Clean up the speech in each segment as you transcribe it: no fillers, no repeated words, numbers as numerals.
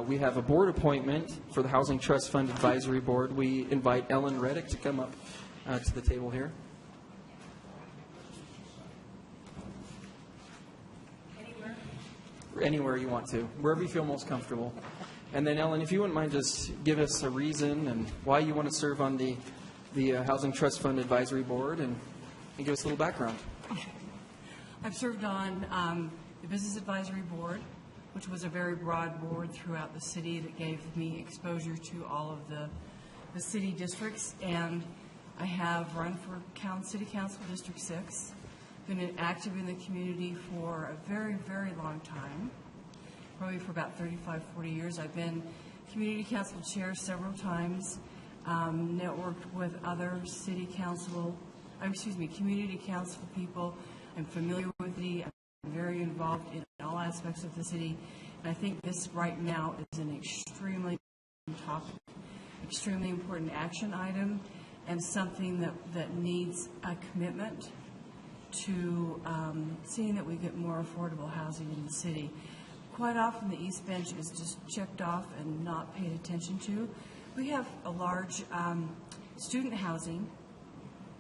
We have a board appointment for the Housing Trust Fund Advisory Board. We invite Ellen Reddick to come up to the table here. Anywhere you want to, wherever you feel most comfortable. And then, Ellen, if you wouldn't mind, just give us a reason and why you want to serve on the Housing Trust Fund Advisory Board, and give us a little background. I've served on the Business Advisory Board, which was a very broad board throughout the city that gave me exposure to all of the city districts, and I have run for City Council District 6. Been active in the community for a very, very long time, probably for about 35, 40 years. I've been community council chair several times, networked with other community council people. I'm familiar with the, I'm very involved in all aspects of the city. And I think this right now is an extremely important action item, and something that needs a commitment to seeing that we get more affordable housing in the city. Quite often the East Bench is just checked off and not paid attention to. We have a large student housing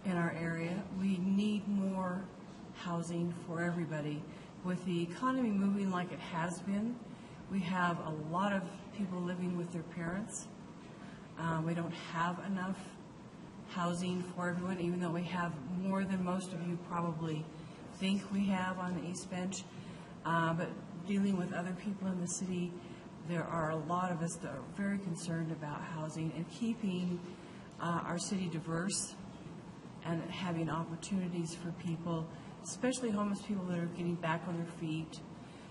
in our area. We need more housing for everybody. With the economy moving like it has been, we have a lot of people living with their parents. We don't have enough housing for everyone, even though we have more than most of you probably think we have on the East Bench. But dealing with other people in the city, there are a lot of us that are very concerned about housing and keeping our city diverse and having opportunities for people, especially homeless people that are getting back on their feet,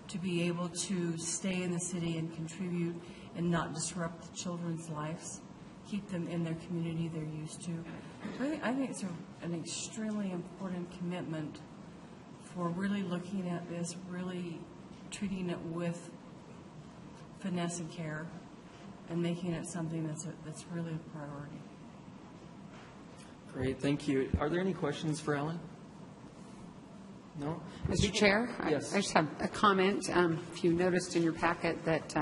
to be able to stay in the city and contribute and not disrupt the children's lives. Keep them in their community they're used to. I think it's an extremely important commitment for really looking at this, really treating it with finesse and care, and making it something that's really a priority. Great, thank you. Are there any questions for Ellen? No? Mr. Chair, yes. I just have a comment. If you noticed in your packet that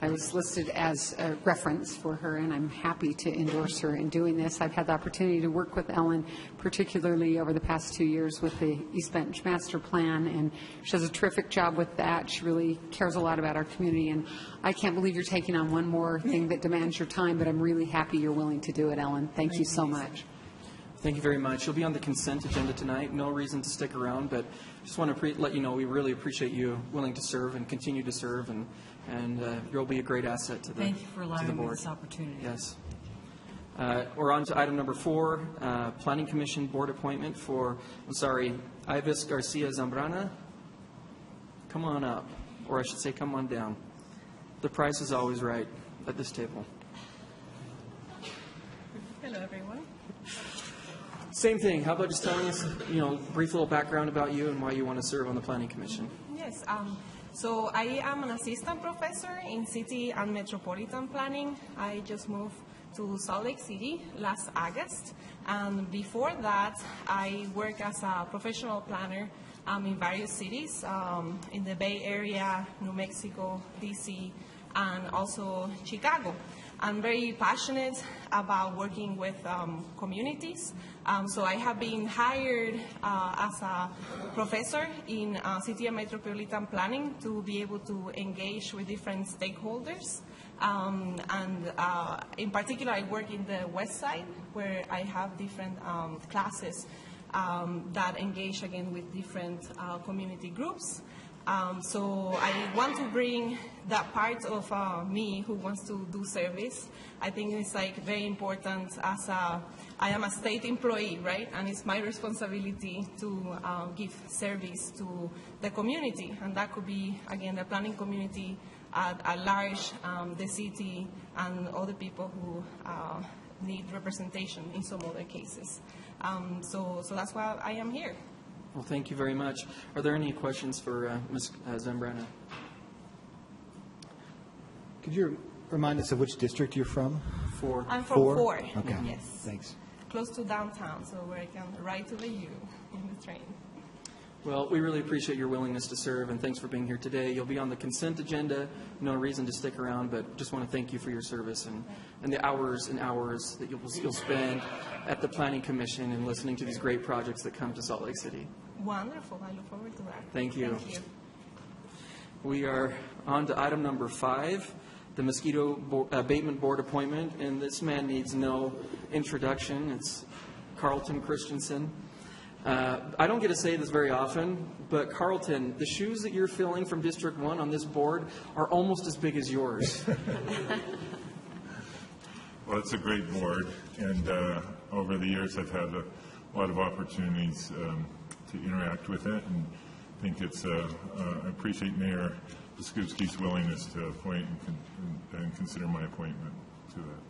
I was listed as a reference for her, and I'm happy to endorse her in doing this. I've had the opportunity to work with Ellen, particularly over the past 2 years with the East Bench Master Plan, and she does a terrific job with that. She really cares a lot about our community, and I can't believe you're taking on one more thing that demands your time, but I'm really happy you're willing to do it, Ellen. Thank you so much. Thank you very much. You'll be on the consent agenda tonight. No reason to stick around, but just want to let you know we really appreciate you willing to serve and continue to serve, and you'll be a great asset to the board. Thank you for allowing me this opportunity. Yes. We're on to item number 4, Planning Commission Board appointment for, Ivis Garcia Zambrana. Come on up, or I should say come on down. The price is always right at this table. Hello, everyone. Same thing. How about just telling us, brief little background about you and why you want to serve on the Planning Commission? Yes. So I am an assistant professor in city and metropolitan planning. I just moved to Salt Lake City last August. And before that, I work as a professional planner in various cities in the Bay Area, New Mexico, D.C., and also Chicago. I'm very passionate about working with communities. So I have been hired as a professor in city and metropolitan planning to be able to engage with different stakeholders. In particular, I work in the West Side, where I have different classes that engage again with different community groups. So I want to bring that part of me who wants to do service. I think it's very important as I am a state employee, right? And it's my responsibility to give service to the community. And that could be, again, the planning community at large, the city, and other people who need representation in some other cases. So that's why I am here. Well, thank you very much. Are there any questions for Ms. Zambrana? Could you remind us of which district you're from? 4. I'm from 4. Okay. Yes. Thanks. Close to downtown, so where I can ride to the U in the train. Well, we really appreciate your willingness to serve, and thanks for being here today. You'll be on the consent agenda. No reason to stick around, but just want to thank you for your service and the hours and hours that you'll spend at the Planning Commission and listening to these great projects that come to Salt Lake City. Wonderful. I look forward to that. Thank you. Thank you. We are on to item number 5, the Mosquito Abatement Board appointment, and this man needs no introduction. It's Carlton Christensen. I don't get to say this very often, but Carlton, the shoes that you're filling from District 1 on this board are almost as big as yours. Well, it's a great board, and over the years I've had a lot of opportunities to interact with it, and I think it's I appreciate Mayor Biskupski's willingness to appoint and consider my appointment to that.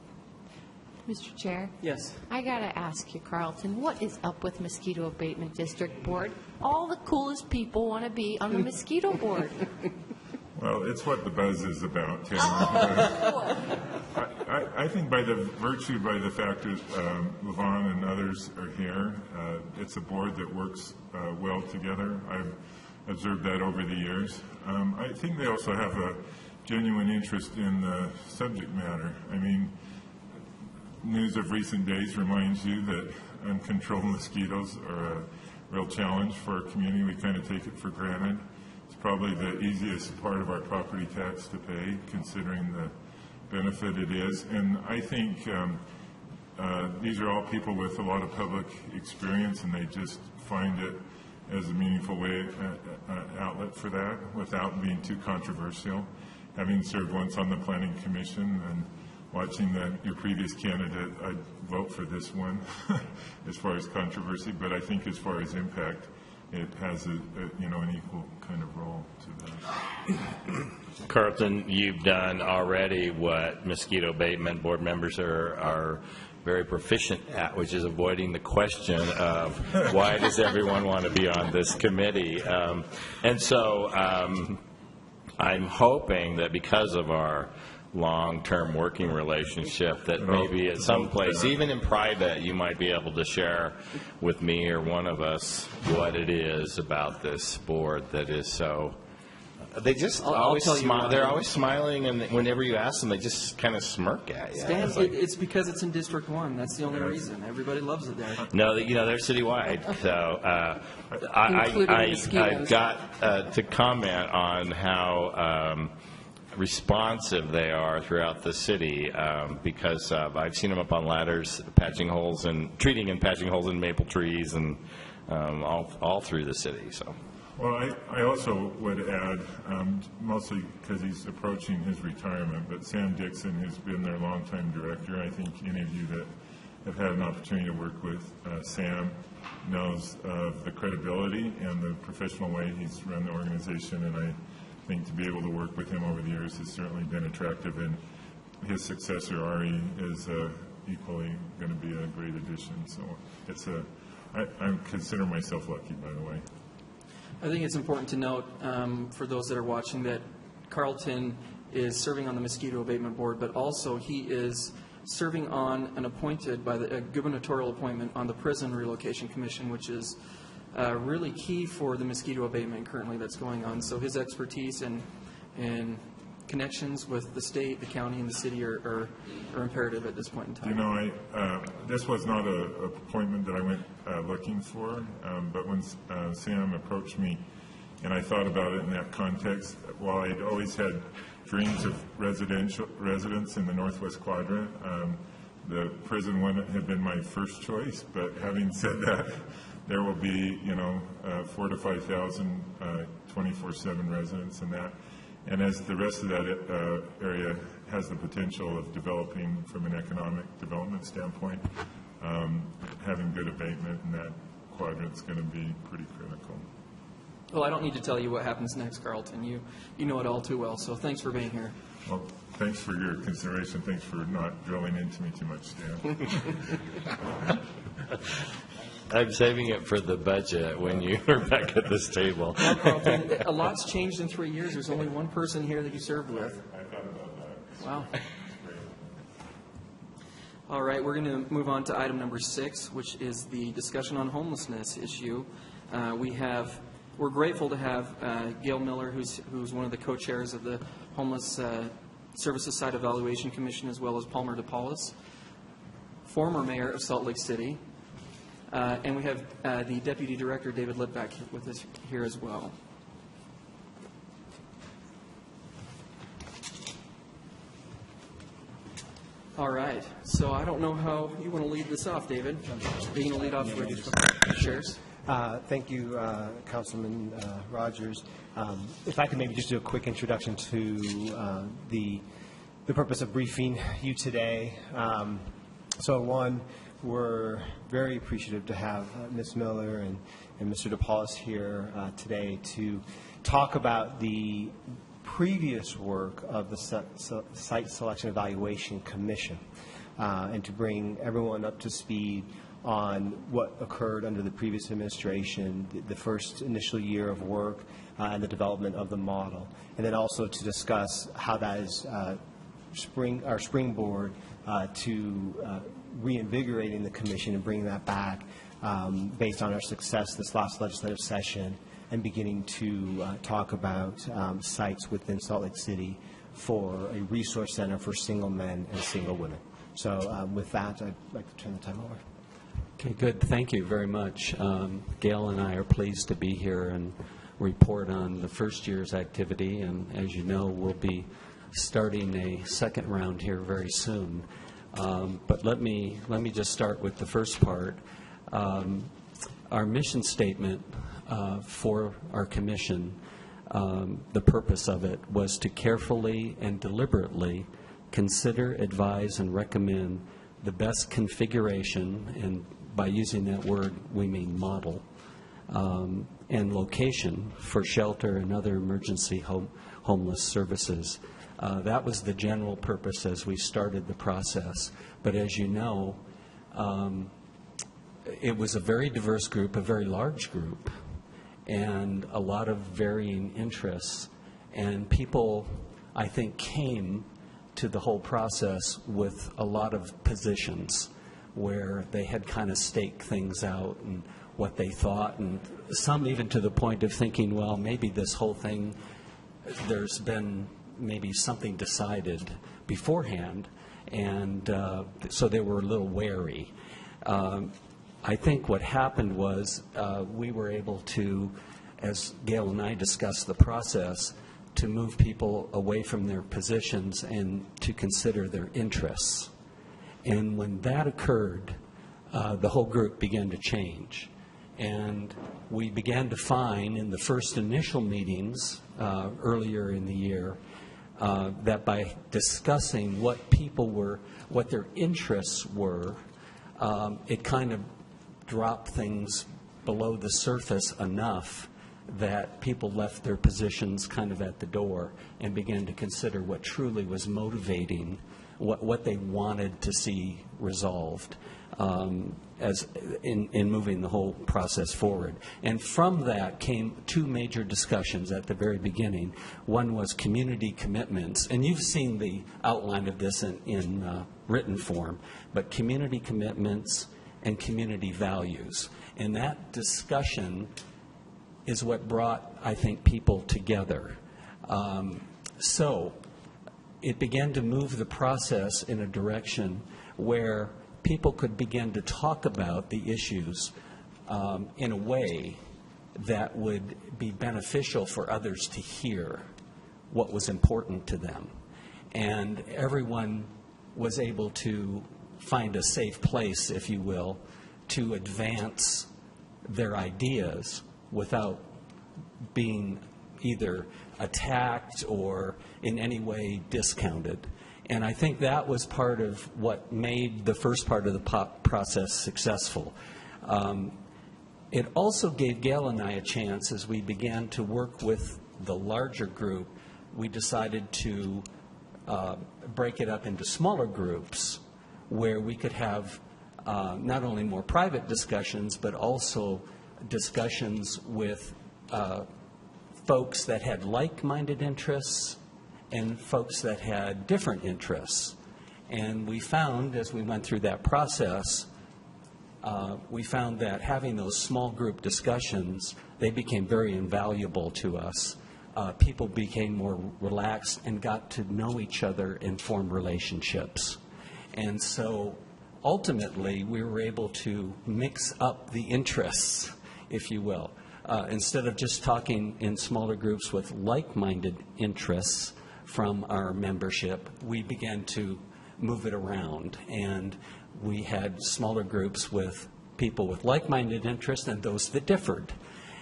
Mr. Chair? Yes. I got to ask you, Carlton, what is up with Mosquito Abatement District Board? All the coolest people want to be on the mosquito board. Well, it's what the buzz is about, Tim. I think by the fact that Levon and others are here, it's a board that works well together. I've observed that over the years. I think they also have a genuine interest in the subject matter. I mean, news of recent days reminds you that uncontrolled mosquitoes are a real challenge for our community. We kind of take it for granted. It's probably the easiest part of our property tax to pay, considering the benefit it is. And I think these are all people with a lot of public experience, and they just find it as a meaningful way, outlet for that, without being too controversial. Having served once on the Planning Commission and watching your previous candidate, I'd vote for this one as far as controversy, but I think as far as impact, it has an equal kind of role to that. Carlton, you've done already what Mosquito Abatement Board members are very proficient at, which is avoiding the question of why does everyone want to be on this committee. And so I'm hoping that because of our long-term working relationship that maybe at some place, even in private, you might be able to share with me or one of us what it is about this board that is so. They just always smile. They're always smiling, and whenever you ask them, they just kind of smirk at you. Stan, it's because it's in District 1. That's the only reason. Everybody loves it there. No, they're citywide. So I've got to comment on how responsive they are throughout the city because I've seen them up on ladders, patching holes and treating and patching holes in maple trees and all through the city. So. Well, I also would add, mostly because he's approaching his retirement, but Sam Dixon has been their longtime director. I think any of you that have had an opportunity to work with Sam knows of the credibility and the professional way he's run the organization, and I think to be able to work with him over the years has certainly been attractive, and his successor, Ari, is equally going to be a great addition. So I consider myself lucky, by the way. I think it's important to note for those that are watching that Carlton is serving on the Mosquito Abatement Board, but also he is serving on an appointed by the gubernatorial appointment on the Prison Relocation Commission, which is really key for the mosquito abatement currently that's going on. So his expertise and connections with the state, the county, and the city are imperative at this point in time. You know, this was not an appointment that I went looking for, but when Sam approached me and I thought about it in that context, while I'd always had dreams of residence in the Northwest Quadrant, the prison one had been my first choice. But having said that, there will be, 4,000 to 5,000 24/7 residents in that. And as the rest of that area has the potential of developing from an economic development standpoint, having good abatement in that quadrant is going to be pretty critical. Well, I don't need to tell you what happens next, Carlton. You know it all too well, so thanks for being here. Well, thanks for your consideration. Thanks for not drilling into me too much, Stan. I'm saving it for the budget when you're back at this table. Well, Carlton, a lot's changed in 3 years. There's only one person here that you served with. I thought about that. Wow. All right, we're going to move on to item number 6, which is the discussion on homelessness issue. We have we're grateful to have Gail Miller, who's one of the co-chairs of the Homeless Services Site Evaluation Commission, as well as Palmer DePaulis, former mayor of Salt Lake City. And we have the Deputy Director, David Litvak, with us here as well. All right. So I don't know how you want to lead this off, David. Are you going to lead off with shares? Thank you, Councilman Rogers. If I could maybe just do a quick introduction to the purpose of briefing you today. So one, we're very appreciative to have Ms. Miller and Mr. DePaulis here today to talk about the previous work of the Site Selection Evaluation Commission and to bring everyone up to speed on what occurred under the previous administration, the first initial year of work and the development of the model, and then also to discuss how that is our springboard to reinvigorating the commission and bringing that back based on our success this last legislative session and beginning to talk about sites within Salt Lake City for a resource center for single men and single women. So with that, I'd like to turn the time over. Okay, good. Thank you very much. Gail and I are pleased to be here and report on the first year's activity. And as you know, we'll be starting a second round here very soon. But let me just start with the first part. Our mission statement for our commission, the purpose of it was to carefully and deliberately consider, advise, and recommend the best configuration, and by using that word we mean model, and location for shelter and other emergency homeless services. That was the general purpose as we started the process. But as you know, it was a very diverse group, a very large group, and a lot of varying interests. And people, I think, came to the whole process with a lot of positions where they had kind of staked things out and what they thought, and some even to the point of thinking, well, maybe this whole thing, there's been maybe something decided beforehand, and so they were a little wary. I think what happened was we were able to, as Gail and I discussed the process, to move people away from their positions and to consider their interests. And when that occurred, the whole group began to change. And we began to find in the first initial meetings earlier in the year that by discussing what people were, what their interests were, it kind of dropped things below the surface enough that people left their positions kind of at the door and began to consider what truly was motivating, what they wanted to see resolved as in moving the whole process forward. And from that came two major discussions at the very beginning. One was community commitments, and you've seen the outline of this in written form, but community commitments and community values. And that discussion is what brought, I think, people together. So it began to move the process in a direction where people could begin to talk about the issues in a way that would be beneficial for others to hear what was important to them. And everyone was able to find a safe place, if you will, to advance their ideas without being either attacked or in any way discounted. And I think that was part of what made the first part of the process successful. It also gave Gail and I a chance, as we began to work with the larger group, we decided to break it up into smaller groups where we could have not only more private discussions, but also discussions with folks that had like-minded interests and folks that had different interests. And we found, as we went through that process, we found that having those small group discussions, they became very invaluable to us. People became more relaxed and got to know each other and form relationships. And so ultimately, we were able to mix up the interests, if you will. Instead of just talking in smaller groups with like-minded interests from our membership, we began to move it around. And we had smaller groups with people with like-minded interests and those that differed.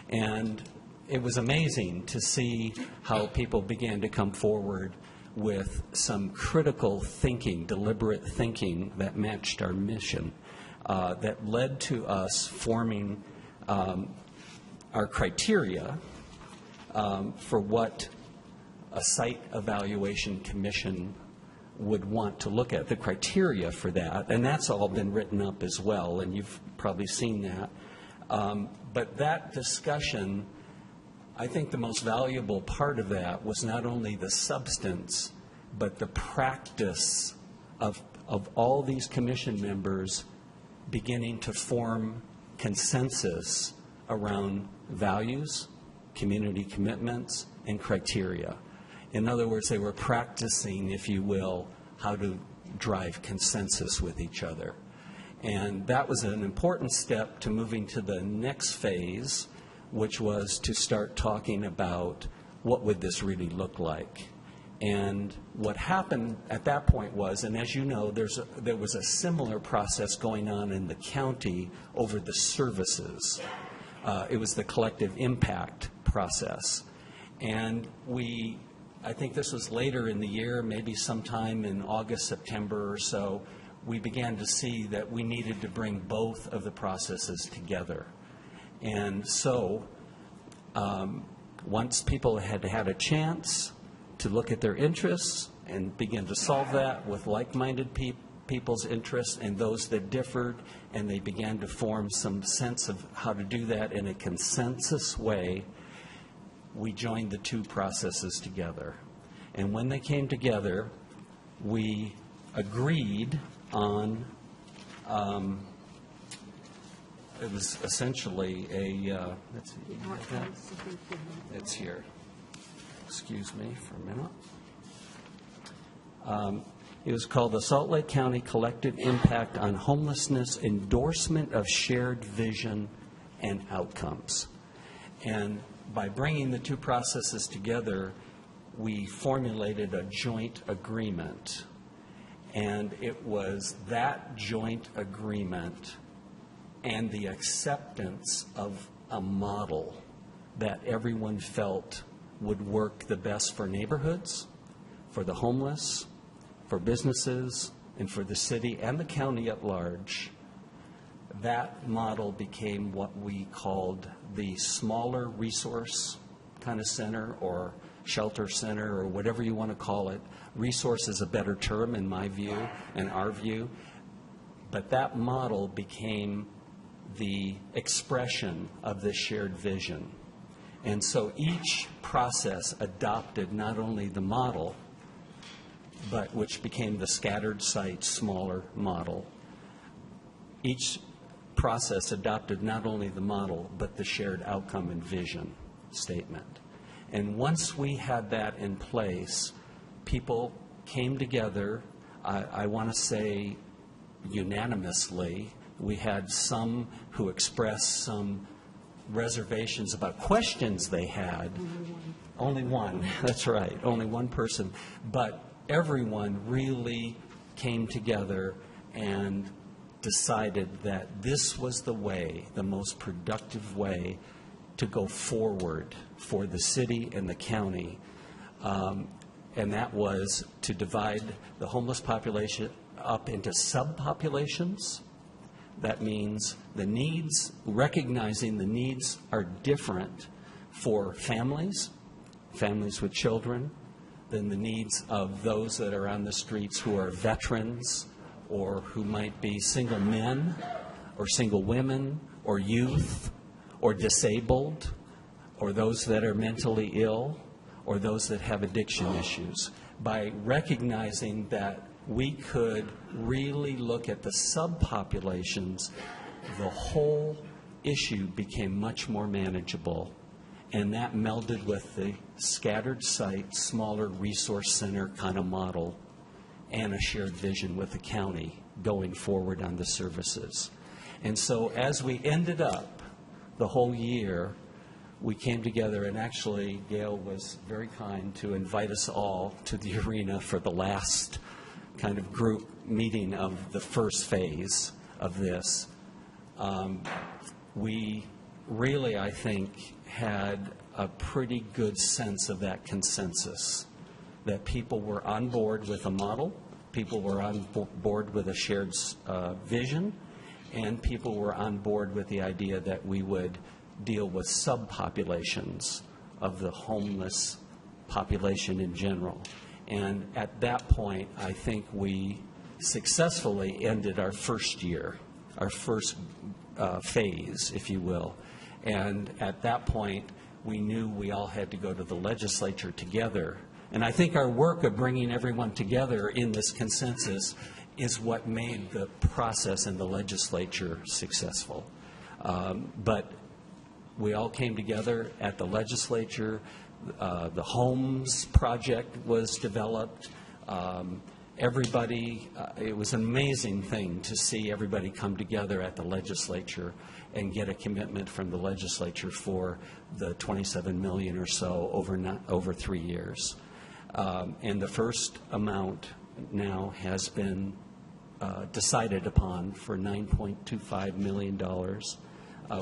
And it was amazing to see how people began to come forward with some critical thinking, deliberate thinking that matched our mission, that led to us forming our criteria for what a site evaluation commission would want to look at, the criteria for that, and that's all been written up as well, and you've probably seen that. But that discussion, I think the most valuable part of that was not only the substance, but the practice of all these commission members beginning to form consensus around values, community commitments, and criteria. In other words, they were practicing, if you will, how to drive consensus with each other. And that was an important step to moving to the next phase, which was to start talking about what would this really look like. And what happened at that point was, and as you know, there was a similar process going on in the county over the services. It was the collective impact process. And I think this was later in the year, maybe sometime in August, September or so, we began to see that we needed to bring both of the processes together. And so once people had had a chance to look at their interests and begin to solve that with like-minded people's interests and those that differed, and they began to form some sense of how to do that in a consensus way, we joined the two processes together. And when they came together, we agreed on, it was essentially a, let's see, you got that? It's here. Excuse me for a minute. It was called the Salt Lake County Collective Impact on Homelessness Endorsement of Shared Vision and Outcomes. And by bringing the two processes together, we formulated a joint agreement. And it was that joint agreement and the acceptance of a model that everyone felt would work the best for neighborhoods, for the homeless, for businesses, and for the city and the county at large. That model became what we called the smaller resource kind of center or shelter center or whatever you want to call it. Resource is a better term in my view and our view. But that model became the expression of this shared vision. And so each process adopted not only the model, but which became the scattered site smaller model. Each process adopted not only the model, but the shared outcome and vision statement. And once we had that in place, people came together, I want to say unanimously. We had some who expressed some reservations about questions they had. Only one, that's right, only one person. But everyone really came together and decided that this was the way, the most productive way to go forward for the city and the county. And that was to divide the homeless population up into subpopulations. That means the needs, recognizing the needs are different for families with children, than the needs of those that are on the streets who are veterans or who might be single men or single women or youth or disabled or those that are mentally ill or those that have addiction issues. By recognizing that we could really look at the subpopulations the whole issue became much more manageable, and that melded with the scattered site, smaller resource center kind of model and a shared vision with the county going forward on the services. And so as we ended up the whole year, we came together, and actually Gail was very kind to invite us all to the arena for the last kind of group meeting of the first phase of this. We really, I think, had a pretty good sense of that consensus, that people were on board with a model, people were on board with a shared vision, and people were on board with the idea that we would deal with subpopulations of the homeless population in general. And at that point, I think we successfully ended our first year, our first phase, if you will. And at that point, we knew we all had to go to the legislature together. And I think our work of bringing everyone together in this consensus is what made the process in the legislature successful. But we all came together at the legislature. The Homes Project was developed. Everybody, it was an amazing thing to see everybody come together at the legislature and get a commitment from the legislature for the $27 million or so over 3 years. And the first amount now has been decided upon for $9.25 million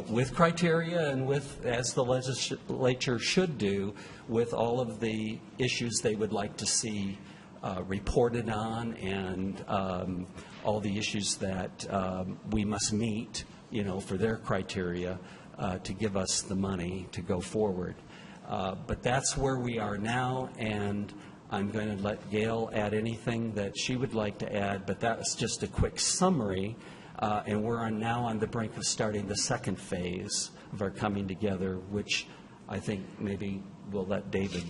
with criteria and with, as the legislature should do, with all of the issues they would like to see reported on, and all the issues that we must meet, for their criteria to give us the money to go forward. But that's where we are now, and I'm going to let Gail add anything that she would like to add, but that's just a quick summary, and we're now on the brink of starting the second phase of our coming together, which I think maybe we'll let David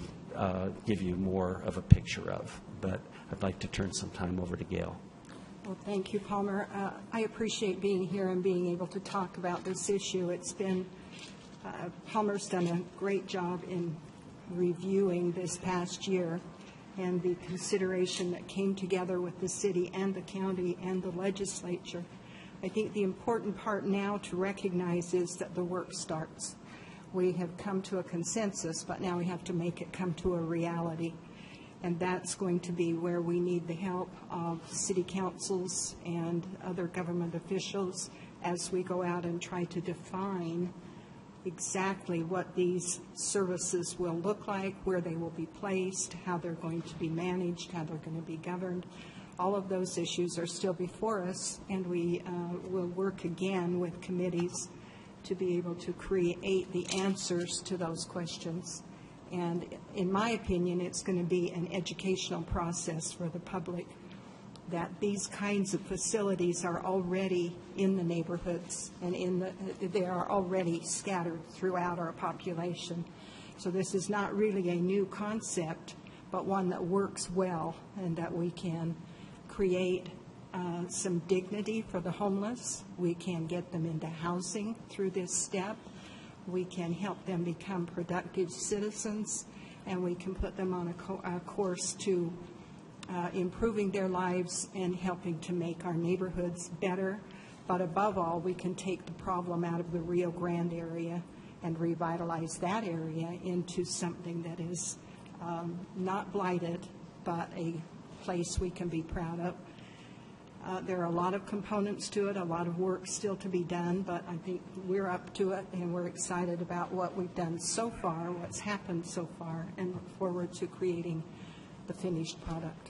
give you more of a picture of. But I'd like to turn some time over to Gail. Well, thank you, Palmer. I appreciate being here and being able to talk about this issue. It's been, Palmer's done a great job in reviewing this past year and the consideration that came together with the city and the county and the legislature. I think the important part now to recognize is that the work starts. We have come to a consensus, but now we have to make it come to a reality. And that's going to be where we need the help of city councils and other government officials as we go out and try to define exactly what these services will look like, where they will be placed, how they're going to be managed, how they're going to be governed. All of those issues are still before us, and we will work again with committees to be able to create the answers to those questions. And in my opinion, it's going to be an educational process for the public that these kinds of facilities are already in the neighborhoods and they are already scattered throughout our population. So this is not really a new concept, but one that works well, and that we can create some dignity for the homeless. We can get them into housing through this step. We can help them become productive citizens, and we can put them on a course to improving their lives and helping to make our neighborhoods better. But above all, we can take the problem out of the Rio Grande area and revitalize that area into something that is not blighted, but a place we can be proud of. There are a lot of components to it, a lot of work still to be done, but I think we're up to it, and we're excited about what we've done so far, what's happened so far, and look forward to creating the finished product.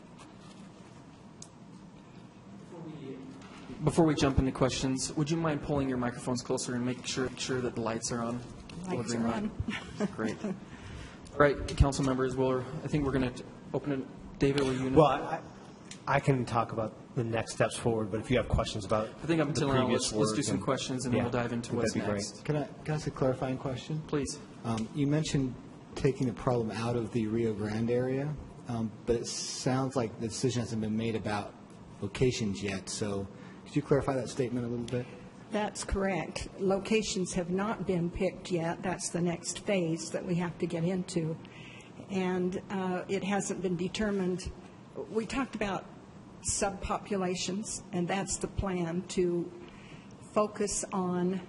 Before we jump into questions, would you mind pulling your microphones closer and making sure that the lights are on? Lights are on. Great. All right, council members, I think we're going to open it. David, will you? Well, I can talk about the next steps forward, but if you have questions about I think up until now, let's do some and- questions, and then yeah, we'll dive into what's that'd be great. next. Can I ask a clarifying question? Please. You mentioned taking the problem out of the Rio Grande area, but it sounds like the decision hasn't been made about locations yet. So could you clarify that statement a little bit? That's correct. Locations have not been picked yet. That's the next phase that we have to get into. And it hasn't been determined. We talked about subpopulations, and that's the plan, to focus on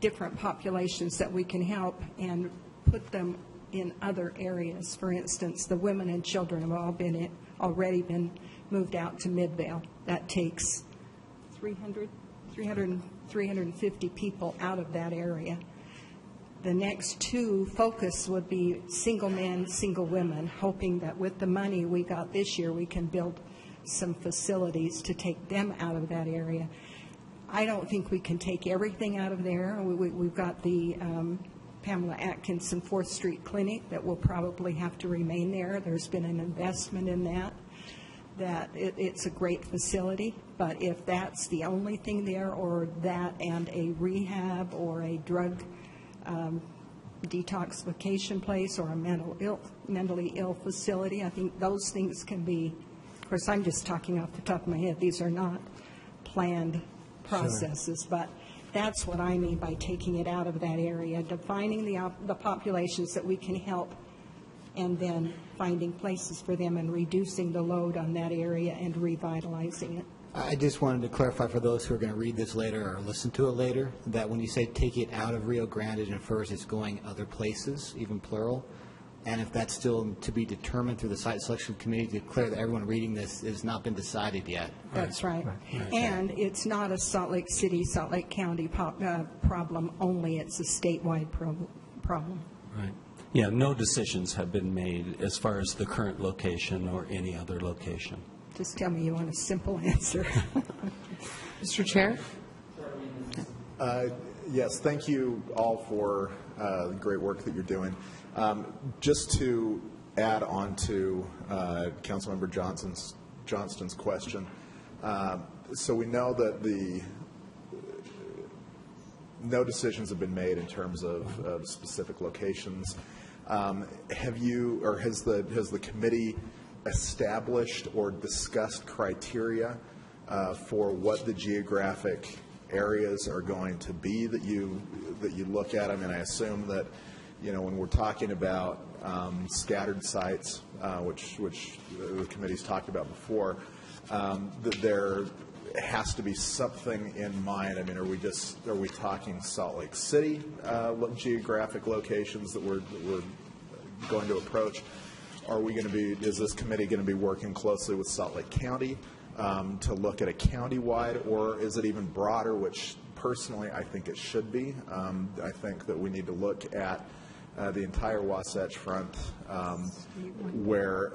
different populations that we can help and put them in other areas. For instance, the women and children have already been moved out to Midvale. That takes 350 people out of that area. The next two focus would be single men, single women, hoping that with the money we got this year, we can build some facilities to take them out of that area. I don't think we can take everything out of there. We've got the Pamela Atkinson 4th Street Clinic that will probably have to remain there. There's been an investment in that it's a great facility, but if that's the only thing there, or that and a rehab or a drug detoxification place or a mentally ill facility, I think those things can be, of course, I'm just talking off the top of my head. These are not planned processes, but that's what I mean by taking it out of that area, defining the populations that we can help, and then finding places for them and reducing the load on that area and revitalizing it. I just wanted to clarify for those who are going to read this later or listen to it later, that when you say take it out of Rio Grande, it infers it's going other places, even plural. And if that's still to be determined through the site selection committee, to declare that everyone reading this has not been decided yet. That's right. And it's not a Salt Lake City, Salt Lake County problem only. It's a statewide problem. Right. Yeah, no decisions have been made as far as the current location or any other location. Just tell me you want a simple answer. Mr. Chair? Yes, thank you all for the great work that you're doing. Just to add on to Councilmember Johnston's question, so we know that no decisions have been made in terms of specific locations. Have you, or has the committee established or discussed criteria for what the geographic areas are going to be that you look at? I mean, I assume that, you know, when we're talking about scattered sites, which the committee's talked about before, that there has to be something in mind. I mean, are we talking Salt Lake City geographic locations that we're going to approach? Is this committee going to be working closely with Salt Lake County to look at a county-wide, or is it even broader, which personally I think it should be? I think that we need to look at the entire Wasatch Front, where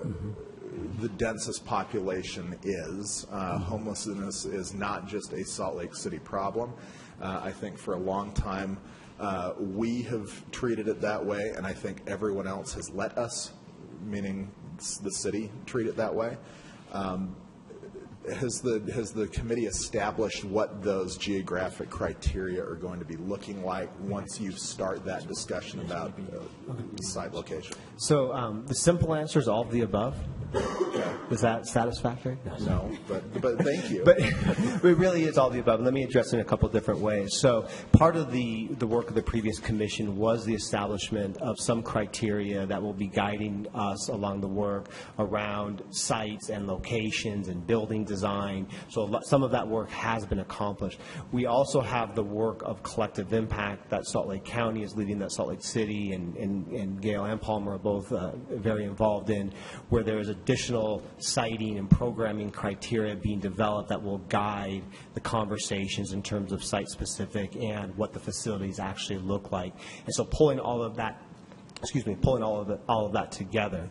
the densest population is. Homelessness is not just a Salt Lake City problem. I think for a long time we have treated it that way, and I think everyone else has let us, meaning the city, treat it that way. Has the committee established what those geographic criteria are going to be looking like once you start that discussion about site location? So the simple answer is all of the above. Is that satisfactory? No, but thank you. But it really is all the above. Let me address it in a couple of different ways. So part of the work of the previous commission was the establishment of some criteria that will be guiding us along the work around sites and locations and building design. So some of that work has been accomplished. We also have the work of collective impact that Salt Lake County is leading, that Salt Lake City and Gail and Palmer are both very involved in, where there is additional siting and programming criteria being developed that will guide the conversations in terms of site-specific and what the facilities actually look like. And so pulling all of that together,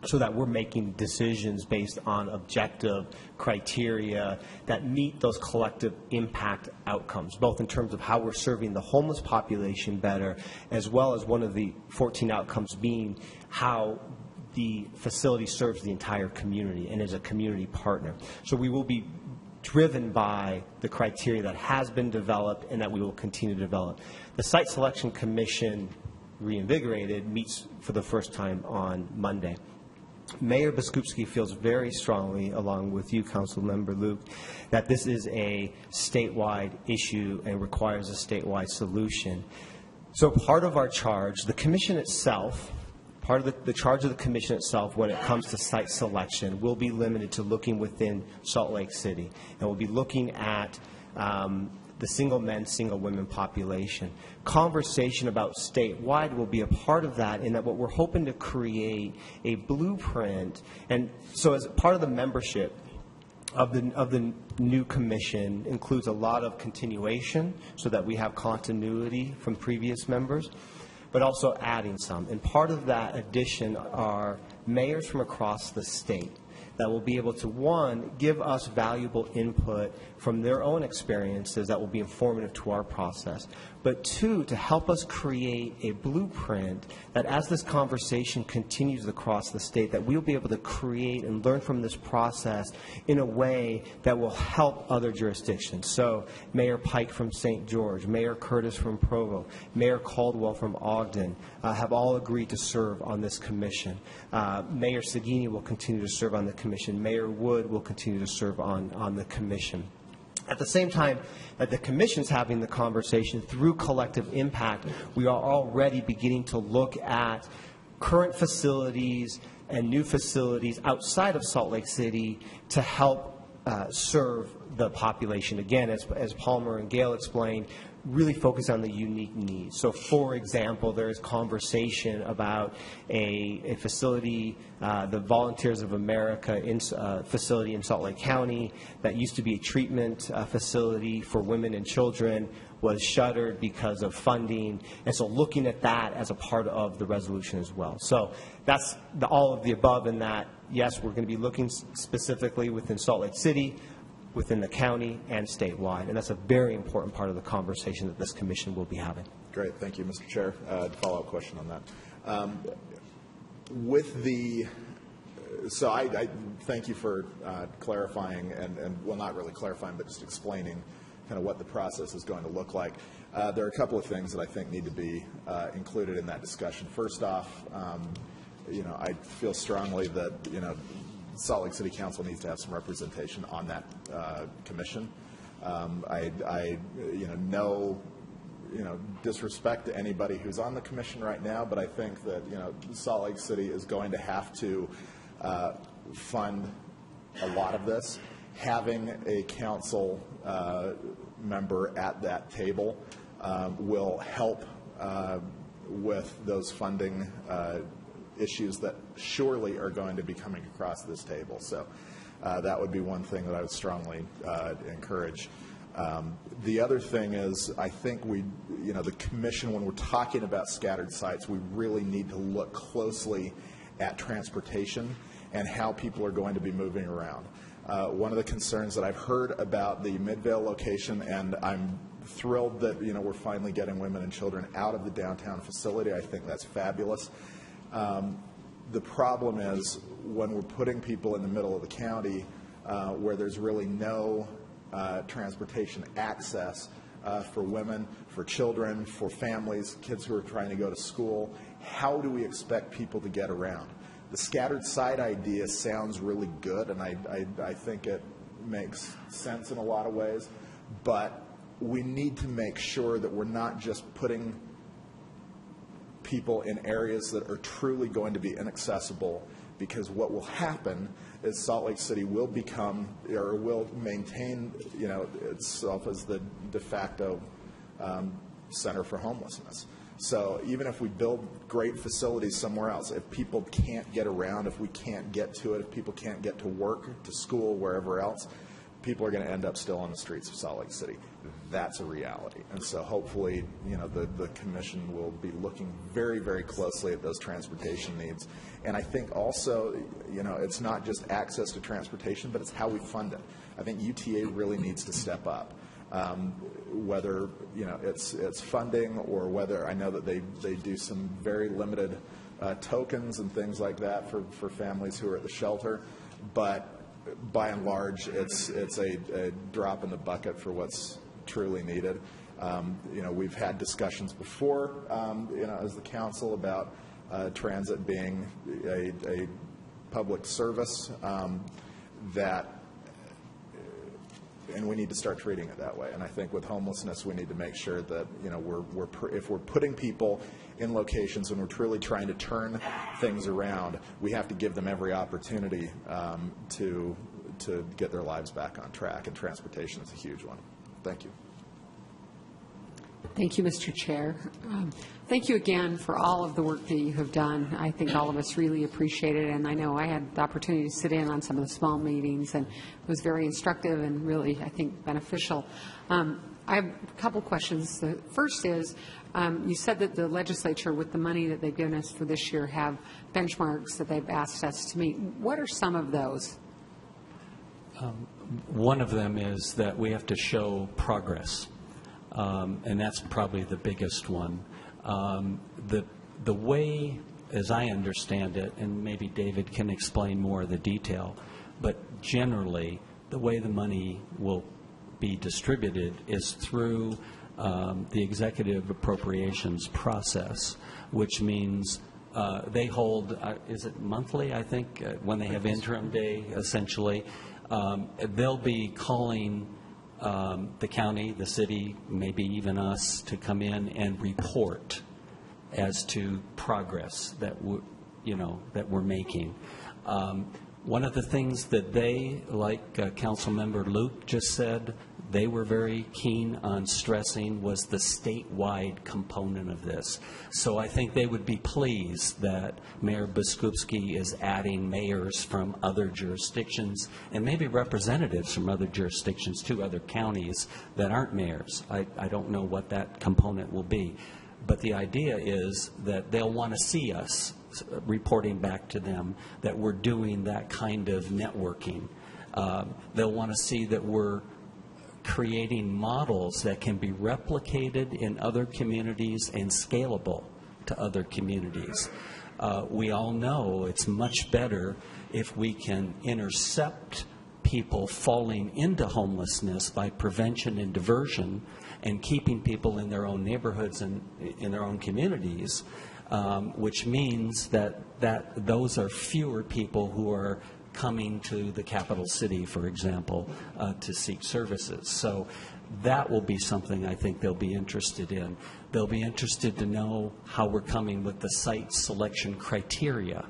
so that we're making decisions based on objective criteria that meet those collective impact outcomes, both in terms of how we're serving the homeless population better, as well as one of the 14 outcomes being how the facility serves the entire community and is a community partner. So we will be driven by the criteria that has been developed and that we will continue to develop. The Site Selection Commission, reinvigorated, meets for the first time on Monday. Mayor Biskupski feels very strongly, along with you, Councilmember Luke, that this is a statewide issue and requires a statewide solution. So part of our charge, the commission itself, part of the charge of the commission itself when it comes to site selection will be limited to looking within Salt Lake City. And we'll be looking at the single men, single women population. Conversation about statewide will be a part of that, in that what we're hoping to create a blueprint. And so as part of the membership of the new commission includes a lot of continuation so that we have continuity from previous members, but also adding some. And part of that addition are mayors from across the state that will be able to, one, give us valuable input from their own experiences that will be informative to our process, but two, to help us create a blueprint that as this conversation continues across the state, that we'll be able to create and learn from this process in a way that will help other jurisdictions. So Mayor Pike from St. George, Mayor Curtis from Provo, Mayor Caldwell from Ogden have all agreed to serve on this commission. Mayor Seguini will continue to serve on the commission. Mayor Wood will continue to serve on the commission. At the same time that the commission's having the conversation through collective impact, we are already beginning to look at current facilities and new facilities outside of Salt Lake City to help serve the population. Again, as Palmer and Gail explained, really focus on the unique needs. So, for example, there is conversation about a facility, the Volunteers of America facility in Salt Lake County that used to be a treatment facility for women and children, was shuttered because of funding. And so looking at that as a part of the resolution as well. So that's all of the above in that, yes, we're going to be looking specifically within Salt Lake City, within the county, and statewide. And that's a very important part of the conversation that this commission will be having. Great. Thank you, Mr. Chair. Follow-up question on that. So I thank you for clarifying and, well, not really clarifying, but just explaining kind of what the process is going to look like. There are a couple of things that I think need to be included in that discussion. First off, I feel strongly that, Salt Lake City Council needs to have some representation on that commission. No disrespect to anybody who's on the commission right now, but I think that, Salt Lake City is going to have to fund a lot of this. Having a council member at that table will help with those funding issues that surely are going to be coming across this table. So that would be one thing that I would strongly encourage. The other thing is, I think the commission, when we're talking about scattered sites, we really need to look closely at transportation and how people are going to be moving around. One of the concerns that I've heard about the Midvale location, and I'm thrilled that we're finally getting women and children out of the downtown facility. I think that's fabulous. The problem is when we're putting people in the middle of the county where there's really no transportation access for women, for children, for families, kids who are trying to go to school, how do we expect people to get around? The scattered site idea sounds really good, and I think it makes sense in a lot of ways, but we need to make sure that we're not just putting people in areas that are truly going to be inaccessible, because what will happen is Salt Lake City will become, or will maintain, itself as the de facto center for homelessness. So even if we build great facilities somewhere else, if people can't get around, if we can't get to it, if people can't get to work, to school, wherever else, people are going to end up still on the streets of Salt Lake City. That's a reality. And so hopefully, the commission will be looking very, very closely at those transportation needs. And I think also, it's not just access to transportation, but it's how we fund it. I think UTA really needs to step up. Whether it's funding, or whether, I know that they do some very limited tokens and things like that for families who are at the shelter, but by and large it's a drop in the bucket for what's truly needed. We've had discussions before as the council about transit being a public service and we need to start treating it that way. And I think with homelessness, we need to make sure that, you know, if we're putting people in locations and we're truly trying to turn things around, we have to give them every opportunity to get their lives back on track, and transportation is a huge one. Thank you. Thank you, Mr. Chair. Thank you again for all of the work that you have done. I think all of us really appreciate it, and I know I had the opportunity to sit in on some of the small meetings, and it was very instructive and really, I think, beneficial. I have a couple questions. The first is, you said that the legislature, with the money that they've given us for this year, have benchmarks that they've asked us to meet. What are some of those? One of them is that we have to show progress. And that's probably the biggest one. The way, as I understand it, and maybe David can explain more of the detail, but generally, the way the money will be distributed is through the executive appropriations process, which means they hold, is it monthly, I think, when they have interim day, essentially. They'll be calling the county, the city, maybe even us, to come in and report as to progress that we're making. One of the things that they, like Councilmember Luke just said, they were very keen on stressing was the statewide component of this. So I think they would be pleased that Mayor Biskupski is adding mayors from other jurisdictions and maybe representatives from other jurisdictions to other counties that aren't mayors. I don't know what that component will be. But the idea is that they'll want to see us reporting back to them that we're doing that kind of networking. They'll want to see that we're creating models that can be replicated in other communities and scalable to other communities. We all know it's much better if we can intercept people falling into homelessness by prevention and diversion and keeping people in their own neighborhoods and in their own communities, which means that those are fewer people who are coming to the capital city, for example, to seek services. So that will be something I think they'll be interested in. They'll be interested to know how we're coming with the site selection criteria,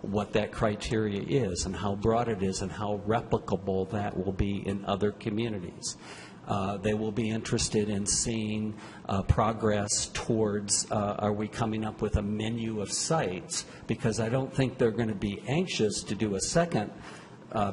what that criteria is and how broad it is and how replicable that will be in other communities. They will be interested in seeing progress towards, are we coming up with a menu of sites? Because I don't think they're going to be anxious to do a second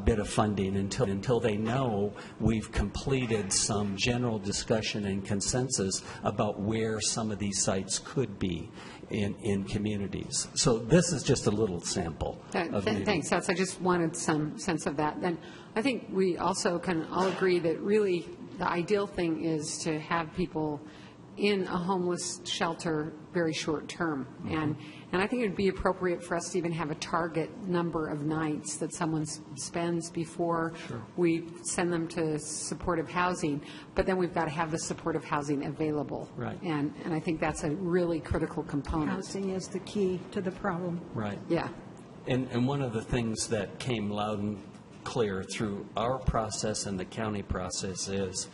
bit of funding until they know we've completed some general discussion and consensus about where some of these sites could be in communities. So this is just a little sample. Thanks. I just wanted some sense of that. And I think we also can all agree that really the ideal thing is to have people in a homeless shelter very short term. And I think it would be appropriate for us to even have a target number of nights that someone spends before we send them to supportive housing. But then we've got to have the supportive housing available. Right. And I think that's a really critical component. Housing is the key to the problem. Right. Yeah. And one of the things that came loud and clear through our process and the county process is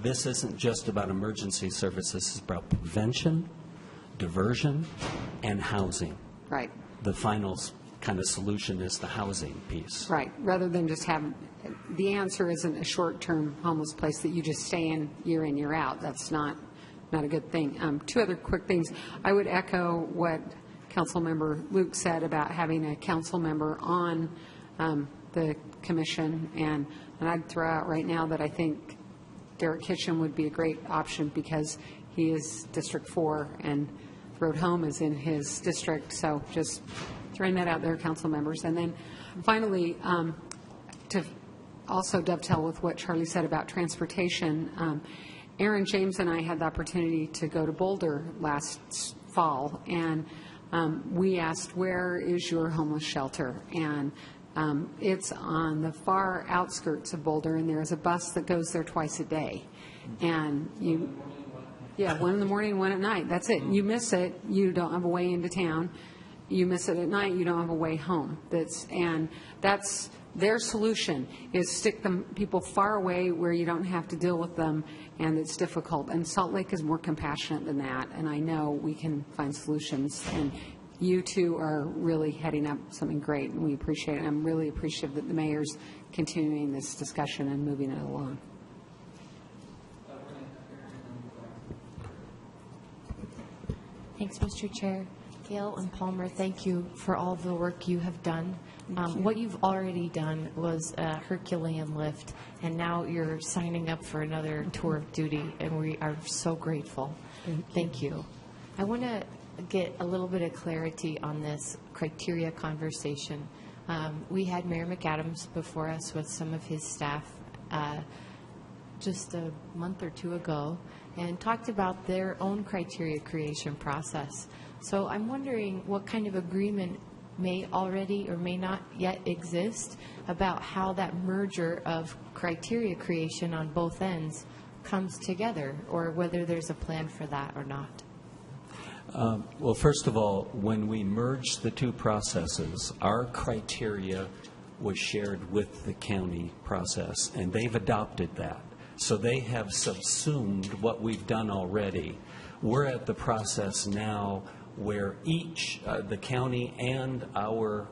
this isn't just about emergency services. This is about prevention, diversion, and housing. Right. The final kind of solution is the housing piece. Right. Rather than just have, the answer isn't a short-term homeless place that you just stay in, year out. That's not a good thing. Two other quick things. I would echo what Councilmember Luke said about having a council member on the commission, and I'd throw out right now that I think Derek Kitchen would be a great option because he is District 4 and Road Home is in his district. So just throwing that out there, council members. And then finally, to also dovetail with what Charlie said about transportation, Aaron James and I had the opportunity to go to Boulder last fall, and we asked, where is your homeless shelter? And it's on the far outskirts of Boulder, and there's a bus that goes there twice a day. And one in the morning, one at night. That's it. You miss it, you don't have a way into town. you miss it at night, you don't have a way home. That's their solution, is stick people far away where you don't have to deal with them, and it's difficult. And Salt Lake is more compassionate than that, and I know we can find solutions. And you two are really heading up something great, and we appreciate it. I'm really appreciative that the mayor's continuing this discussion and moving it along. Thanks, Mr. Chair. Gail and Palmer, thank you for all the work you have done. What you've already done was a Herculean lift, and now you're signing up for another tour of duty, and we are so grateful. Thank you. I want to get a little bit of clarity on this criteria conversation. We had Mayor McAdams before us with some of his staff just a month or two ago and talked about their own criteria creation process. So I'm wondering what kind of agreement may already or may not yet exist about how that merger of criteria creation on both ends comes together, or whether there's a plan for that or not. Well, first of all, when we merged the two processes, our criteria was shared with the county process, and they've adopted that. So they have subsumed what we've done already. We're at the process now where each, the county and our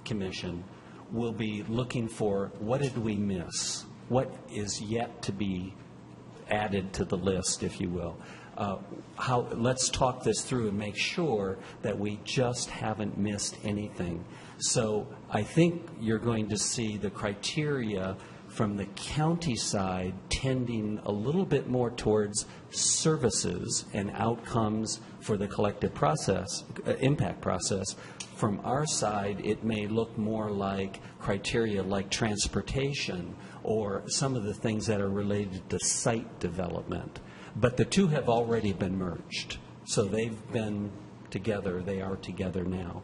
commission, will be looking for what did we miss? What is yet to be added to the list, if you will? Let's talk this through and make sure that we just haven't missed anything. So I think you're going to see the criteria from the county side tending a little bit more towards services and outcomes for the collective process, impact process. From our side, it may look more like criteria like transportation or some of the things that are related to site development. But the two have already been merged. So they've been together. They are together now.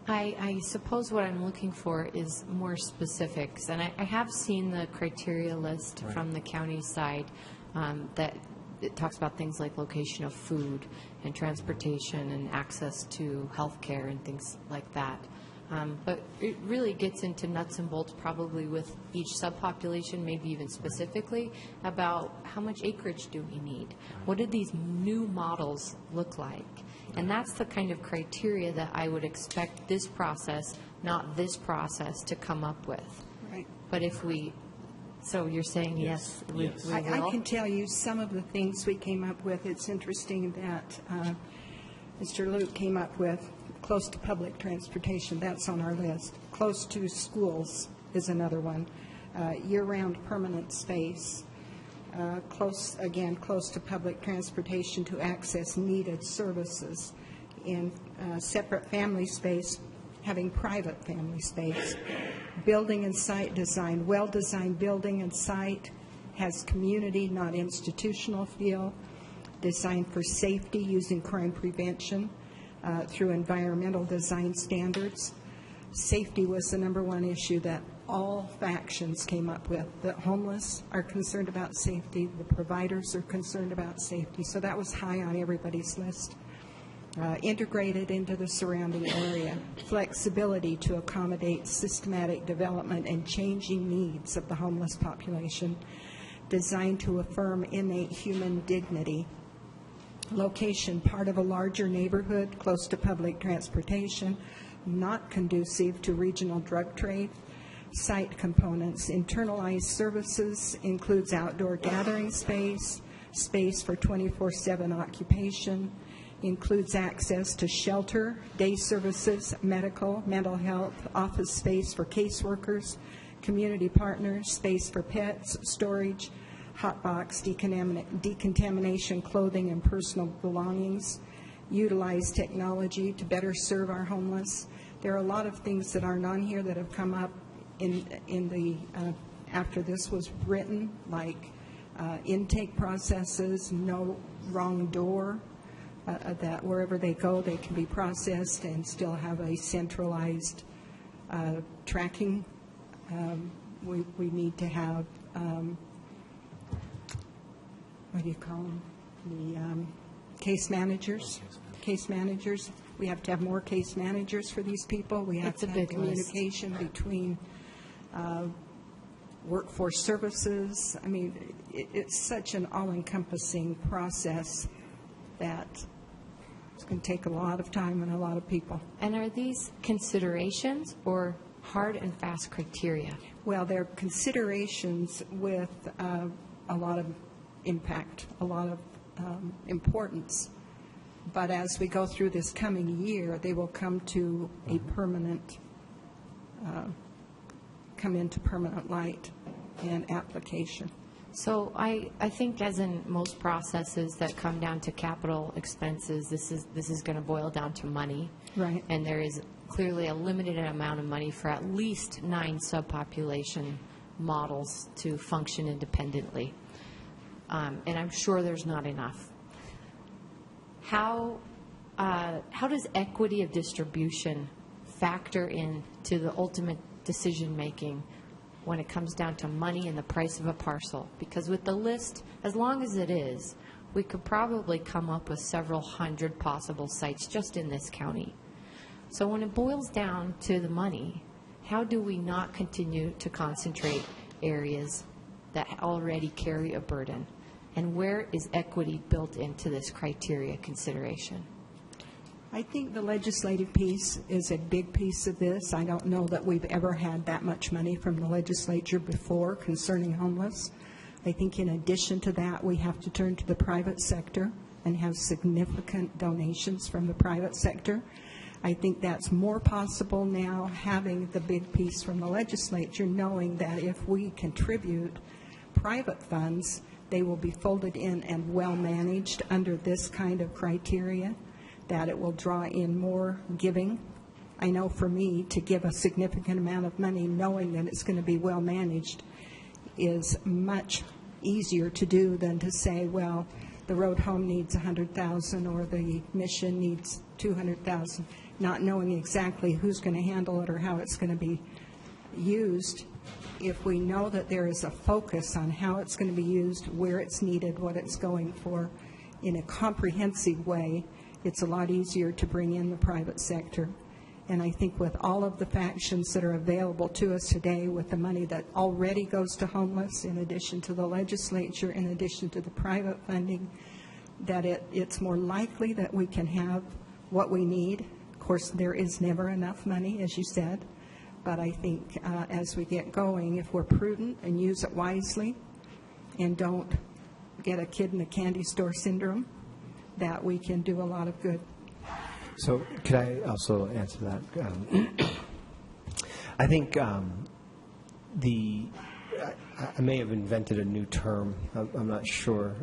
I suppose what I'm looking for is more specifics. And I have seen the criteria list from the county side that it talks about things like location of food and transportation and access to health care and things like that. But it really gets into nuts and bolts probably with each subpopulation, maybe even specifically, about how much acreage do we need? What do these new models look like? And that's the kind of criteria that I would expect this process, not this process, to come up with. Right. But if we, so you're saying yes, we will? I can tell you some of the things we came up with. It's interesting that Mr. Luke came up with close to public transportation. That's on our list. Close to schools is another one. Year-round permanent space. Close to public transportation to access needed services. In separate family space, having private family space. Building and site design. Well-designed building and site has community, not institutional feel. Designed for safety using crime prevention through environmental design standards. Safety was the number one issue that all factions came up with. The homeless are concerned about safety. The providers are concerned about safety. So that was high on everybody's list. Integrated into the surrounding area. Flexibility to accommodate systematic development and changing needs of the homeless population. Designed to affirm innate human dignity. Location, part of a larger neighborhood, close to public transportation, not conducive to regional drug trade. Site components, internalized services, includes outdoor gathering space, space for 24/7 occupation, includes access to shelter, day services, medical, mental health, office space for caseworkers, community partners, space for pets, storage, hot box, decontamination, clothing, and personal belongings, utilize technology to better serve our homeless. There are a lot of things that aren't on here that have come up in the after this was written, like intake processes, no wrong door, that wherever they go, they can be processed and still have a centralized tracking. We need to have, what do you call them? The case managers. case managers. We have to have more case managers for these people. We have It's a to have big list. communication between workforce services. I mean, it's such an all-encompassing process that it's going to take a lot of time and a lot of people. And are these considerations or hard and fast criteria? Well, they're considerations with a lot of impact, a lot of importance. But as we go through this coming year, they will come to a permanent, come into permanent light and application. So I think, as in most processes that come down to capital expenses, this is going to boil down to money. Right. And there is clearly a limited amount of money for at least 9 subpopulation models to function independently. And I'm sure there's not enough. How does equity of distribution factor into the ultimate decision-making when it comes down to money and the price of a parcel? Because with the list, as long as it is, we could probably come up with several hundred possible sites just in this county. So when it boils down to the money, how do we not continue to concentrate areas that already carry a burden? And where is equity built into this criteria consideration? I think the legislative piece is a big piece of this. I don't know that we've ever had that much money from the legislature before concerning homeless. I think in addition to that, we have to turn to the private sector and have significant donations from the private sector. I think that's more possible now, having the big piece from the legislature, knowing that if we contribute private funds, they will be folded in and well managed under this kind of criteria, that it will draw in more giving. I know for me, to give a significant amount of money knowing that it's going to be well managed is much easier to do than to say, well, the road home needs $100,000 or the mission needs $200,000, not knowing exactly who's going to handle it or how it's going to be used. If we know that there is a focus on how it's going to be used, where it's needed, what it's going for, in a comprehensive way, it's a lot easier to bring in the private sector. And I think with all of the factions that are available to us today, with the money that already goes to homeless, in addition to the legislature, in addition to the private funding, that it's more likely that we can have what we need. Of course, there is never enough money, as you said. But I think as we get going, if we're prudent and use it wisely and don't get a kid in a candy store syndrome, that we can do a lot of good. So could I also answer that? I think I may have invented a new term. I'm not sure.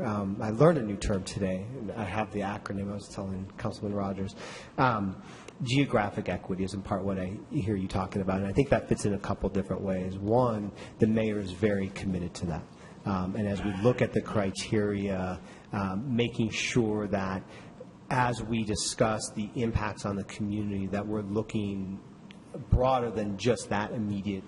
I learned a new term today. I have the acronym. I was telling Councilman Rogers. Geographic equity is in part what I hear you talking about, and I think that fits in a couple different ways. One, the mayor is very committed to that. And as we look at the criteria, making sure that as we discuss the impacts on the community, that we're looking broader than just that immediate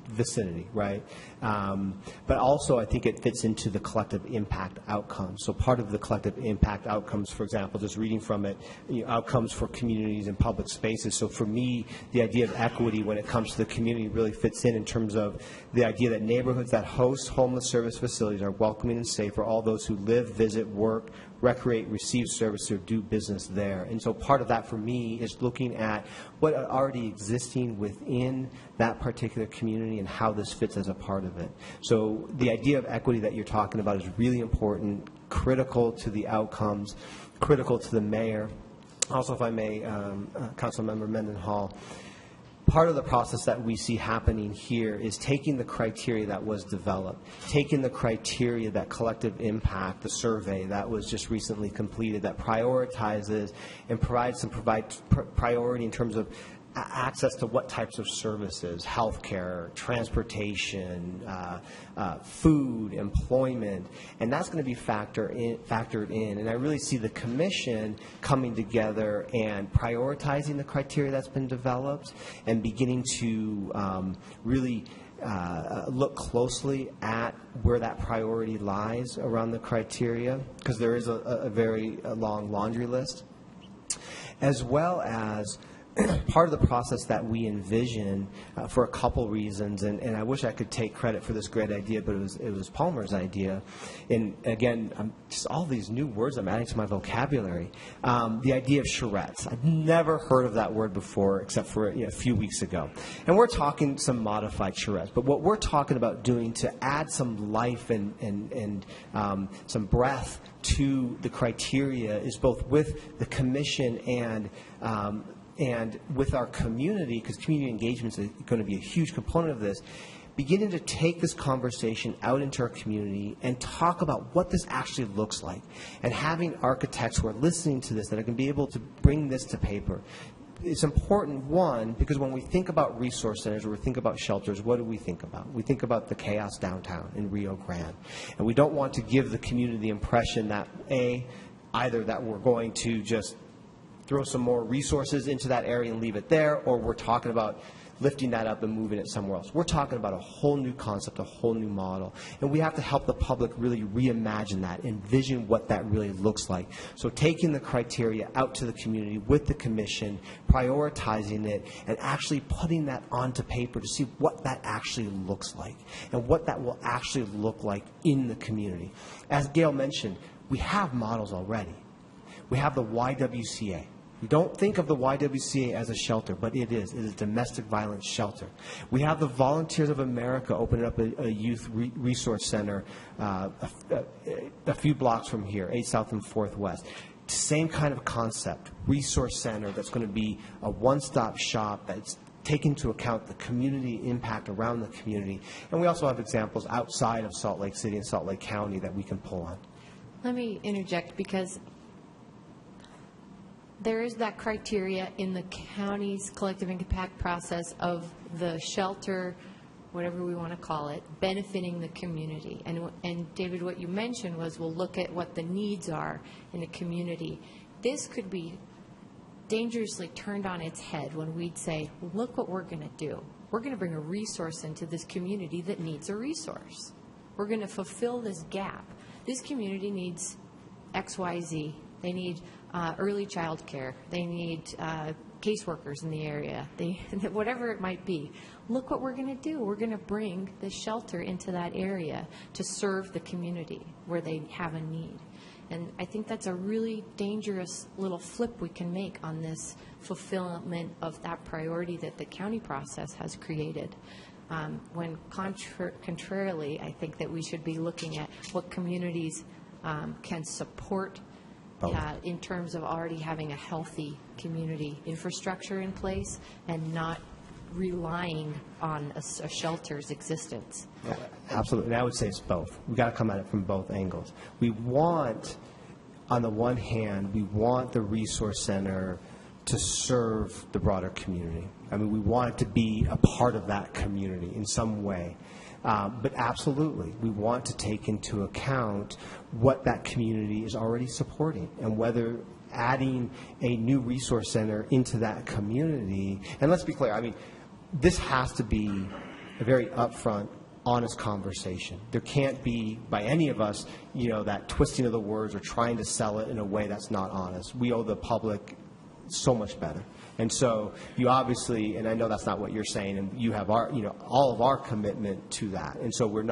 vicinity, right? But also, I think it fits into the collective impact outcomes. So part of the collective impact outcomes, for example, just reading from it, outcomes for communities and public spaces. So for me, the idea of equity when it comes to the community really fits in terms of the idea that neighborhoods that host homeless service facilities are welcoming and safe for all those who live, visit, work, recreate, receive service, or do business there. And so part of that for me is looking at what are already existing within that particular community and how this fits as a part of it. So the idea of equity that you're talking about is really important, critical to the outcomes, critical to the mayor. Also, if I may, Councilmember Mendenhall, part of the process that we see happening here is taking the criteria that was developed, taking the criteria that collective impact, the survey that was just recently completed, that prioritizes and provides priority in terms of access to what types of services, healthcare, transportation, food, employment, and that's going to be factored in. And I really see the commission coming together and prioritizing the criteria that's been developed and beginning to really look closely at where that priority lies around the criteria, because there is a very long laundry list. as well as part of the process that we envision for a couple reasons, and I wish I could take credit for this great idea, but it was Palmer's idea. And again, just all these new words I'm adding to my vocabulary. The idea of charrettes. I've never heard of that word before, except for a few weeks ago. And we're talking some modified charrettes. But what we're talking about doing to add some life and some breadth to the criteria is both with the commission and with our community, because community engagement is going to be a huge component of this, beginning to take this conversation out into our community and talk about what this actually looks like, and having architects who are listening to this that are going to be able to bring this to paper. It's important, one, because when we think about resource centers or we think about shelters, what do we think about? We think about the chaos downtown in Rio Grande. And we don't want to give the community the impression that, either that we're going to just throw some more resources into that area and leave it there, or we're talking about lifting that up and moving it somewhere else. We're talking about a whole new concept, a whole new model, and we have to help the public really reimagine that, envision what that really looks like. So taking the criteria out to the community with the commission, prioritizing it, and actually putting that onto paper to see what that actually looks like and what that will actually look like in the community. As Gail mentioned, we have models already. We have the YWCA. We don't think of the YWCA as a shelter, but it is. It is a domestic violence shelter. We have the Volunteers of America opening up a youth resource center a few blocks from here, 8 South and 4th West. Same kind of concept, resource center that's going to be a one-stop shop that's take into account the community impact around the community. And we also have examples outside of Salt Lake City and Salt Lake County that we can pull on. Let me interject, because there is that criteria in the county's collective impact process of the shelter, whatever we want to call it, benefiting the community. And David, what you mentioned was we'll look at what the needs are in the community. This could be dangerously turned on its head when we'd say, look what we're going to do. We're going to bring a resource into this community that needs a resource. We're going to fulfill this gap. This community needs X, Y, Z. They need early child care. They need caseworkers in the area. Whatever it might be. Look what we're going to do. We're going to bring the shelter into that area to serve the community where they have a need. And I think that's a really dangerous little flip we can make on this fulfillment of that priority that the county process has created. When contrarily, I think that we should be looking at what communities can support in terms of already having a healthy community infrastructure in place and not relying on a shelter's existence. Yeah, absolutely. And I would say it's both. We've got to come at it from both angles. We want, on the one hand, we want the resource center to serve the broader community. I mean, we want it to be a part of that community in some way. But absolutely, we want to take into account what that community is already supporting and whether adding a new resource center into that community, and let's be clear, I mean, this has to be a very upfront, honest conversation. There can't be, by any of us, that twisting of the words or trying to sell it in a way that's not honest. We owe the public so much better. And so you obviously, and I know that's not what you're saying, and you have our, all of our commitment to that. And so we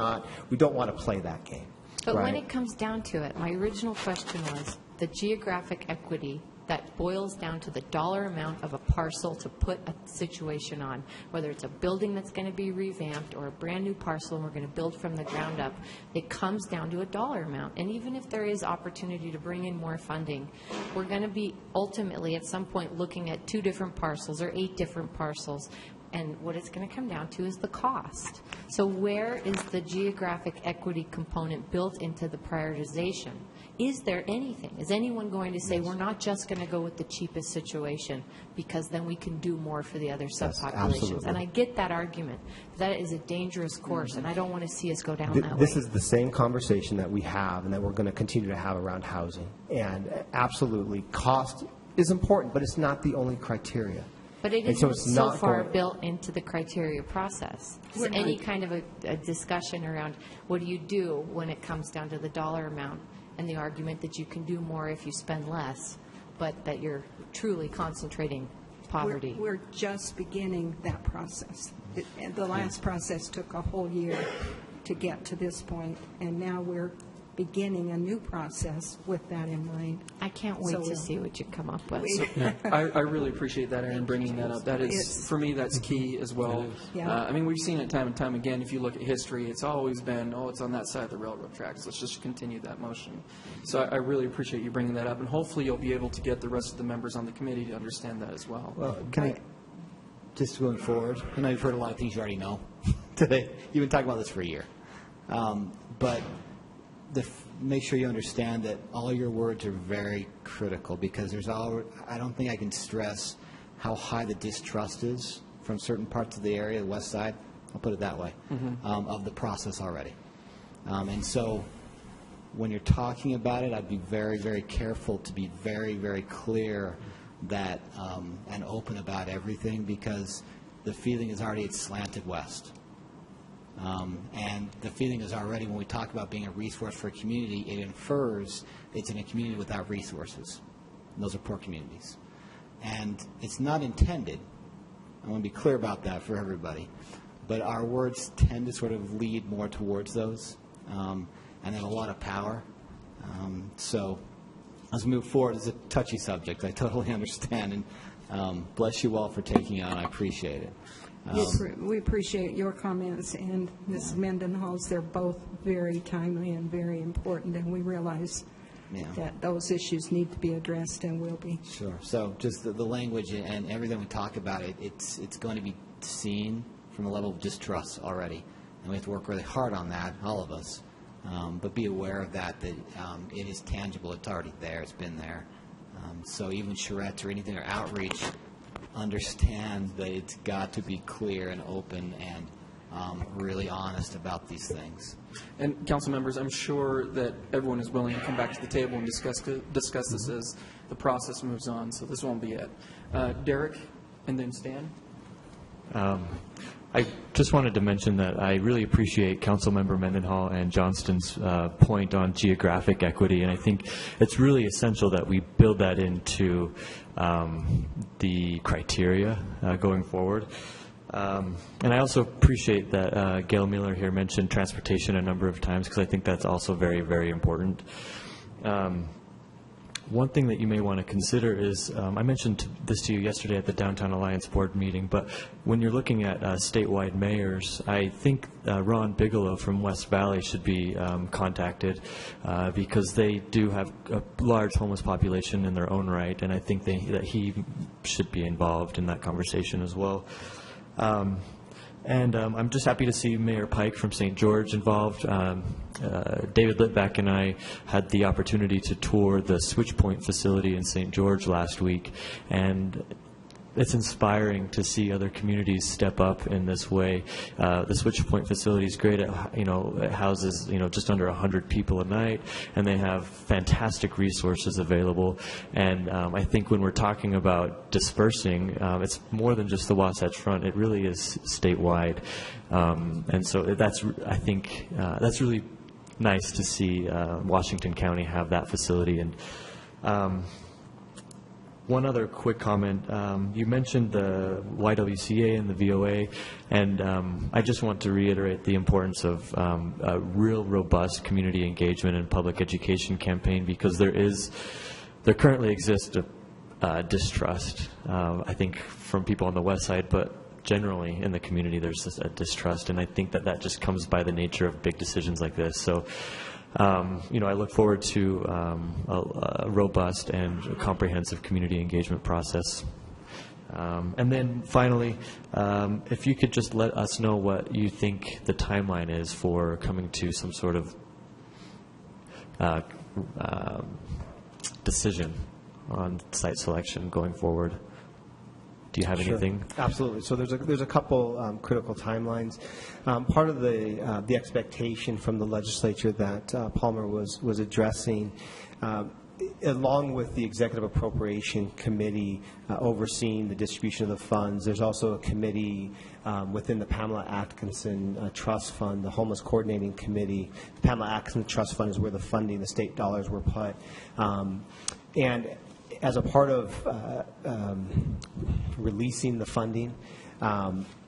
don't want to play that game. But right? When it comes down to it, my original question was the geographic equity that boils down to the dollar amount of a parcel to put a situation on, whether it's a building that's going to be revamped or a brand new parcel and we're going to build from the ground up. It comes down to a dollar amount. And even if there is opportunity to bring in more funding, we're going to be ultimately at some point looking at 2 different parcels or 8 different parcels. And what it's going to come down to is the cost. So where is the geographic equity component built into the prioritization? Is there anything? Is anyone going to say, we're not just going to go with the cheapest situation because then we can do more for the other subpopulations? Yes, and I get that argument. That is a dangerous course, and I don't want to see us go down that way. This is the same conversation that we have and that we're going to continue to have around housing. And absolutely, cost is important, but it's not the only criteria. But it isn't so far built into the criteria process. Is there any kind of a discussion around what do you do when it comes down to the dollar amount and the argument that you can do more if you spend less? but that you're truly concentrating poverty. We're just beginning that process. The last process took a whole year to get to this point, and now we're beginning a new process with that in mind. I can't wait to see what you come up with. I really appreciate that, Aaron, bringing that up. That is, for me, that's key as well. Yeah. I mean, we've seen it time and time again. If you look at history, it's always been, it's on that side of the railroad tracks. Let's just continue that motion. So I really appreciate you bringing that up, and hopefully you'll be able to get the rest of the members on the committee to understand that as well. Well, can I, just going forward, I know you've heard a lot of things you already know today. You've been talking about this for a year. But make sure you understand that all your words are very critical, because I don't think I can stress how high the distrust is from certain parts of the area, the west side, I'll put it that way, of the process already. And so when you're talking about it, I'd be very, very careful to be very, very clear that and open about everything, because the feeling is already it's slanted west. And the feeling is already, when we talk about being a resource for a community, it infers it's in a community without resources. And those are poor communities. And it's not intended. I want to be clear about that for everybody. But our words tend to sort of lead more towards those, and they have a lot of power. So as we move forward, it's a touchy subject. I totally understand. And bless you all for taking it on. I appreciate it. We appreciate your comments and Ms. Mendenhall's. They're both very timely and very important, and we realize that those issues need to be addressed and will be. Sure. So just the language and everything we talk about, it's going to be seen from a level of distrust already, and we have to work really hard on that, all of us. But be aware of that it is tangible. It's already there. It's been there. So even charrettes or anything or outreach, understand that it's got to be clear and open and really honest about these things. And council members, I'm sure that everyone is willing to come back to the table and discuss this as the process moves on, so this won't be it. Derek, and then Stan. I just wanted to mention that I really appreciate Councilmember Mendenhall and Johnston's point on geographic equity, and I think it's really essential that we build that into the criteria going forward. And I also appreciate that Gail Miller here mentioned transportation a number of times, because I think that's also very, very important. One thing that you may want to consider is, I mentioned this to you yesterday at the Downtown Alliance Board meeting, but when you're looking at statewide mayors, I think Ron Bigelow from West Valley should be contacted, because they do have a large homeless population in their own right, and I think that he should be involved in that conversation as well. And I'm just happy to see Mayor Pike from St. George involved. David Litvak and I had the opportunity to tour the Switchpoint facility in St. George last week, and it's inspiring to see other communities step up in this way. The Switchpoint facility is great. It houses just under 100 people a night, and they have fantastic resources available. And I think when we're talking about dispersing, it's more than just the Wasatch Front. It really is statewide, and so I think that's really nice to see Washington County have that facility. And one other quick comment. You mentioned the YWCA and the VOA, and I just want to reiterate the importance of a real robust community engagement and public education campaign, because there currently exists a distrust, I think, from people on the west side, but generally in the community there's a distrust, and I think that just comes by the nature of big decisions like this. So I look forward to a robust and comprehensive community engagement process. And then finally, if you could just let us know what you think the timeline is for coming to some sort of decision on site selection going forward. Do you have anything? Absolutely. So there's a couple critical timelines. Part of the expectation from the legislature that Palmer was addressing, along with the Executive Appropriation Committee overseeing the distribution of the funds, there's also a committee within the Pamela Atkinson Trust Fund, the Homeless Coordinating Committee. The Pamela Atkinson Trust Fund is where the funding, the state dollars were put. And as a part of releasing the funding,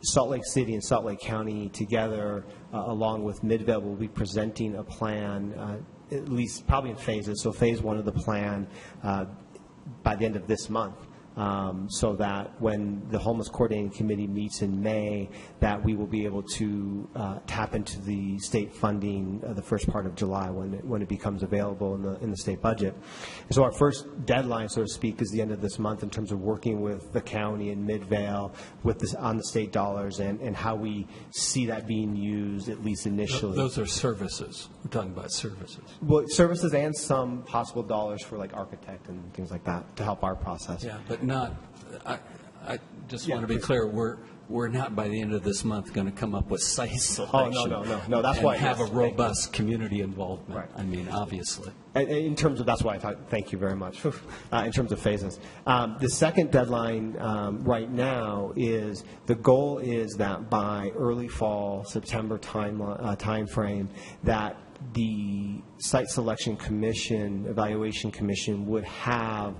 Salt Lake City and Salt Lake County together, along with Midvale, will be presenting a plan, at least probably in phases. So phase one of the plan by the end of this month. So that when the Homeless Coordinating Committee meets in May, that we will be able to tap into the state funding the first part of July when it becomes available in the state budget. And so our first deadline, so to speak, is the end of this month in terms of working with the county and Midvale with this, on the state dollars and how we see that being used, at least initially. Those are services. We're talking about services. Well, services and some possible dollars for like architect and things like that to help our process. Yeah, but not, I just want to be clear, we're not by the end of this month going to come up with site selection. Oh, no, that's why. And have a robust community involvement. Right. I mean, obviously. In terms of, that's why I thought, thank you very much, in terms of phases. The second deadline right now is, the goal is that by early fall, September time frame, that the Site Selection Commission, Evaluation Commission would have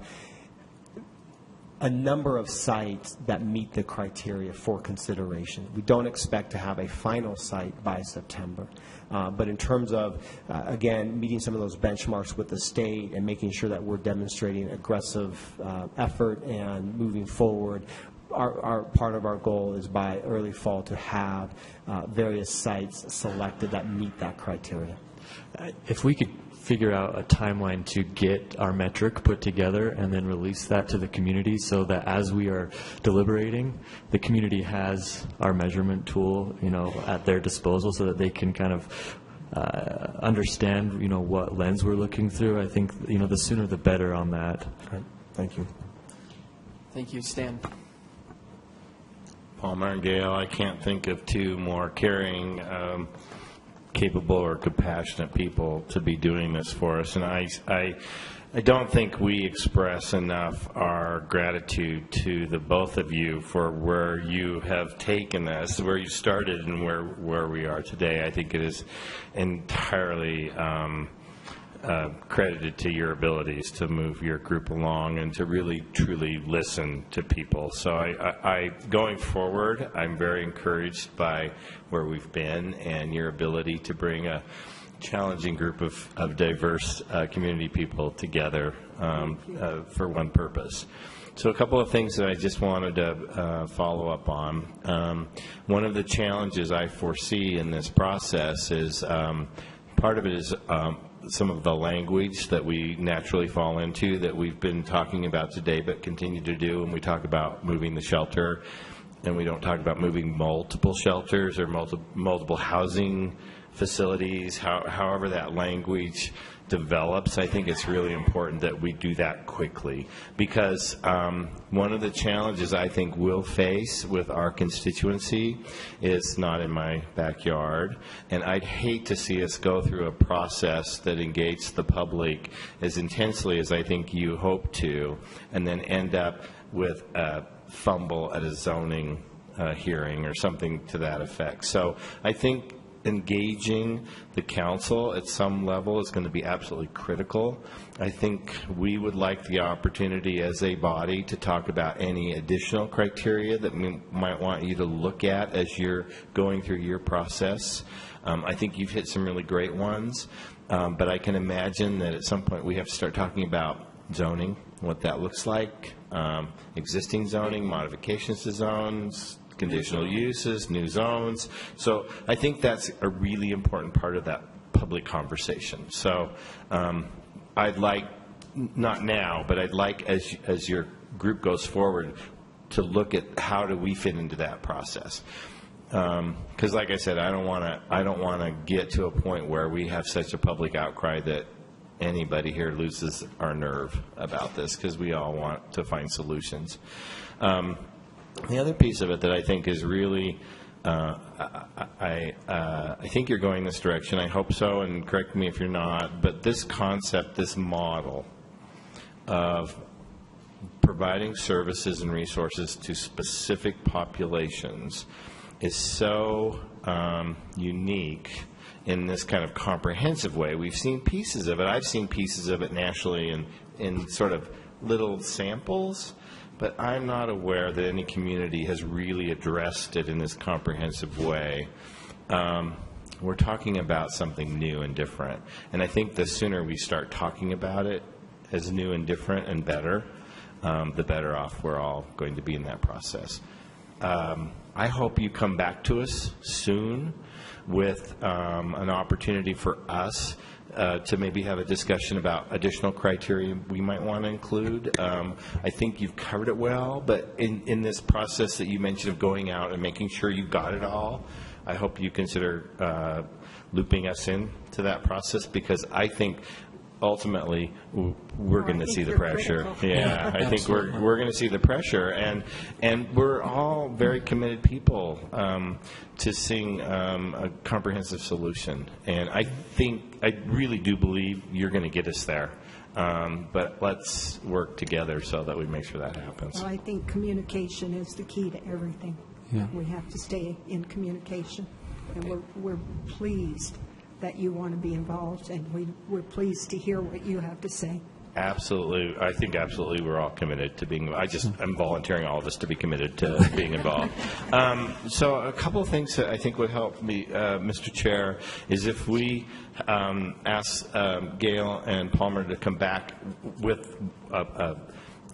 a number of sites that meet the criteria for consideration. We don't expect to have a final site by September. But in terms of, again, meeting some of those benchmarks with the state and making sure that we're demonstrating aggressive effort and moving forward, our part of our goal is by early fall to have various sites selected that meet that criteria. If we could figure out a timeline to get our metric put together and then release that to the community so that as we are deliberating, the community has our measurement tool, at their disposal so that they can kind of understand, what lens we're looking through. I think, the sooner the better on that. Right. Thank you. Thank you, Stan. Palmer and Gail, I can't think of two more caring, capable or compassionate people to be doing this for us. And I don't think we express enough our gratitude to the both of you for where you have taken this, where you started and where we are today. I think it is entirely credited to your abilities to move your group along and to really, truly listen to people. So I going forward, I'm very encouraged by where we've been and your ability to bring a challenging group of diverse community people together for one purpose. So a couple of things that I just wanted to follow up on. One of the challenges I foresee in this process is part of it is some of the language that we naturally fall into that we've been talking about today but continue to do when we talk about moving the shelter, and we don't talk about moving multiple shelters or multiple housing facilities. However that language develops, I think it's really important that we do that quickly, because one of the challenges I think we'll face with our constituency is not in my backyard, and I'd hate to see us go through a process that engages the public as intensely as I think you hope to, and then end up with a fumble at a zoning hearing or something to that effect. So I think engaging the council at some level is going to be absolutely critical. I think we would like the opportunity as a body to talk about any additional criteria that we might want you to look at as you're going through your process. I think you've hit some really great ones, but I can imagine that at some point we have to start talking about zoning, what that looks like, existing zoning, modifications to zones, conditional uses, new zones. So I think that's a really important part of that public conversation. So I'd like, not now, but I'd like as your group goes forward to look at how do we fit into that process. Because like I said, I don't want to get to a point where we have such a public outcry that anybody here loses our nerve about this, because we all want to find solutions. The other piece of it that I think is really, I think you're going this direction. I hope so, and correct me if you're not. But this concept, this model of providing services and resources to specific populations is so unique in this kind of comprehensive way. We've seen pieces of it. I've seen pieces of it nationally in sort of little samples, but I'm not aware that any community has really addressed it in this comprehensive way. We're talking about something new and different, and I think the sooner we start talking about it as new and different and better, the better off we're all going to be in that process. I hope you come back to us soon with an opportunity for us to maybe have a discussion about additional criteria we might want to include. I think you've covered it well, but in this process that you mentioned of going out and making sure you got it all, I hope you consider looping us in to that process, because I think ultimately we're going to see the pressure. Yeah, I think we're going to see the pressure, and we're all very committed people to seeing a comprehensive solution. And I really do believe you're going to get us there. But let's work together so that we make sure that happens. Well, I think communication is the key to everything. Yeah. We have to stay in communication, and we're pleased that you want to be involved, and we're pleased to hear what you have to say. Absolutely. I think absolutely we're all committed to being, I'm volunteering all of us to be committed to being involved. So a couple of things that I think would help me, Mr. Chair, is if we ask Gail and Palmer to come back with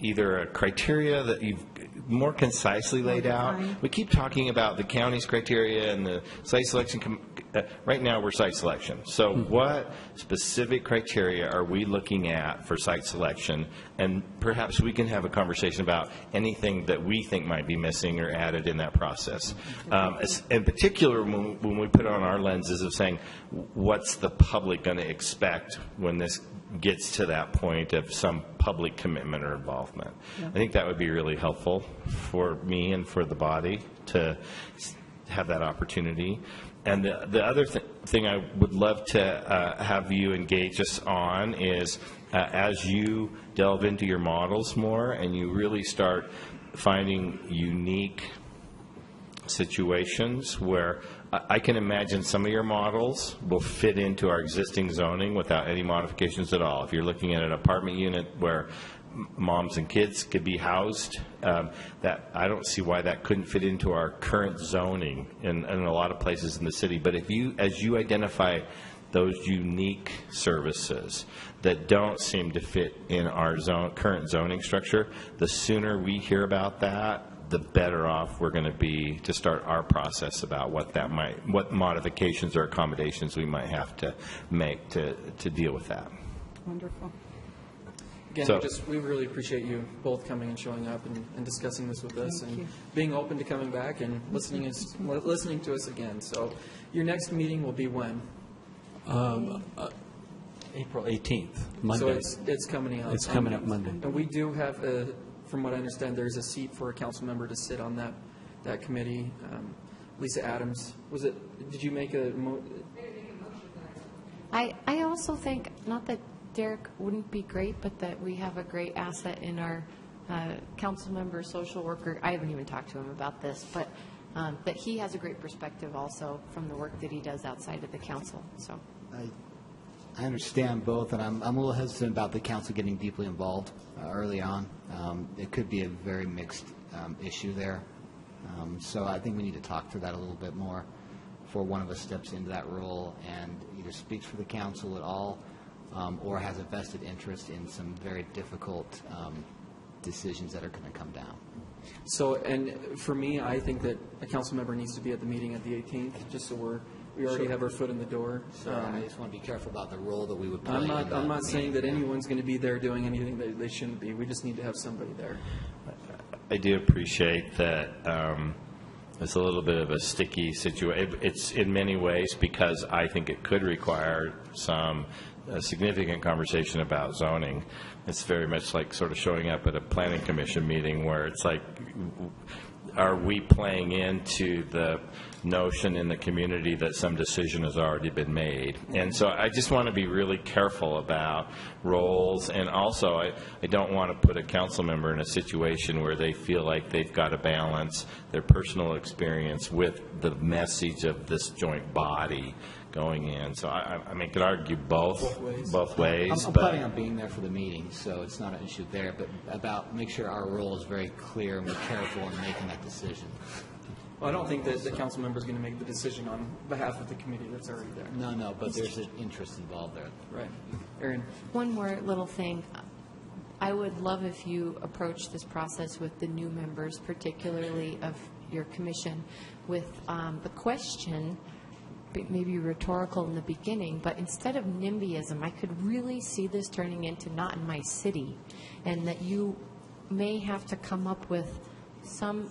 either a criteria that you've more concisely laid out. We keep talking about the county's criteria and the site selection. Right now, we're site selection. So what specific criteria are we looking at for site selection? And perhaps we can have a conversation about anything that we think might be missing or added in that process. In particular, when we put on our lenses of saying, what's the public going to expect when this gets to that point of some public commitment or involvement. I think that would be really helpful for me and for the body to have that opportunity. And the other thing I would love to have you engage us on is as you delve into your models more and you really start finding unique situations where I can imagine some of your models will fit into our existing zoning without any modifications at all. If you're looking at an apartment unit where moms and kids could be housed, that I don't see why that couldn't fit into our current zoning in a lot of places in the city. But if you, as you identify those unique services that don't seem to fit in our current zoning structure, the sooner we hear about that, the better off we're going to be to start our process about what modifications or accommodations we might have to make to deal with that. Wonderful. Again, So, we really appreciate you both coming and showing up and discussing this with us and being open to coming back and listening to us again. So your next meeting will be when? April 18th, Monday. So it's coming up. It's coming up Monday. And we do have, from what I understand, there's a seat for a council member to sit on that committee. Lisa Adams, did you make a I also think, not that Derek wouldn't be great, but that we have a great asset in our council member, social worker. I haven't even talked to him about this, but that he has a great perspective also from the work that he does outside of the council. So I understand both, and I'm a little hesitant about the council getting deeply involved early on. It could be a very mixed issue there. So I think we need to talk through that a little bit more before one of us steps into that role and either speaks for the council at all or has a vested interest in some very difficult decisions that are going to come down. So, and for me, I think that a council member needs to be at the meeting at the 18th, just so we already have our foot in the door. So I just want to be careful about the role that we would play. I'm not saying that anyone's going to be there doing anything that they shouldn't be. We just need to have somebody there. I do appreciate that it's a little bit of a sticky situation. It's in many ways because I think it could require some significant conversation about zoning. It's very much like sort of showing up at a planning commission meeting where it's like, are we playing into the notion in the community that some decision has already been made? And so I just want to be really careful about roles, and also I don't want to put a council member in a situation where they feel like they've got to balance their personal experience with the message of this joint body going in. So I mean, could argue both ways. I'm but planning on being there for the meeting, so it's not an issue there, but about make sure our role is very clear and we're careful in making that decision. Well, I don't think that the council member is going to make the decision on behalf of the committee that's already there. No, but there's an interest involved there. Right. Erin? One more little thing. I would love if you approach this process with the new members, particularly of your commission, with the question, maybe rhetorical in the beginning, but instead of NIMBYism, I could really see this turning into not in my city, and that you may have to come up with some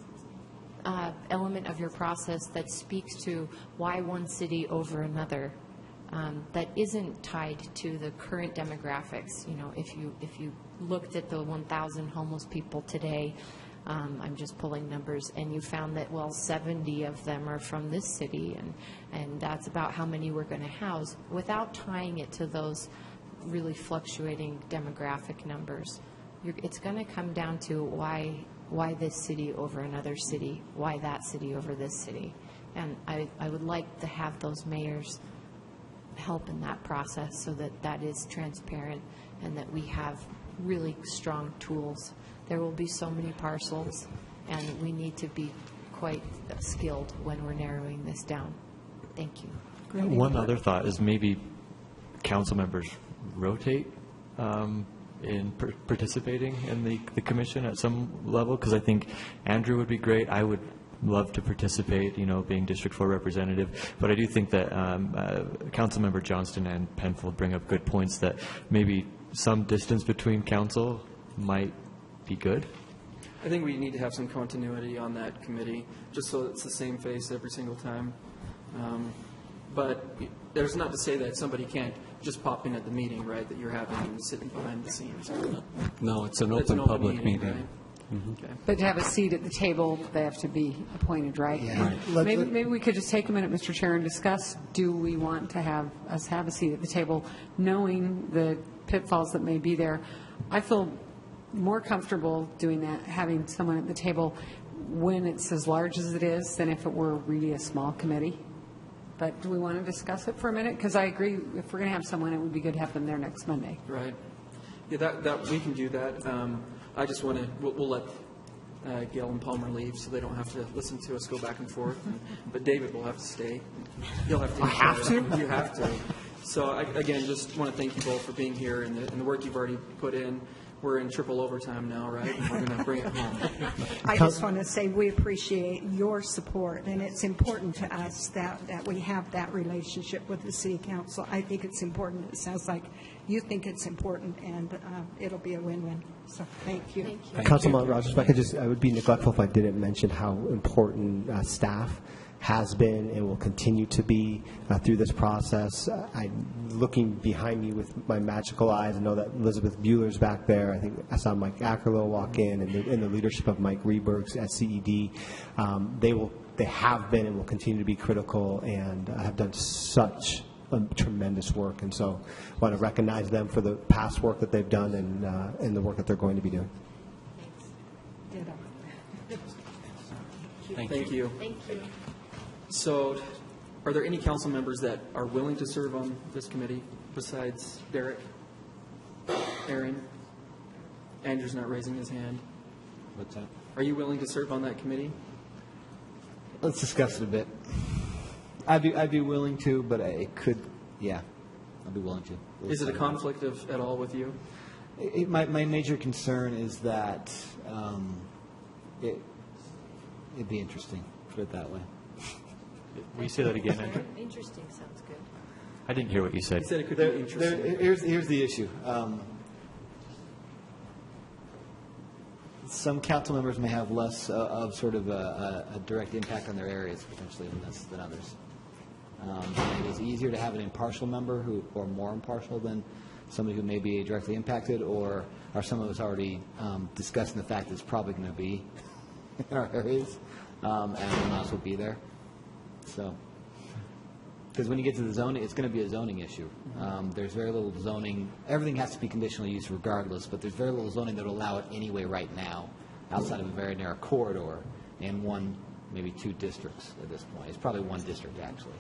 element of your process that speaks to why one city over another, that isn't tied to the current demographics. You know, if you looked at the 1,000 homeless people today, I'm just pulling numbers, and you found that, well, 70 of them are from this city, and that's about how many we're going to house, without tying it to those really fluctuating demographic numbers. It's going to come down to why this city over another city, why that city over this city. And I would like to have those mayors help in that process so that is transparent and that we have really strong tools. There will be so many parcels, and we need to be quite skilled when we're narrowing this down. Thank you. One other thought is maybe council members rotate in participating in the commission at some level, because I think Andrew would be great. I would love to participate, being District 4 representative. But I do think that Councilmember Johnston and Penfold bring up good points that maybe some distance between council might be good. I think we need to have some continuity on that committee, just so it's the same face every single time. But there's not to say that somebody can't just pop in at the meeting, right, that you're having sitting behind the scenes. No, it's an open public meeting. Right? Mm-hmm. Okay. But to have a seat at the table, they have to be appointed, right? Yeah. Right. Maybe we could just take a minute, Mr. Chair, and discuss, do we want to have us have a seat at the table, knowing the pitfalls that may be there? I feel more comfortable doing that, having someone at the table when it's as large as it is than if it were really a small committee. But do we want to discuss it for a minute? Because I agree, if we're going to have someone, it would be good to have them there next Monday. Right. Yeah, that we can do that. I just want to, we'll let Gail and Palmer leave so they don't have to listen to us go back and forth. But David will have to stay. You'll have to. I have to? You have to. So, again, just want to thank you both for being here and the work you've already put in. We're in triple overtime now, right? And we're going to bring it home. I just want to say we appreciate your support, and it's important to us that we have that relationship with the City Council. I think it's important. It sounds like you think it's important, and it'll be a win-win. So thank you. Councilman Rogers, if I could just, I would be neglectful if I didn't mention how important staff has been and will continue to be through this process. I'm looking behind me with my magical eyes. I know that Elizabeth Bueller's back there. I think I saw Mike Ackerlow walk in, and in the leadership of Mike Rebergs at CED. They have been and will continue to be critical and have done such tremendous work. And so I want to recognize them for the past work that they've done and the work that they're going to be doing. Thank you. Thank you. So, are there any council members that are willing to serve on this committee besides Derek? Aaron? Andrew's not raising his hand. What's that? Are you willing to serve on that committee? Let's discuss it a bit. I'd be willing to, but it could, yeah, I'd be willing to. Is it a conflict at all with you? My major concern is that it'd be interesting, put it that way. Will you say that again, Andrew? Interesting sounds good. I didn't hear what you said. You said it could be interesting. Here's the issue. Some council members may have less of sort of a direct impact on their areas potentially than others. It is easier to have an impartial member or more impartial than somebody who may be directly impacted, or are some of us already discussing the fact that it's probably going to be in our areas and will not also be there. So, because when you get to the zoning, it's going to be a zoning issue. There's very little zoning. Everything has to be conditional use regardless, but there's very little zoning that will allow it anyway right now, outside of a very narrow corridor and one maybe 2 districts at this point. It's probably 1 district, actually.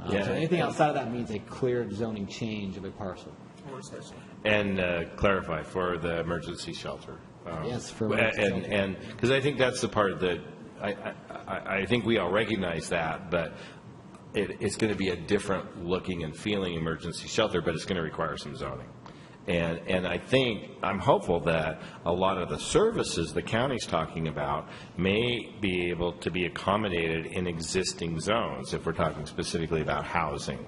Yeah. So anything outside of that means a clear zoning change of a parcel. And clarify for the emergency shelter. Yes, for emergency shelter. And because I think that's the part that I think we all recognize that, but it's going to be a different looking and feeling emergency shelter, but it's going to require some zoning. And I think, I'm hopeful that a lot of the services the county's talking about may be able to be accommodated in existing zones, if we're talking specifically about housing.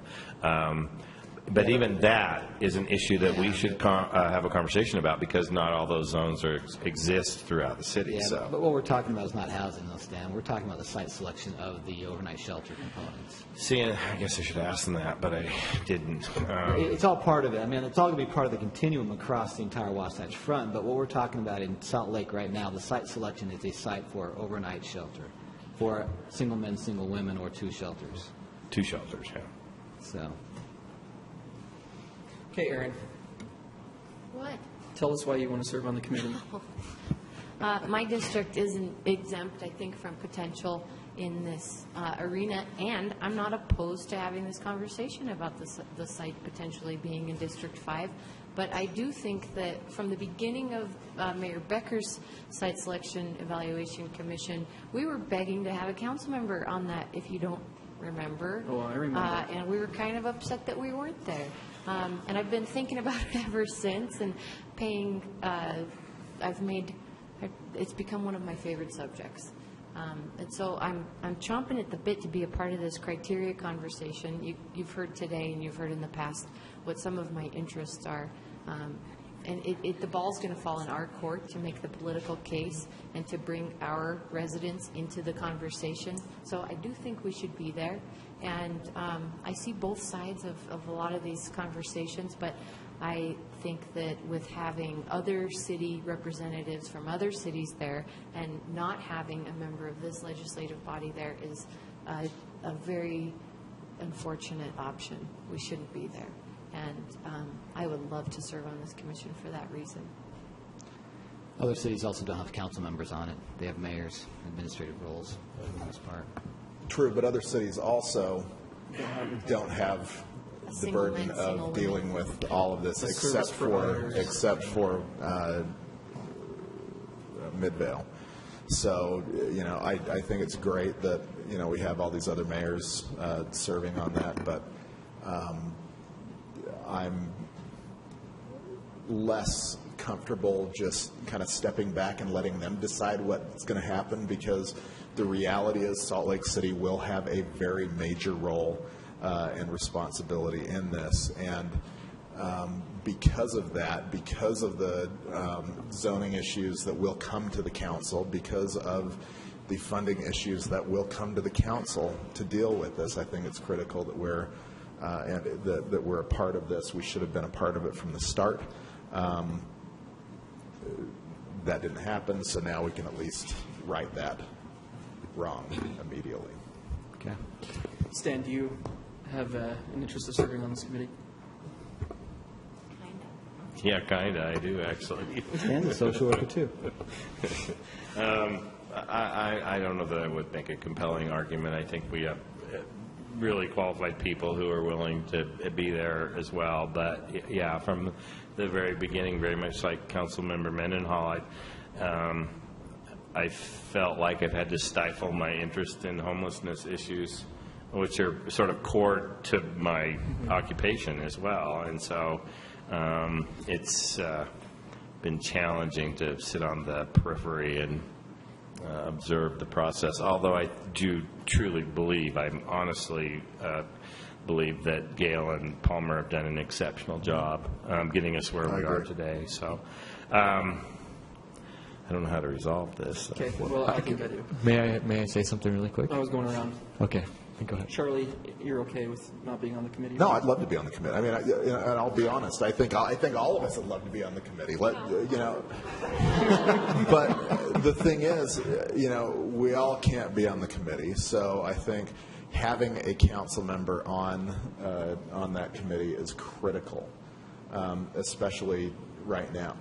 But even that is an issue that we should have a conversation about, because not all those zones exist throughout the city. Yeah, So. but what we're talking about is not housing, though, Stan. We're talking about the site selection of the overnight shelter components. See, I guess I should have asked them that, but I didn't. It's all part of it. I mean, it's all going to be part of the continuum across the entire Wasatch Front, but what we're talking about in Salt Lake right now, the site selection is a site for overnight shelter for single men, single women, or 2 shelters. 2 shelters, yeah. So, Okay, Aaron, What? tell us why you want to serve on the committee. My district isn't exempt, I think, from potential in this arena, and I'm not opposed to having this conversation about the site potentially being in District 5. But I do think that from the beginning of Mayor Becker's Site Selection Evaluation Commission, we were begging to have a council member on that, if you don't remember. Oh, I remember. And we were kind of upset that we weren't there. And I've been thinking about it ever since, and it's become one of my favorite subjects. And so I'm chomping at the bit to be a part of this criteria conversation. You've heard today, and you've heard in the past, what some of my interests are. And the ball's going to fall in our court to make the political case and to bring our residents into the conversation. So I do think we should be there. And I see both sides of a lot of these conversations, but I think that with having other city representatives from other cities there and not having a member of this legislative body there is a very unfortunate option. We shouldn't be there. And I would love to serve on this commission for that reason. other cities also don't have council members on it. They have mayors, administrative roles for the most part. True, but other cities also don't have the burden of dealing with all of this, except for Midvale. So, I think it's great that, we have all these other mayors serving on that, but I'm less comfortable just kind of stepping back and letting them decide what's going to happen, because the reality is Salt Lake City will have a very major role and responsibility in this. And because of that, because of the zoning issues that will come to the council, because of the funding issues that will come to the council to deal with this, I think it's critical that we're that we're a part of this. We should have been a part of it from the start. That didn't happen, so now we can at least right that wrong immediately. Okay. Stan, do you have an interest of serving on this committee? Yeah, kind of. I do, actually. Stan's a social worker, too. I don't know that I would make a compelling argument. I think we have really qualified people who are willing to be there as well. But, yeah, from the very beginning, very much like Councilmember Mendenhall, I felt like I've had to stifle my interest in homelessness issues, which are sort of core to my occupation as well. And so it's been challenging to sit on the periphery and observe the process, although I do truly believe, I honestly believe that Gail and Palmer have done an exceptional job getting us where we are today. So I don't know how to resolve this. Okay, well, I think I do. May I say something really quick? I was going around. Okay, go ahead. Charlie, you're okay with not being on the committee? No, I'd love to be on the committee. I mean, and I'll be honest. I think all of us would love to be on the committee. But the thing is, we all can't be on the committee. So I think having a council member on that committee is critical, especially right now.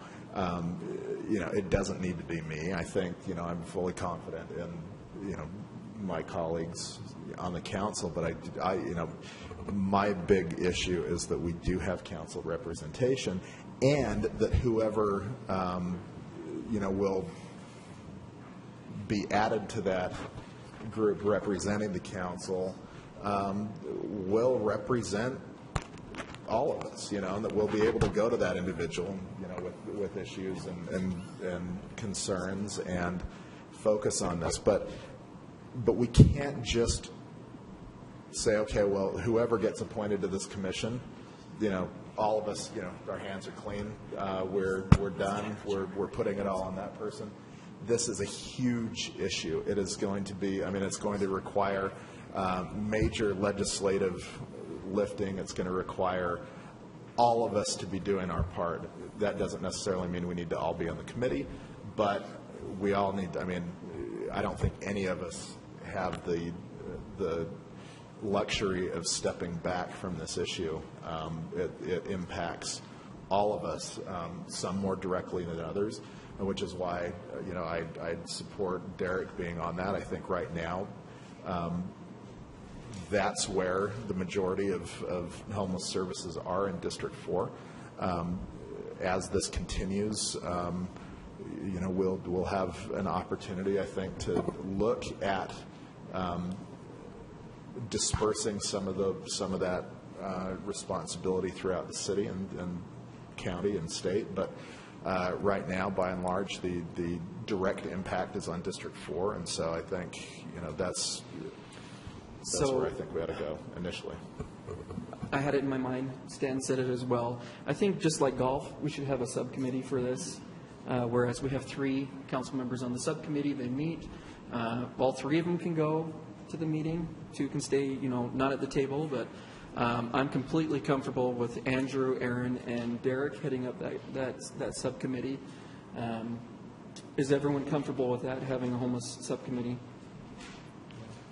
It doesn't need to be me. I think I'm fully confident in my colleagues on the council, but my big issue is that we do have council representation, and that whoever will be added to that group representing the council will represent all of us, and that we'll be able to go to that individual, with issues and concerns and focus on this. But we can't just say, okay, well, whoever gets appointed to this commission, all of us, our hands are clean, we're done, we're putting it all on that person. This is a huge issue. It is going to be, it's going to require major legislative lifting. It's going to require all of us to be doing our part. That doesn't necessarily mean we need to all be on the committee, but we all need to, I don't think any of us have the luxury of stepping back from this issue. It impacts all of us, some more directly than others, which is why I'd support Derek being on that. I think right now that's where the majority of homeless services are, in District 4. As this continues, we'll have an opportunity, I think, to look at dispersing some of that responsibility throughout the city and county and state. But right now, by and large, the direct impact is on District 4, and so I think that's where I think we ought to go initially. I had it in my mind. Stan said it as well. I think just like golf, we should have a subcommittee for this. Whereas we have 3 council members on the subcommittee, they meet. All 3 of them can go to the meeting. 2 can stay, not at the table. But I'm completely comfortable with Andrew, Aaron, and Derek heading up that subcommittee. Is everyone comfortable with that, having a homeless subcommittee?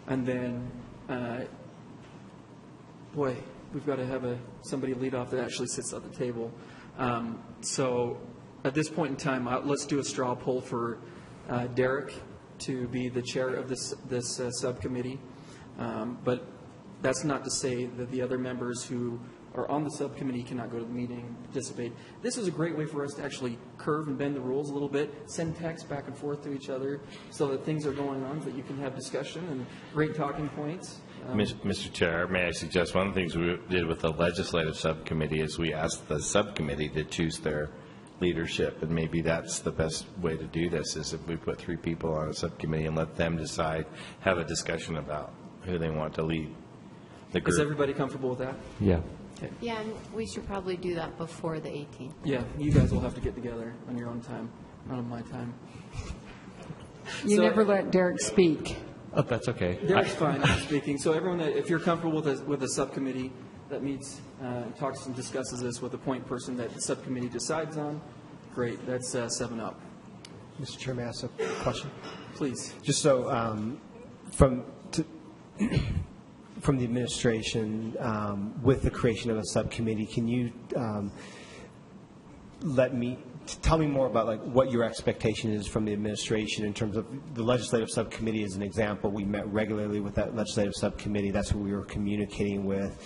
And then, we've got to have somebody lead off that actually sits at the table. So at this point in time, let's do a straw poll for Derek to be the chair of this subcommittee. But that's not to say that the other members who are on the subcommittee cannot go to the meeting, participate. This is a great way for us to actually curve and bend the rules a little bit, send texts back and forth to each other so that things are going on, so that you can have discussion and great talking points. Mr. Chair, may I suggest one of the things we did with the legislative subcommittee is we asked the subcommittee to choose their leadership, and maybe that's the best way to do this, is if we put 3 people on a subcommittee and let them decide, have a discussion about who they want to lead the group. Is everybody comfortable with that? Yeah. Okay. Yeah, and we should probably do that before the 18th. Yeah, you guys will have to get together on your own time, not on my time. You never let Derek speak. Oh, that's okay. Derek's fine speaking. So everyone, if you're comfortable with a subcommittee that meets, talks and discusses this with a point person that the subcommittee decides on, great. That's 7 up. Mr. Chair, may I ask a question? Please. Just so from the administration, with the creation of a subcommittee, can you tell me more about what your expectation is from the administration in terms of the legislative subcommittee as an example? We met regularly with that legislative subcommittee. That's who we were communicating with.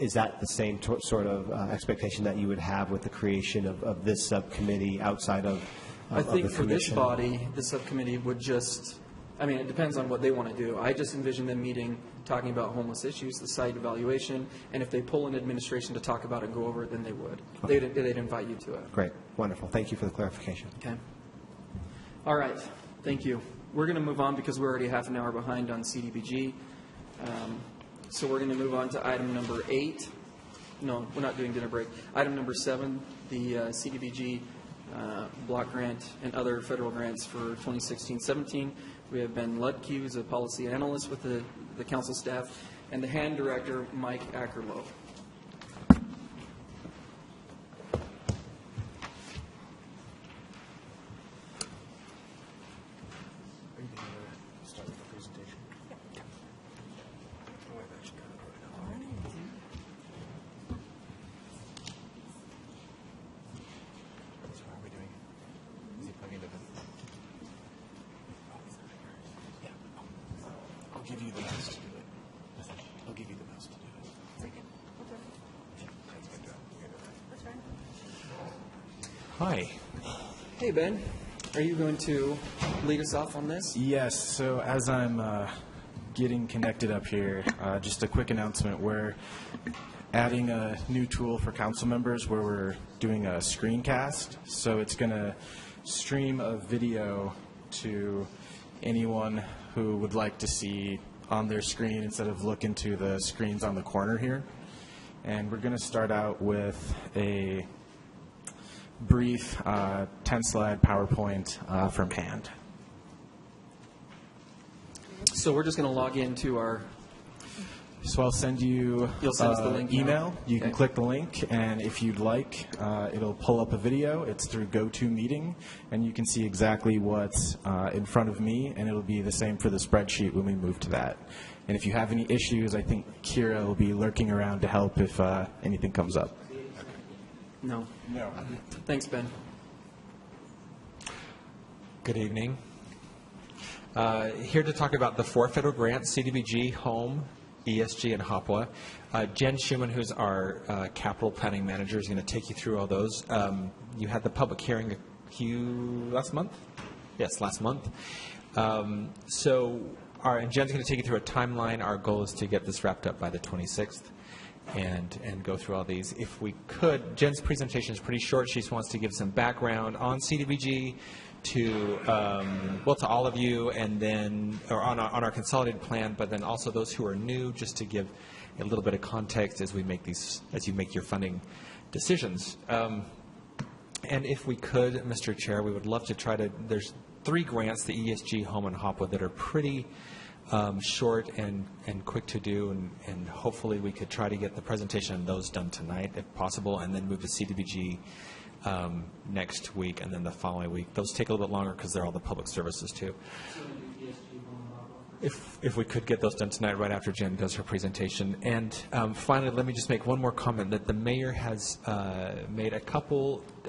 Is that the same sort of expectation that you would have with the creation of this subcommittee outside of I think the for this commission? body, the subcommittee would just, it depends on what they want to do. I just envision them meeting, talking about homeless issues, the site evaluation, and if they pull in administration to talk about it and go over it, then they would. Okay. They'd invite you to it. Great. Wonderful. Thank you for the clarification. Okay. All right. Thank you. We're going to move on because we're already half an hour behind on CDBG. So we're going to move on to item number 8. No, we're not doing dinner break. Item number 7, the CDBG block grant and other federal grants for 2016-17. We have Ben Ludke, who's a policy analyst with the council staff, and the hand director, Mike Ackerlow. give you the mouse to do it. I'll give you the mouse to do it. Hi. Hey, Ben, are you going to lead us off on this? Yes, so as I'm getting connected up here, just a quick announcement. We're adding a new tool for council members where we're doing a screencast. So it's going to stream a video to anyone who would like to see on their screen instead of look into the screens on the corner here. And we're going to start out with a brief 10-slide PowerPoint from hand. So we're just going to log into our... So I'll send you You'll send us the link now? email. You can Okay. click the link, and if you'd like, it'll pull up a video. It's through GoToMeeting, and you can see exactly what's in front of me, and it'll be the same for the spreadsheet when we move to that. And if you have any issues, I think Kira will be lurking around to help if anything comes up. No. Thanks, Ben. Good evening. Here to talk about the 4 federal grants, CDBG, HOME, ESG, and HOPWA. Jen Schumann, who's our capital planning manager, is going to take you through all those. You had the public hearing last month? Yes, last month. And Jen's going to take you through a timeline. Our goal is to get this wrapped up by the 26th. And go through all these. If we could, Jen's presentation is pretty short. She just wants to give some background on CDBG to all of you, and then on our consolidated plan, but then also those who are new, just to give a little bit of context as you make your funding decisions. And if we could, Mr. Chair, we would love to try to. There's 3 grants, the ESG, HOME, and HOPWA, that are pretty short and quick to do, and hopefully we could try to get the presentation on those done tonight if possible, and then move to CDBG next week and then the following week. Those take a little bit longer because they're all the public services too. If we could get those done tonight right after Jen does her presentation. And finally, let me just make one more comment that the mayor has made a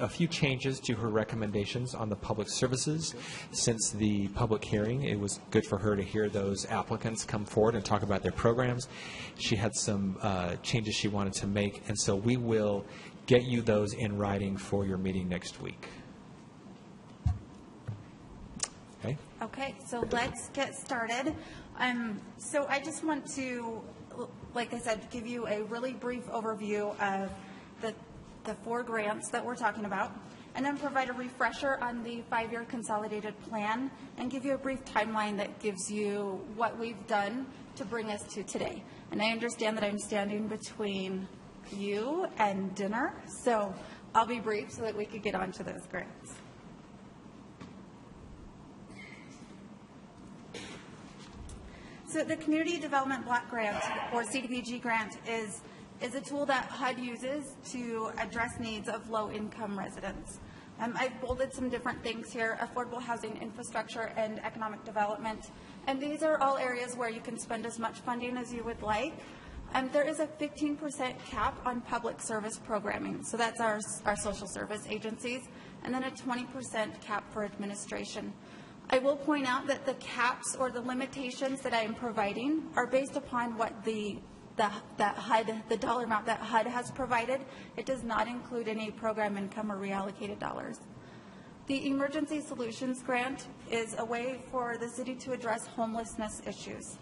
few changes to her recommendations on the public services since the public hearing. It was good for her to hear those applicants come forward and talk about their programs. She had some changes she wanted to make, and so we will get you those in writing for your meeting next week. Okay. Okay, so let's get started. So I just want to, like I said, give you a really brief overview of the 4 grants that we're talking about, and then provide a refresher on the 5-year consolidated plan, and give you a brief timeline that gives you what we've done to bring us to today. And I understand that I'm standing between you and dinner, so I'll be brief so that we could get on to those grants. So the Community Development Block Grant, or CDBG grant, is a tool that HUD uses to address needs of low-income residents. I've bolded some different things here: affordable housing, infrastructure, and economic development. And these are all areas where you can spend as much funding as you would like. There is a 15% cap on public service programming, so that's our social service agencies, and then a 20% cap for administration. I will point out that the caps or the limitations that I am providing are based upon what the dollar amount that HUD has provided. It does not include any program income or reallocated dollars. The Emergency Solutions Grant is a way for the city to address homelessness issues.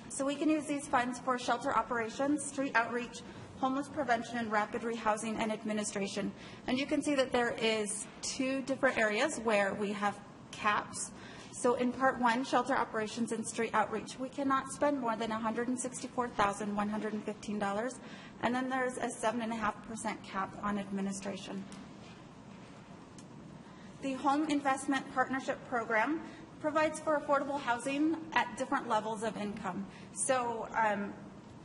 So we can use these funds for shelter operations, street outreach, homeless prevention, and rapid rehousing and administration. And you can see that there is 2 different areas where we have caps. So in Part 1, shelter operations and street outreach, we cannot spend more than $164,115. And then there's a 7.5% cap on administration. The Home Investment Partnership Program provides for affordable housing at different levels of income. So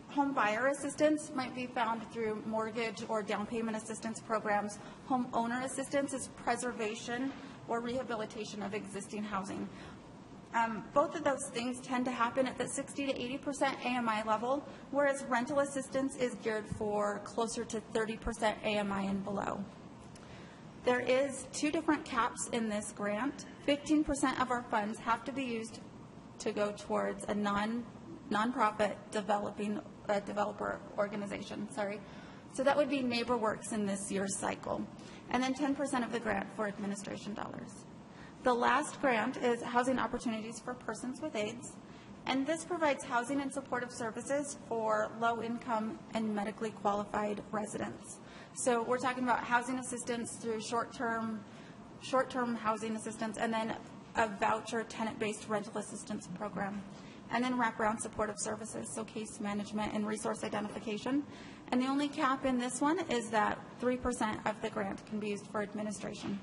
home buyer assistance might be found through mortgage or down payment assistance programs. Home owner assistance is preservation or rehabilitation of existing housing. Both of those things tend to happen at the 60 to 80% AMI level, whereas rental assistance is geared for closer to 30% AMI and below. There is 2 different caps in this grant. 15% of our funds have to be used to go towards a nonprofit developer organization. So that would be NeighborWorks in this year's cycle, and then 10% of the grant for administration dollars. The last grant is Housing Opportunities for Persons with AIDS, and this provides housing and supportive services for low-income and medically qualified residents. So we're talking about housing assistance through short-term housing assistance, and then a voucher tenant-based rental assistance program, and then wraparound supportive services, so case management and resource identification. And the only cap in this one is that 3% of the grant can be used for administration.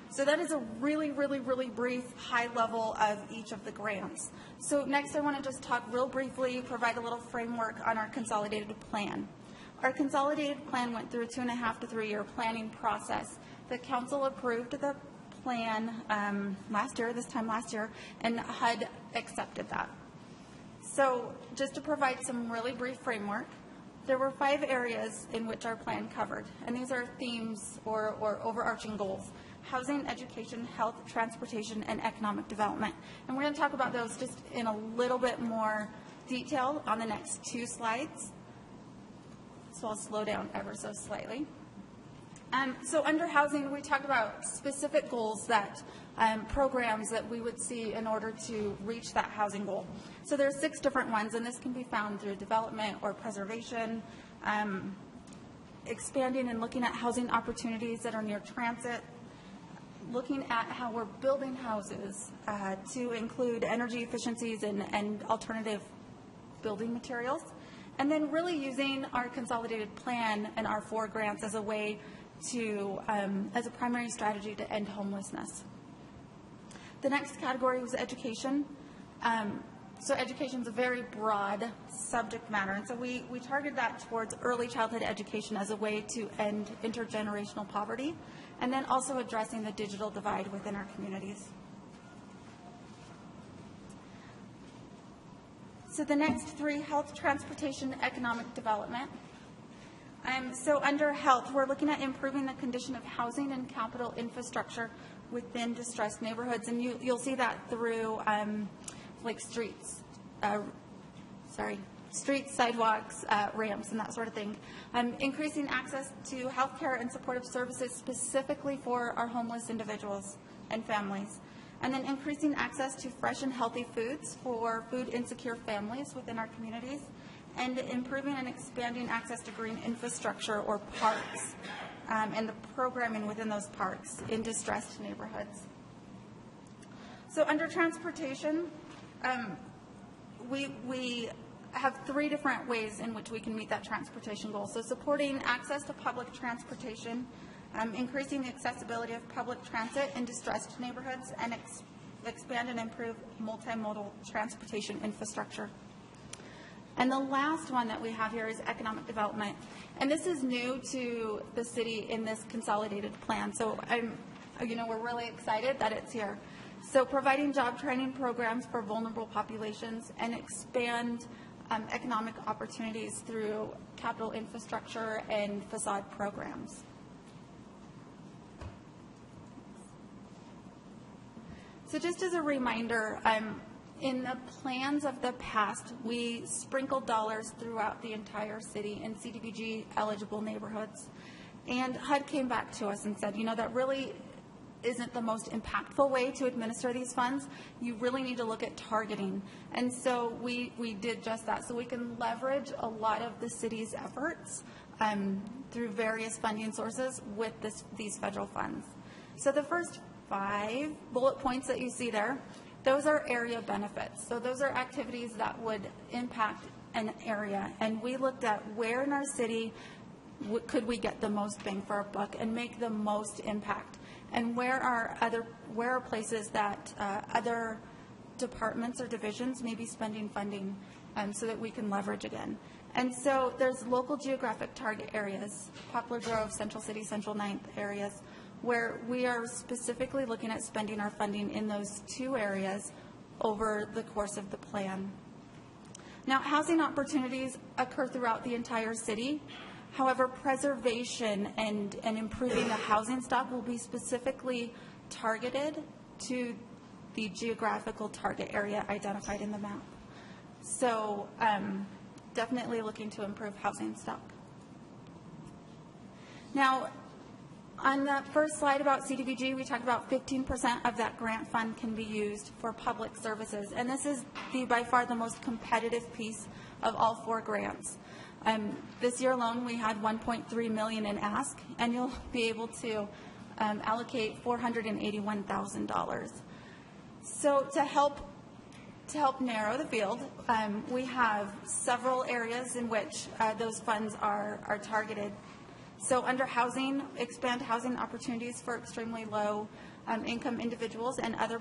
So that is a really, really, really brief high level of each of the grants. So next I want to just talk real briefly, provide a little framework on our consolidated plan. Our consolidated plan went through a 2.5 to 3 year planning process. The council approved the plan this time last year, and HUD accepted that. So just to provide some really brief framework, there were 5 areas in which our plan covered, and these are themes or overarching goals: housing, education, health, transportation, and economic development. And we're going to talk about those just in a little bit more detail on the next 2 slides. So I'll slow down ever so slightly. So under housing, we talked about specific goals that programs that we would see in order to reach that housing goal. So there are 6 different ones, and this can be found through development or preservation, expanding and looking at housing opportunities that are near transit, looking at how we're building houses to include energy efficiencies and alternative building materials, and then really using our consolidated plan and our 4 grants as a way to, as a primary strategy to end homelessness. The next category was education. So education is a very broad subject matter, and so we targeted that towards early childhood education as a way to end intergenerational poverty, and then also addressing the digital divide within our communities. So the next 3, health, transportation, economic development. So under health, we're looking at improving the condition of housing and capital infrastructure within distressed neighborhoods, and you'll see that through like streets, sidewalks, ramps, and that sort of thing. Increasing access to health care and supportive services specifically for our homeless individuals and families. And then increasing access to fresh and healthy foods for food insecure families within our communities. And improving and expanding access to green infrastructure or parks and the programming within those parks in distressed neighborhoods. So under transportation, we have 3 different ways in which we can meet that transportation goal. So supporting access to public transportation, increasing the accessibility of public transit in distressed neighborhoods, and expand and improve multimodal transportation infrastructure. And the last one that we have here is economic development. And this is new to the city in this consolidated plan. So we're really excited that it's here. So providing job training programs for vulnerable populations and expand economic opportunities through capital infrastructure and facade programs. So just as a reminder, in the plans of the past, we sprinkled dollars throughout the entire city in CDBG eligible neighborhoods. And HUD came back to us and said, that really isn't the most impactful way to administer these funds. You really need to look at targeting. And so we did just that. So we can leverage a lot of the city's efforts through various funding sources with these federal funds. So the first 5 bullet points that you see there, those are area benefits. So those are activities that would impact an area. And we looked at where in our city could we get the most bang for our buck and make the most impact. And where are places that other departments or divisions may be spending funding so that we can leverage again. And so there's local geographic target areas, Poplar Grove, Central City, Central Ninth areas, where we are specifically looking at spending our funding in those 2 areas over the course of the plan. Now, housing opportunities occur throughout the entire city. However, preservation and improving the housing stock will be specifically targeted to the geographical target area identified in the map. So definitely looking to improve housing stock. Now, on that first slide about CDBG, we talked about 15% of that grant fund can be used for public services. And this is by far the most competitive piece of all 4 grants. This year alone, we had $1.3 million in ask, and you'll be able to allocate $481,000. So to help narrow the field, we have several areas in which those funds are targeted. So under housing, expand housing opportunities for extremely low income individuals and other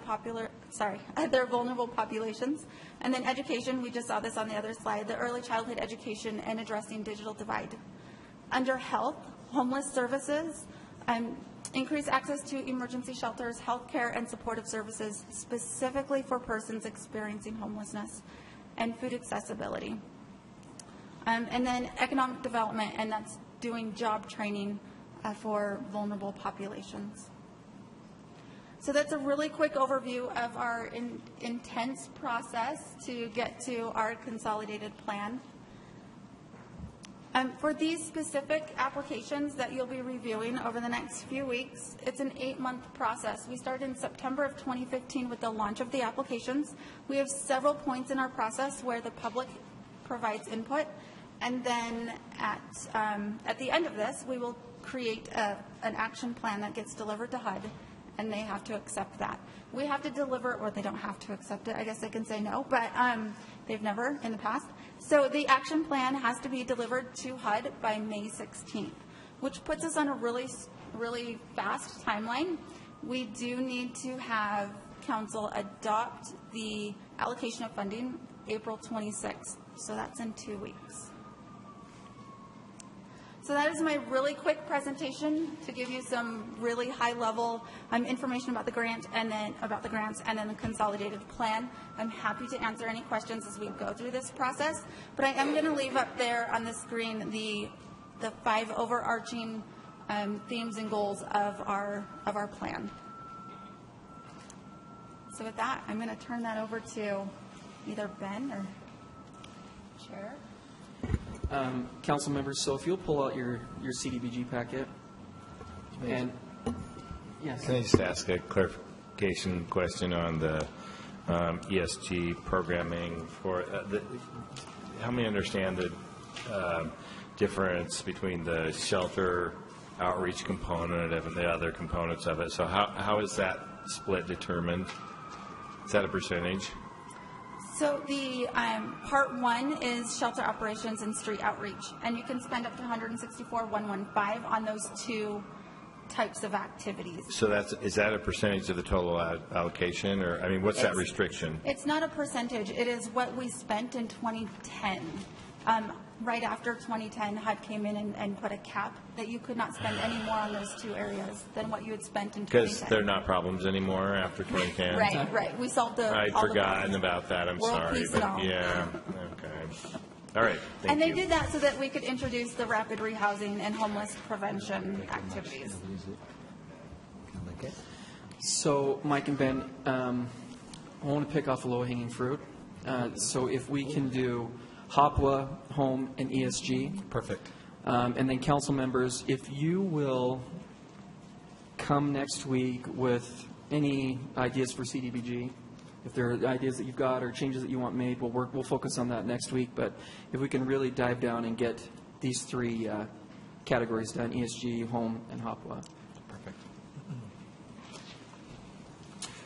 vulnerable populations. And then education, we just saw this on the other slide, the early childhood education and addressing digital divide. Under health, homeless services, increase access to emergency shelters, health care, and supportive services specifically for persons experiencing homelessness, and food accessibility. And then economic development, and that's doing job training for vulnerable populations. So that's a really quick overview of our intense process to get to our consolidated plan. For these specific applications that you'll be reviewing over the next few weeks, it's an 8-month process. We started in September of 2015 with the launch of the applications. We have several points in our process where the public provides input, and then at the end of this, we will create an action plan that gets delivered to HUD, and they have to accept that. We have to deliver, or they don't have to accept it. I guess they can say no, but they've never in the past. So the action plan has to be delivered to HUD by May 16th, which puts us on a really, really fast timeline. We do need to have council adopt the allocation of funding April 26th. So that's in 2 weeks. So that is my really quick presentation to give you some really high-level information about the grant and then about the grants and then the consolidated plan. I'm happy to answer any questions as we go through this process, but I am going to leave up there on the screen the 5 overarching themes and goals of our plan. So with that, I'm going to turn that over to either Ben or Chair. Council members, so if you'll pull out your CDBG packet, and yes. Can I just ask a clarification question on the ESG programming for help me understand the difference between the shelter outreach component and the other components of it. So how is that split determined? Is that a percentage? So the part 1 is shelter operations and street outreach, and you can spend up to $164,115 on those 2 types of activities. So is that a percentage of the total allocation, or I mean, what's that restriction? It's not a percentage. It is what we spent in 2010. Right after 2010, HUD came in and put a cap that you could not spend any more on those 2 areas than what you had spent in 2010. Because they're not problems anymore after 2010? Right. We solved I'd forgotten about that. I'm sorry. But yeah. Okay. All right. Thank you. They did that so that we could introduce the rapid rehousing and homeless prevention activities. So, Mike and Ben, I want to pick off a low-hanging fruit. So if we can do HOPWA, home, and ESG. Perfect. And then council members, if you will come next week with any ideas for CDBG, if there are ideas that you've got or changes that you want made, we'll focus on that next week. But if we can really dive down and get these 3 categories done, ESG, home, and HOPWA. Perfect.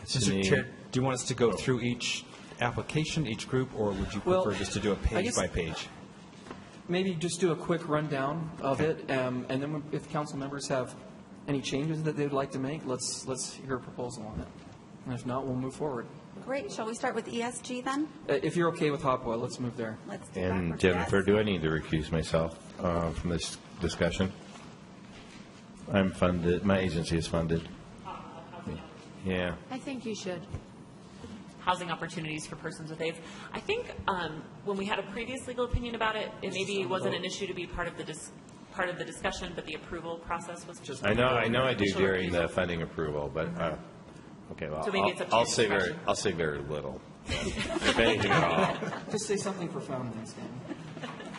Mr. Chair, do you want us to go through each application, each group, or would you prefer just to do a page by page? Maybe just do a quick rundown of it, and then if council members have any changes that they'd like to make, let's hear a proposal on it. And if not, we'll move forward. Great. Shall we start with ESG then? If you're okay with HOPWA, let's move there. Let's do And Jennifer, do I need to recuse myself from this discussion? I'm funded. My agency is funded. Yeah. I think you should. Housing opportunities for persons with AIDS. I think when we had a previous legal opinion about it, it maybe wasn't an issue to be part of the discussion, but the approval process was just. I know I do during the funding approval, but Okay, well, So maybe it's up to your discretion. I'll say very little. If anything at all. Just say something profound next time.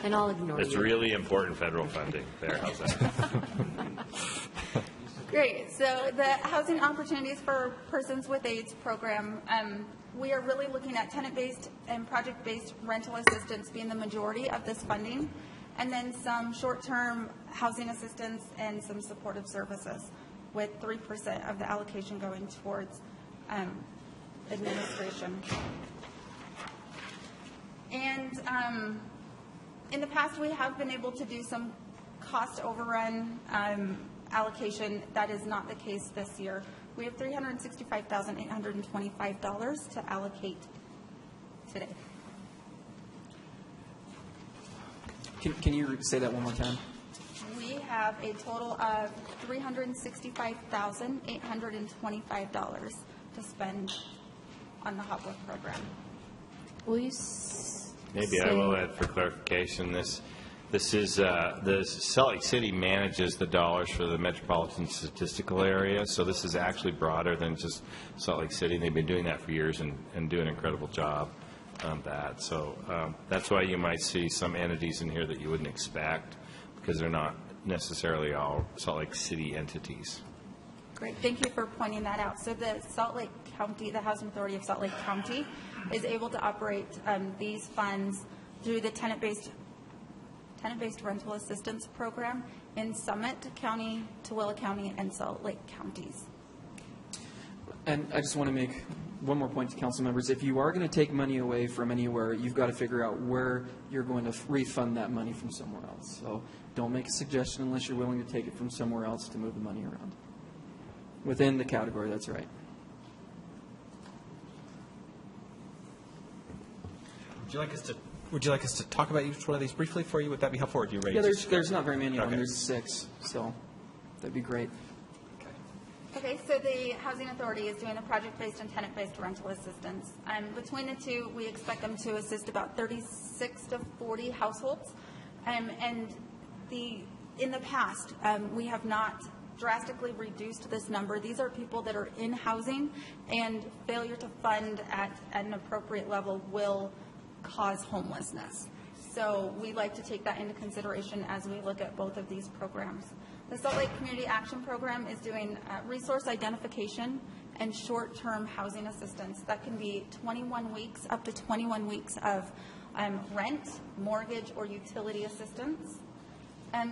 And I'll ignore It's you. really important federal funding. There, how's that? Great. So the Housing Opportunities for Persons with AIDS program, we are really looking at tenant-based and project-based rental assistance being the majority of this funding, and then some short-term housing assistance and some supportive services, with 3% of the allocation going towards administration. And in the past, we have been able to do some cost overrun allocation. That is not the case this year. We have $365,825 to allocate today. Can you say that one more time? We have a total of $365,825 to spend on the HOPWA program. Will you Maybe I will add for clarification, this is, the Salt Lake City manages the dollars for the metropolitan statistical area, so this is actually broader than just Salt Lake City. They've been doing that for years and do an incredible job on that. So that's why you might see some entities in here that you wouldn't expect, because they're not necessarily all Salt Lake City entities. Great, thank you for pointing that out. So the Salt Lake County, the Housing Authority of Salt Lake County, is able to operate these funds through the tenant-based rental assistance program in Summit County, Tooele County, and Salt Lake counties. And I just want to make one more point to council members. If you are going to take money away from anywhere, you've got to figure out where you're going to refund that money from somewhere else. So don't make a suggestion unless you're willing to take it from somewhere else to move the money around. Within the category, that's right. Would you like us to talk about each one of these briefly for you? Would that be helpful, or do you ready? Yeah, there's not very many of them. Okay. There's 6, so that'd be great. Okay, so the Housing Authority is doing a project-based and tenant-based rental assistance. Between the two, we expect them to assist about 36 to 40 households. And in the past, we have not drastically reduced this number. These are people that are in housing, and failure to fund at an appropriate level will cause homelessness. So we like to take that into consideration as we look at both of these programs. The Salt Lake Community Action Program is doing resource identification and short-term housing assistance. That can be 21 weeks, up to 21 weeks of rent, mortgage, or utility assistance.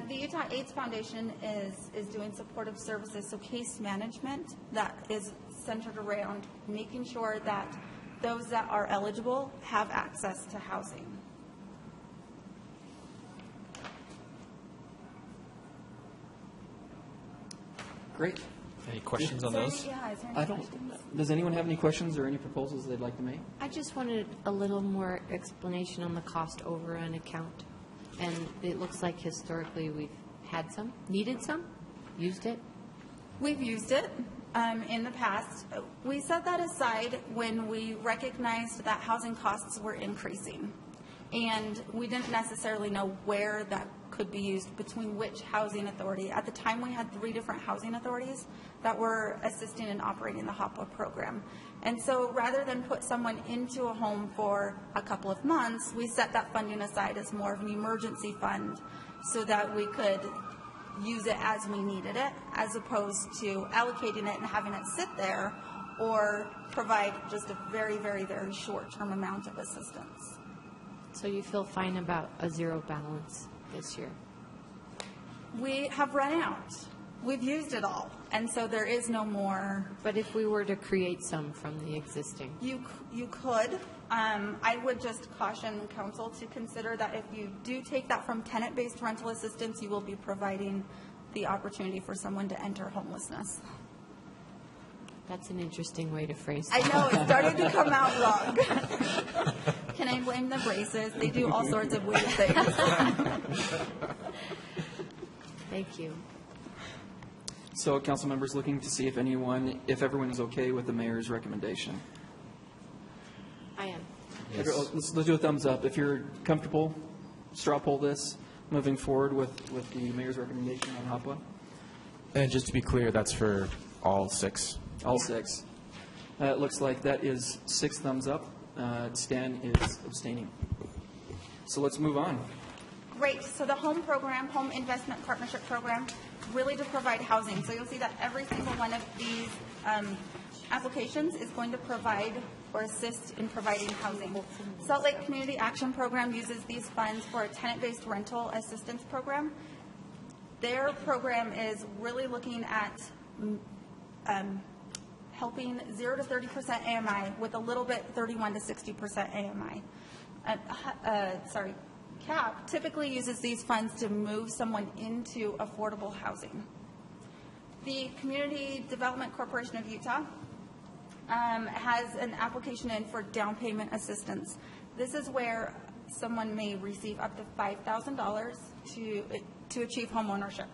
The Utah AIDS Foundation is doing supportive services, so case management that is centered around making sure that those that are eligible have access to housing. Great. Any questions on those? Yeah, is there any I don't. questions? Does anyone have any questions or any proposals they'd like to make? I just wanted a little more explanation on the cost overrun account. And it looks like historically we've had some, needed some, used it. We've used it in the past. We set that aside when we recognized that housing costs were increasing. And we didn't necessarily know where that could be used, between which housing authority. At the time, we had 3 different housing authorities that were assisting in operating the HOPWA program. And so rather than put someone into a home for a couple of months, we set that funding aside as more of an emergency fund so that we could use it as we needed it, as opposed to allocating it and having it sit there or provide just a very, very, very short-term amount of assistance. So you feel fine about a zero balance this year? We have run out. We've used it all, and so there is no more. But if we were to create some from the existing? You could. I would just caution council to consider that if you do take that from tenant-based rental assistance, you will be providing the opportunity for someone to enter homelessness. That's an interesting way to phrase I that. know, it started to come out wrong. Can I blame the braces? They do all sorts of weird things. Thank you. So council members looking to see if everyone is okay with the mayor's recommendation. I am. Yes. Let's do a thumbs up. If you're comfortable, straw poll this, moving forward with the mayor's recommendation on HOPWA. And just to be clear, that's for all 6. All 6. It looks like that is 6 thumbs up. Stan is abstaining. So let's move on. Great. So the home program, home investment partnership program, really to provide housing. So you'll see that every single one of these applications is going to provide or assist in providing housing. Salt Lake Community Action Program uses these funds for a tenant-based rental assistance program. Their program is really looking at helping 0 to 30% AMI with a little bit 31 to 60% AMI. CAP typically uses these funds to move someone into affordable housing. The Community Development Corporation of Utah has an application in for down payment assistance. This is where someone may receive up to $5,000 to achieve home ownership.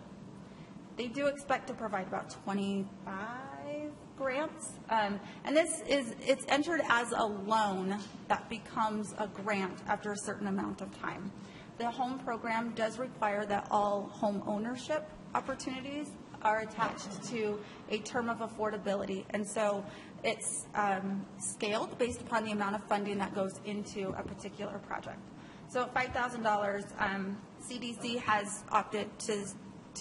They do expect to provide about 25 grants, and it's entered as a loan that becomes a grant after a certain amount of time. The home program does require that all home ownership opportunities are attached to a term of affordability, and so it's scaled based upon the amount of funding that goes into a particular project. So at $5,000, CDC has opted to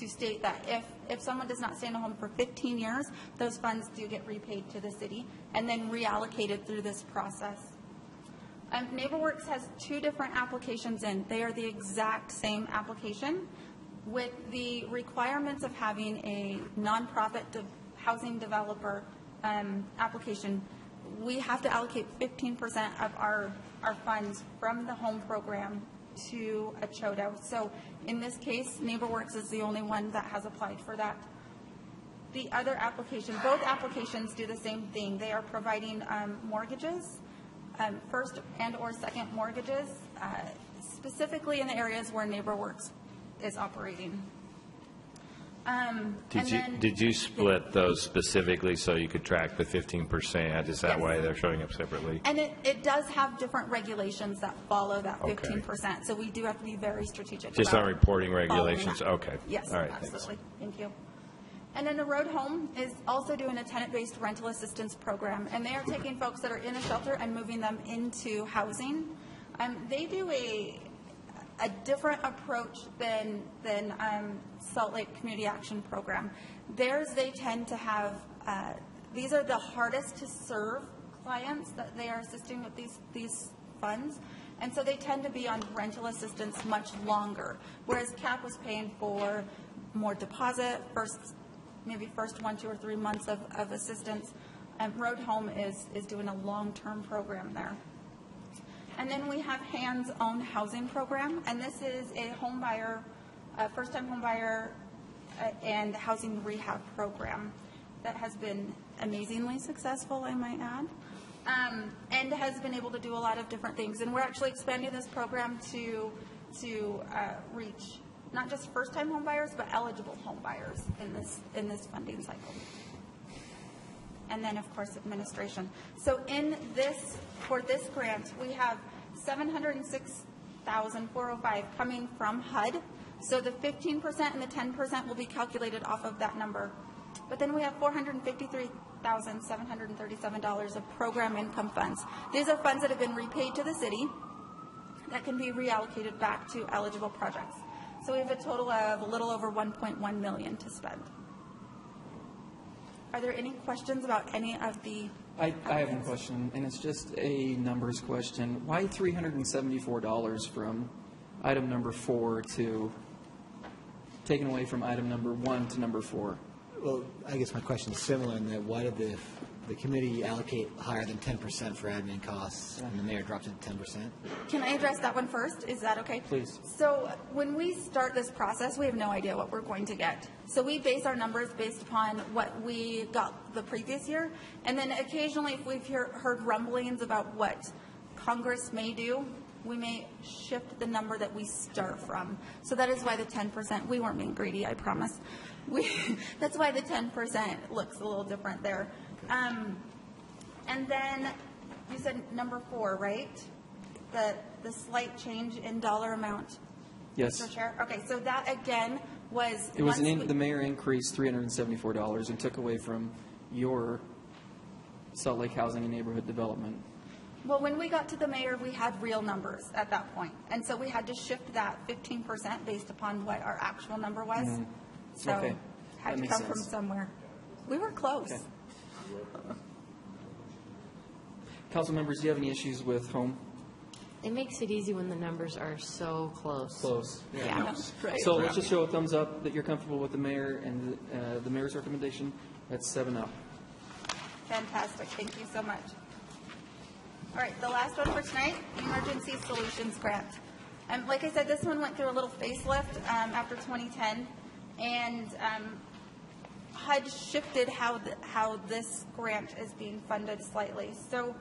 state that if someone does not stay in a home for 15 years, those funds do get repaid to the city and then reallocated through this process. NeighborWorks has 2 different applications in. They are the exact same application with the requirements of having a nonprofit housing developer application. We have to allocate 15% of our funds from the home program to a CHODO. So in this case, NeighborWorks is the only one that has applied for that. The other application, both applications do the same thing. They are providing mortgages, first and or second mortgages, specifically in the areas where NeighborWorks is operating. Did you split those specifically so you could track the 15%? Is that why they're showing up separately? And it does have different regulations that follow that 15%. So we do have to be very strategic. Just on reporting regulations? Okay. Yes, all right, absolutely. Thank you. And then the Road Home is also doing a tenant-based rental assistance program, and they are taking folks that are in a shelter and moving them into housing. They do a different approach than Salt Lake Community Action Program. Theirs, they tend to have, these are the hardest to serve clients that they are assisting with these funds. And so they tend to be on rental assistance much longer, whereas CAP was paying for more deposit, maybe first 1, 2, or 3 months of assistance. Road Home is doing a long-term program there. And then we have Hands Own Housing Program, and this is a home buyer, first-time home buyer and housing rehab program that has been amazingly successful, I might add, and has been able to do a lot of different things. And we're actually expanding this program to reach not just first-time home buyers, but eligible home buyers in this funding cycle. And then, of course, administration. So for this grant, we have $706,405 coming from HUD. So the 15% and the 10% will be calculated off of that number. But then we have $453,737 of program income funds. These are funds that have been repaid to the city that can be reallocated back to eligible projects. So we have a total of a little over $1.1 million to spend. Are there any questions about any of the... I have one question, and it's just a numbers question. Why $374 from item number 4 to taken away from item number 1 to number 4? Well, I guess my question is similar in that why did the committee allocate higher than 10% for admin costs and the mayor dropped it to 10%? Can I address that one first? Is that okay? Please. So when we start this process, we have no idea what we're going to get. So we base our numbers based upon what we got the previous year. And then occasionally if we've heard rumblings about what Congress may do, we may shift the number that we start from. So that is why the 10%, we weren't being greedy, I promise. That's why the 10% looks a little different there. And then you said number 4, right? The slight change in dollar amount. Yes. Mr. Chair? Okay, so that again was... the mayor increased $374 and took away from your Salt Lake Housing and Neighborhood Development. Well, when we got to the mayor, we had real numbers at that point. And so we had to shift that 15% based upon what our actual number was. So Okay. had That to makes come from sense. somewhere. We were close. Okay. Council members, do you have any issues with home? It makes it easy when the numbers are so close. Close. Yeah. Right. So let's just show a thumbs up that you're comfortable with the mayor and the mayor's recommendation. That's 7-up. Fantastic. Thank you so much. All right, the last one for tonight, Emergency Solutions Grant. Like I said, this one went through a little facelift after 2010, and HUD shifted how this grant is being funded slightly. So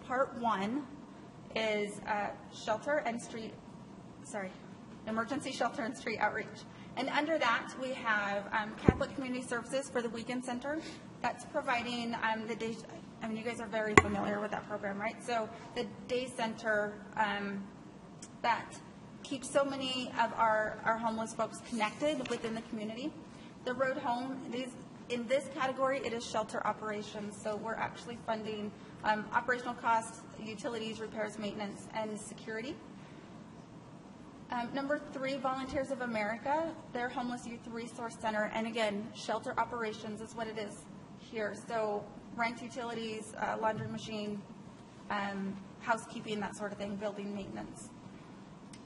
part one is emergency shelter and street outreach. And under that, we have Catholic Community Services for the Weekend Center. That's providing the day, you guys are very familiar with that program, right? So the day center that keeps so many of our homeless folks connected within the community. The road home, in this category, it is shelter operations. So we're actually funding operational costs, utilities, repairs, maintenance, and security. Number 3, Volunteers of America, their Homeless Youth Resource Center. And again, shelter operations is what it is here. So rent, utilities, laundry machine, housekeeping, that sort of thing, building maintenance.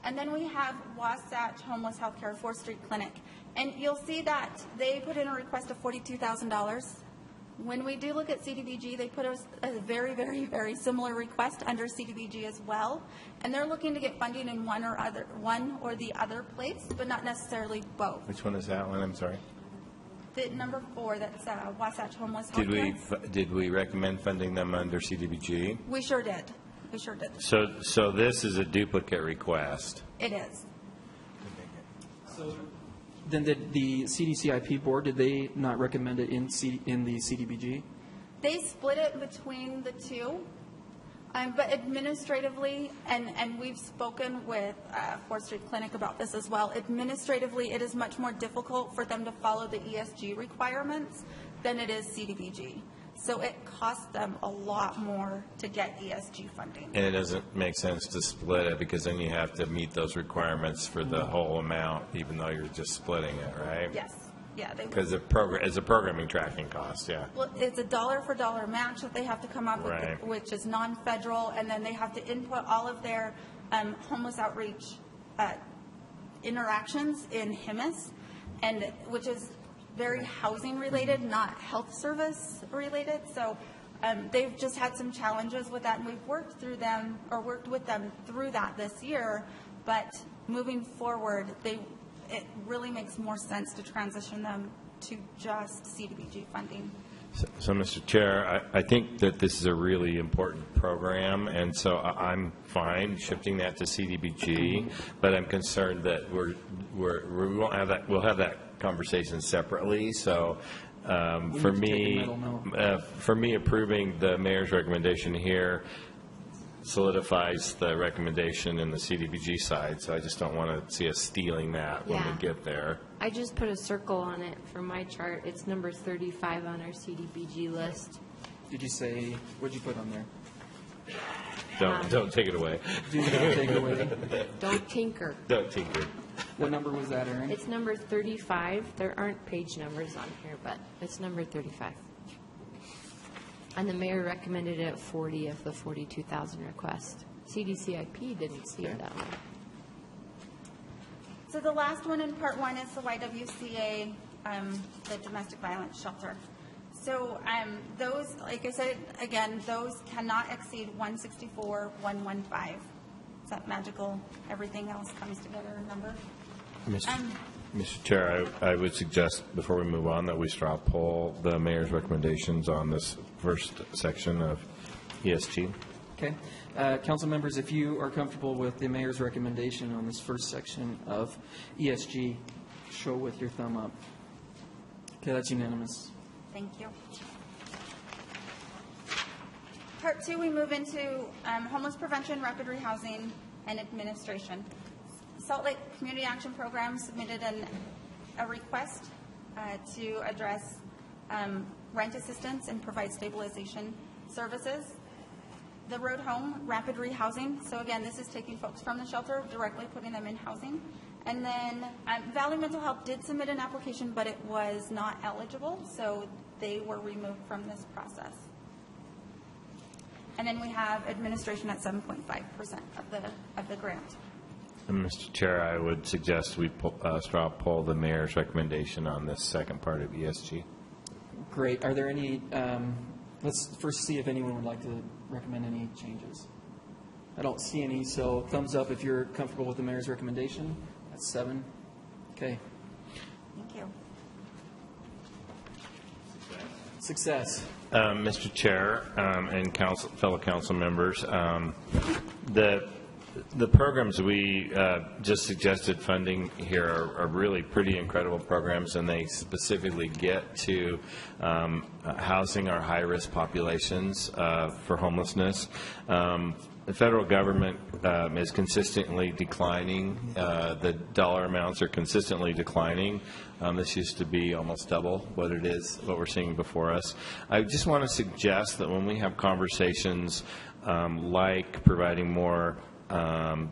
And then we have Wasatch Homeless Healthcare 4th Street Clinic. And you'll see that they put in a request of $42,000. When we do look at CDBG, they put a very, very, very similar request under CDBG as well. And they're looking to get funding in one or the other place, but not necessarily both. Which one is that one? I'm sorry. The number 4, that's Wasatch Homeless Healthcare. Did we recommend funding them under CDBG? We sure did. We sure did. So this is a duplicate request. It is. So then did the CDCIP board, did they not recommend it in the CDBG? They split it between the two, but administratively, and we've spoken with 4th Street Clinic about this as well, administratively it is much more difficult for them to follow the ESG requirements than it is CDBG. So it costs them a lot more to get ESG funding. And it doesn't make sense to split it because then you have to meet those requirements for the whole amount, even though you're just splitting it, right? Yes. Yeah. Because it's a programming tracking cost, yeah. Well, it's a dollar-for-dollar match that they have to come up with, Right. which is non-federal, and then they have to input all of their homeless outreach interactions in HIMIS, and which is very housing related, not health service related. So they've just had some challenges with that, and we've worked with them through that this year. But moving forward, it really makes more sense to transition them to just CDBG funding. So, Mr. Chair, I think that this is a really important program, and so I'm fine shifting that to CDBG, but I'm concerned that we won't have that. We'll have that conversation separately. So, for me, approving the mayor's recommendation here solidifies the recommendation in the CDBG side. So I just don't want to see us stealing that when we get there. I just put a circle on it for my chart. It's number 35 on our CDBG list. Did you say, what'd you put on there? Don't take it away. Do not take it away. Don't tinker. Don't tinker. What number was that, Aaron? It's number 35. There aren't page numbers on here, but it's number 35. And the mayor recommended it at 40 of the 42,000 request. CDCIP didn't see it that way. So the last one in part 1 is the YWCA, the domestic violence shelter. So those, like I said, again, those cannot exceed 164,115. Is that magical? Everything else comes together in number. Mr. Chair, I would suggest before we move on that we straw poll the mayor's recommendations on this first section of ESG. Okay. Council members, if you are comfortable with the mayor's recommendation on this first section of ESG, show with your thumb up. Okay, that's unanimous. Thank you. Part 2, we move into homeless prevention, rapid rehousing, and administration. Salt Lake Community Action Program submitted a request to address rent assistance and provide stabilization services, the road home, rapid rehousing. So again, this is taking folks from the shelter, directly putting them in housing. And then Valley Mental Health did submit an application, but it was not eligible, so they were removed from this process. And then we have administration at 7.5% of the grant. And Mr. Chair, I would suggest we straw poll the mayor's recommendation on this second part of ESG. Great. Are there any, let's first see if anyone would like to recommend any changes. I don't see any, so thumbs up if you're comfortable with the mayor's recommendation. That's 7. Okay. Thank you. Success. Mr. Chair and fellow council members, the programs we just suggested funding here are really pretty incredible programs, and they specifically get to housing our high-risk populations for homelessness. The federal government is consistently declining. The dollar amounts are consistently declining. This used to be almost double what it is, what we're seeing before us. I just want to suggest that when we have conversations like providing more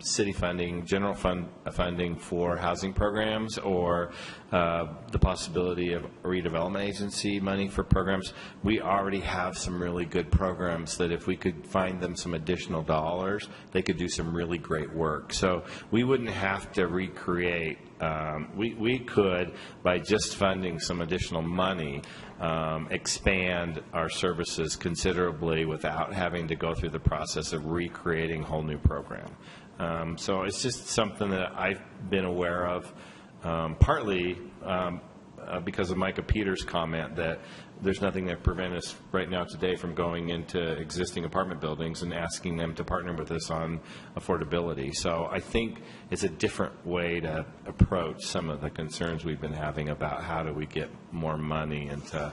city funding, general funding for housing programs, or the possibility of redevelopment agency money for programs, we already have some really good programs that if we could find them some additional dollars, they could do some really great work. So we wouldn't have to recreate. We could, by just funding some additional money, expand our services considerably without having to go through the process of recreating a whole new program. So it's just something that I've been aware of, partly because of Micah Peters' comment that there's nothing that prevents us right now today from going into existing apartment buildings and asking them to partner with us on affordability. So I think it's a different way to approach some of the concerns we've been having about how do we get more money into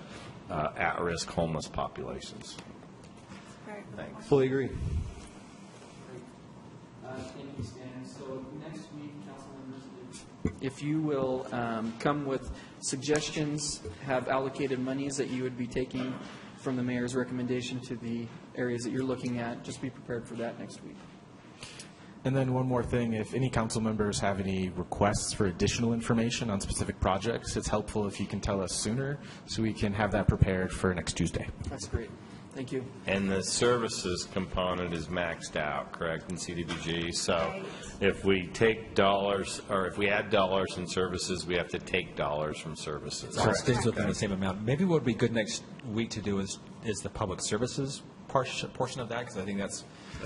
at-risk homeless populations. Thanks. Fully agree. Thank you, Stan. So next week, council members, if you will come with suggestions, have allocated monies that you would be taking from the mayor's recommendation to the areas that you're looking at, just be prepared for that next week. And then one more thing, if any council members have any requests for additional information on specific projects, it's helpful if you can tell us sooner so we can have that prepared for next Tuesday. That's great. Thank you. And the services component is maxed out, correct, in CDBG? So if we take dollars, or if we add dollars in services, we have to take dollars from services. So it stays within the same amount. Maybe what would be good next week to do is the public services portion of that, because I think that's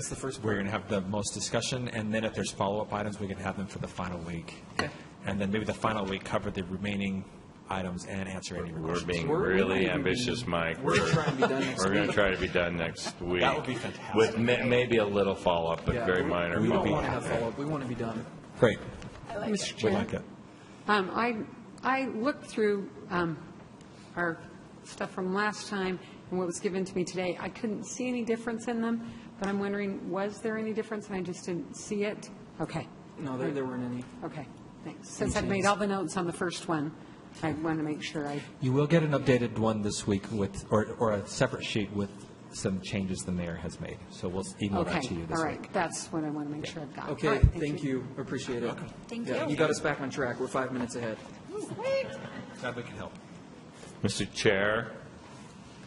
the first where you're going to have the most discussion. And then if there's follow-up items, we can have them for the final week. Okay. And then maybe the final week cover the remaining items and answer any questions. We're being really ambitious, Mike. We're trying to be done next week. We're going to try to be done next week. That would be fantastic. With maybe a little follow-up, but very minor We don't follow-up. want to have follow-up. We want to be done. Great. Mr. We Chair, like it. I looked through our stuff from last time and what was given to me today. I couldn't see any difference in them, but I'm wondering, was there any difference and I just didn't see it? Okay. No, there weren't any. Okay, thanks. Since I've made all the notes on the first one, I want to make sure I... You will get an updated one this week with, or a separate sheet with some changes the mayor has made. So we'll email that to you this all right. week. That's what I want to make sure I've got. Okay, All right, thank you. Appreciate it. Thank Yeah, you. you got us back on track. We're 5 minutes ahead. Glad we can help. Mr. Chair,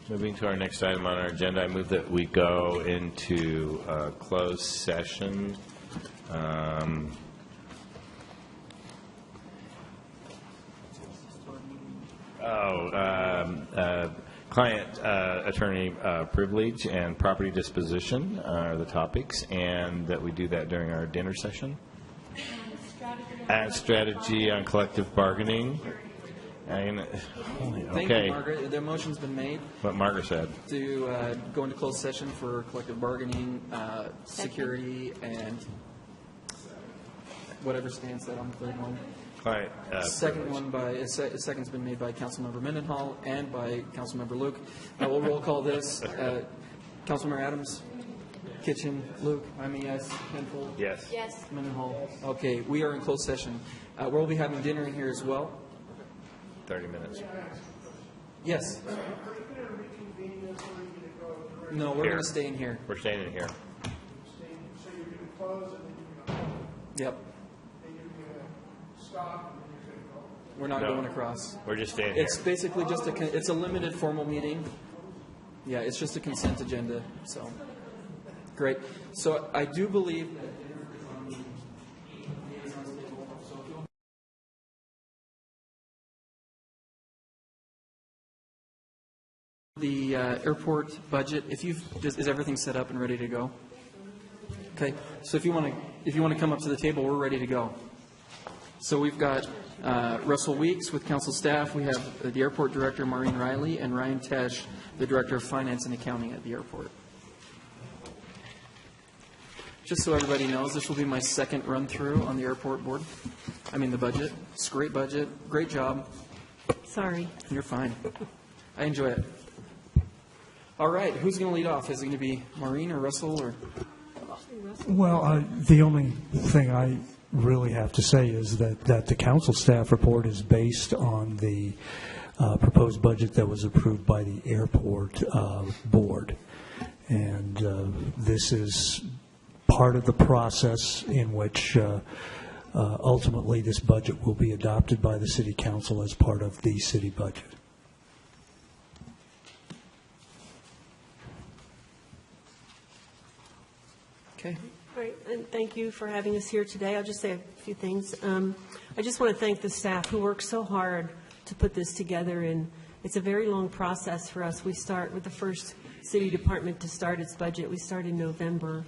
moving to our next item on our agenda, I move that we go into closed session. Client attorney privilege and property disposition are the topics, and that we do that during our dinner session. And strategy on collective bargaining. Thank you, Margaret. The motion's been made What Margaret said. to go into closed session for collective bargaining, security, and whatever Stan said on the third one. Client Second one second's been made by Councilmember Mendenhall and by Councilmember Luke. We'll roll call this. Councilmember Adams, Kitchen, Luke, I'm a yes. Penfold? Yes. Yes. Mendenhall. Okay, we are in closed session. We'll be having dinner in here as well. 30 minutes. Yes. No, we're Here. going to stay in here. We're staying in here. So you're going to close and then you're going to, Yep. then you're going to stop and then you're going to go. We're not No. going across. We're just staying here. It's basically just it's a limited formal meeting. Yeah, it's just a consent agenda, so. Great. So I do believe that the airport budget, is everything set up and ready to go? Okay, so if you want to come up to the table, we're ready to go. So we've got Russell Weeks with council staff. We have the airport director, Maureen Riley, and Ryan Tesh, the director of finance and accounting at the airport. Just so everybody knows, this will be my second run-through on the airport board. The budget. It's a great budget. Great job. Sorry. You're fine. I enjoy it. All right, who's going to lead off? Is it going to be Maureen or Russell or? Well, the only thing I really have to say is that the council staff report is based on the proposed budget that was approved by the airport board. And this is part of the process in which ultimately this budget will be adopted by the city council as part of the city budget. Okay. All right, and thank you for having us here today. I'll just say a few things. I just want to thank the staff who worked so hard to put this together, and it's a very long process for us. We start with the first city department to start its budget. We start in November,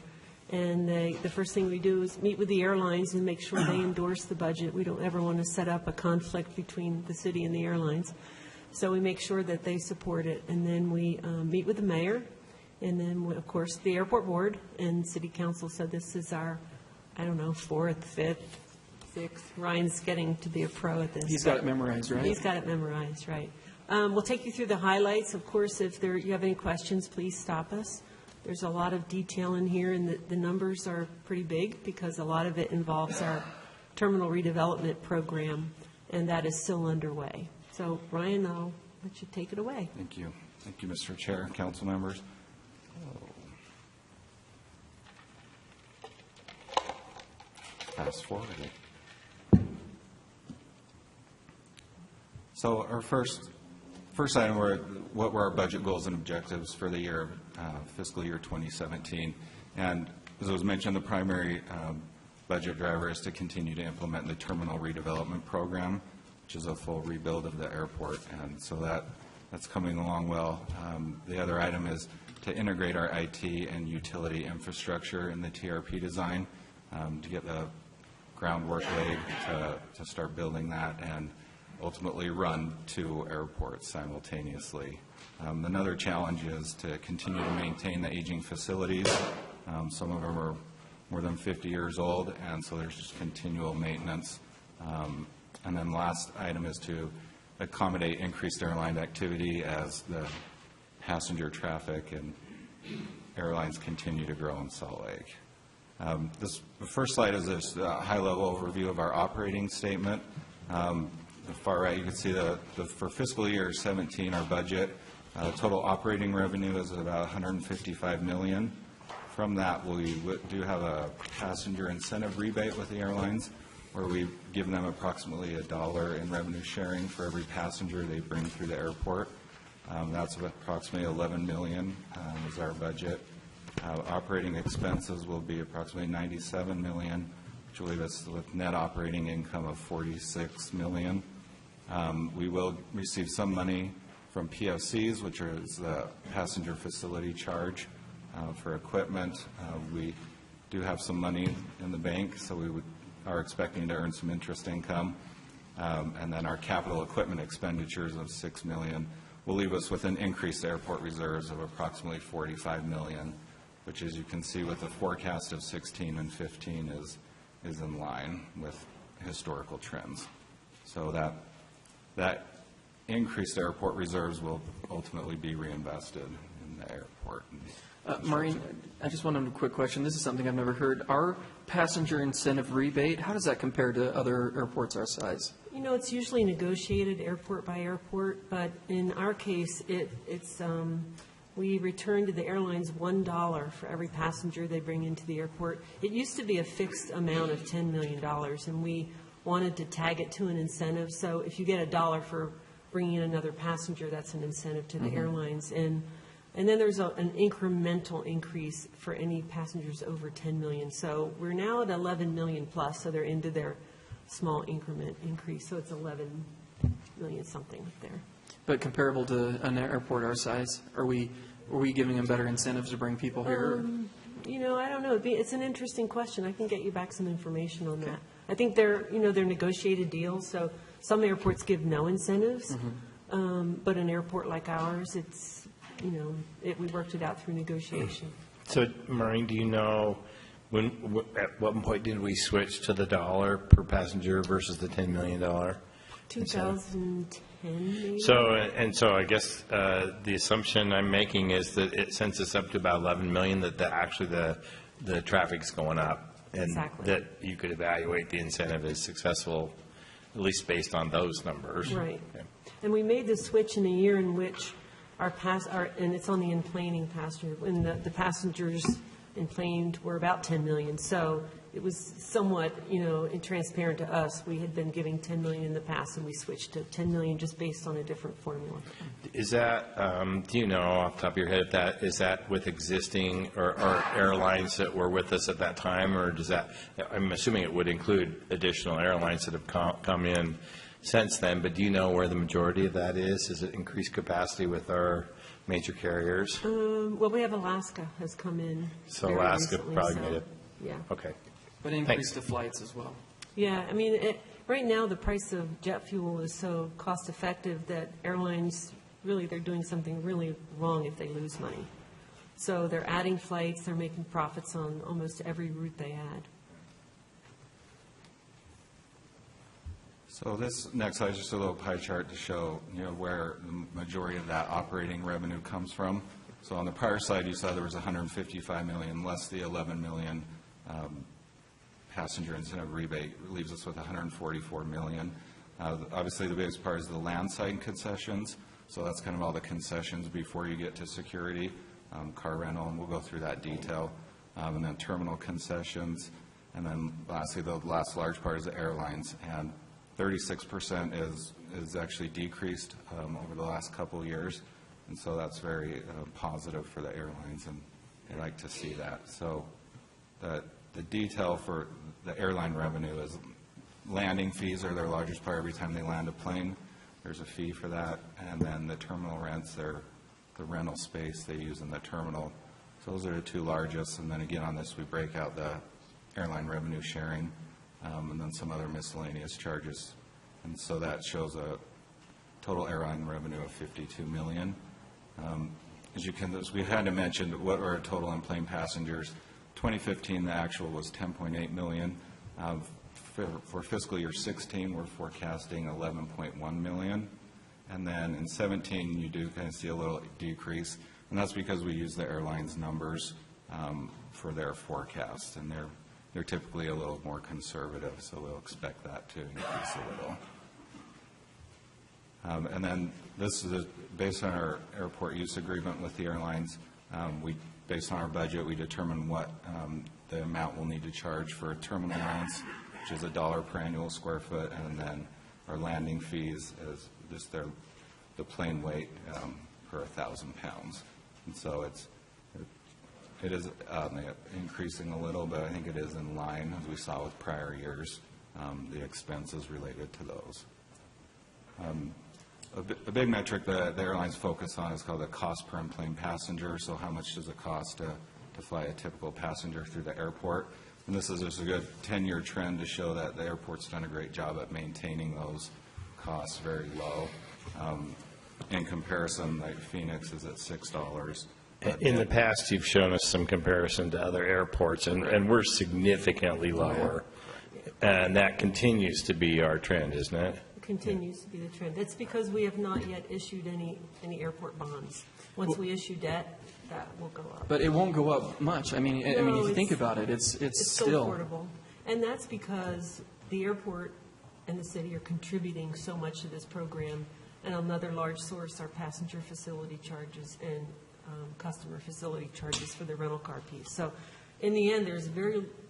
and the first thing we do is meet with the airlines and make sure they endorse the budget. We don't ever want to set up a conflict between the city and the airlines. So we make sure that they support it, and then we meet with the mayor. And then, of course, the airport board and city council. So this is our, fourth, fifth, sixth. Ryan's getting to be a pro at this. He's got it memorized, right? He's got it memorized, right. We'll take you through the highlights. Of course, if you have any questions, please stop us. There's a lot of detail in here, and the numbers are pretty big because a lot of it involves our terminal redevelopment program, and that is still underway. So, Ryan, I'll let you take it away. Thank you. Thank you, Mr. Chair, council members. Fast forward it. So our first item were what were our budget goals and objectives for the year, fiscal year 2017. And as was mentioned, the primary budget driver is to continue to implement the terminal redevelopment program, which is a full rebuild of the airport. And so that's coming along well. The other item is to integrate our IT and utility infrastructure in the TRP design to get the groundwork laid to start building that and ultimately run two airports simultaneously. Another challenge is to continue to maintain the aging facilities. Some of them are more than 50 years old, and so there's just continual maintenance. And then last item is to accommodate increased airline activity as the passenger traffic and airlines continue to grow in Salt Lake. The first slide is this high-level overview of our operating statement. The far right, you can see for fiscal year 17, our budget, total operating revenue is about $155 million. From that, we do have a passenger incentive rebate with the airlines, where we give them approximately $1 in revenue sharing for every passenger they bring through the airport. That's approximately $11 million is our budget. Operating expenses will be approximately $97 million, which will leave us with net operating income of $46 million. We will receive some money from PFCs, which is the passenger facility charge for equipment. We do have some money in the bank, so we are expecting to earn some interest income. And then our capital equipment expenditures of $6 million will leave us with an increased airport reserves of approximately $45 million, which, as you can see with the forecast of 16 and 15, is in line with historical trends. So that increased airport reserves will ultimately be reinvested in the airport. Maureen, I just want a quick question. This is something I've never heard. Our passenger incentive rebate, how does that compare to other airports our size? It's usually negotiated airport by airport, but in our case, it's we return to the airlines $1 for every passenger they bring into the airport. It used to be a fixed amount of $10 million, and we wanted to tag it to an incentive. So if you get $1 for bringing in another passenger, that's an incentive to the airlines. And then there's an incremental increase for any passengers over 10 million. So we're now at 11 million plus, so they're into their small increment increase. So it's 11 million something there. But comparable to an airport our size, are we giving them better incentives to bring people here? You know, I don't know. It's an interesting question. I can get you back some information on that. I think they're negotiated deals. So some airports give no incentives, but an airport like ours, it's, we worked it out through negotiation. So, Maureen, do you know at what point did we switch to the $1 per passenger versus the $10 million? 2010, maybe? So I guess the assumption I'm making is that since it's up to about 11 million, that actually the traffic's going up. And Exactly. that you could evaluate the incentive as successful, at least based on those numbers. Right. Okay. And we made the switch in a year in which and it's on the enplaning passenger, when the passengers emplaned were about 10 million. So it was somewhat, transparent to us. We had been giving 10 million in the past, and we switched to 10 million just based on a different formula. Is that, do you know off the top of your head, is that with existing or airlines that were with us at that time, or does that, I'm assuming it would include additional airlines that have come in since then, but do you know where the majority of that is? Is it increased capacity with our major carriers? Well, we have Alaska has come in. So very Alaska recently, probably so, made it. Yeah. Okay. But increase the flights as well. Yeah, I mean, right now the price of jet fuel is so cost effective that airlines really, they're doing something really wrong if they lose money. So they're adding flights, they're making profits on almost every route they add. So this next slide is just a little pie chart to show, where the majority of that operating revenue comes from. So on the prior slide, you saw there was 155 million less the 11 million passenger incentive rebate. It leaves us with 144 million. Obviously, the biggest part is the land side concessions. So that's kind of all the concessions before you get to security, car rental, and we'll go through that detail. And then terminal concessions. And then lastly, the last large part is the airlines. And 36% is actually decreased over the last couple of years, and so that's very positive for the airlines, and they like to see that. So the detail for the airline revenue is landing fees are their largest part every time they land a plane. There's a fee for that, and then the terminal rents, they're the rental space they use in the terminal. So those are the two largest, and then again on this we break out the airline revenue sharing, and then some other miscellaneous charges. And so that shows a total airline revenue of 52 million. As we had to mention, what are our total in-plane passengers? 2015, the actual was 10.8 million. For fiscal year 16, we're forecasting 11.1 million. And then in 17, you do kind of see a little decrease. And that's because we use the airlines' numbers for their forecast. And they're typically a little more conservative, so we'll expect that to increase a little. And then this is based on our airport use agreement with the airlines. Based on our budget, we determine what the amount we'll need to charge for terminal rents, which is $1 per annual square foot, and then our landing fees is just the plane weight per 1,000 pounds. And so it is increasing a little, but I think it is in line, as we saw with prior years, the expenses related to those. A big metric that the airlines focus on is called the cost per in-plane passenger. So how much does it cost to fly a typical passenger through the airport? And this is just a good 10-year trend to show that the airport's done a great job at maintaining those costs very low. In comparison, like Phoenix is at $6. In the past, you've shown us some comparison to other airports, and we're significantly lower. And that continues to be our trend, isn't it? Continues to be the trend. It's because we have not yet issued any airport bonds. Once we issue debt, that will go up. But it won't go up much. I mean, if you think about it, it's still so affordable. And that's because the airport and the city are contributing so much to this program. And another large source are passenger facility charges and customer facility charges for the rental car piece. So in the end, there's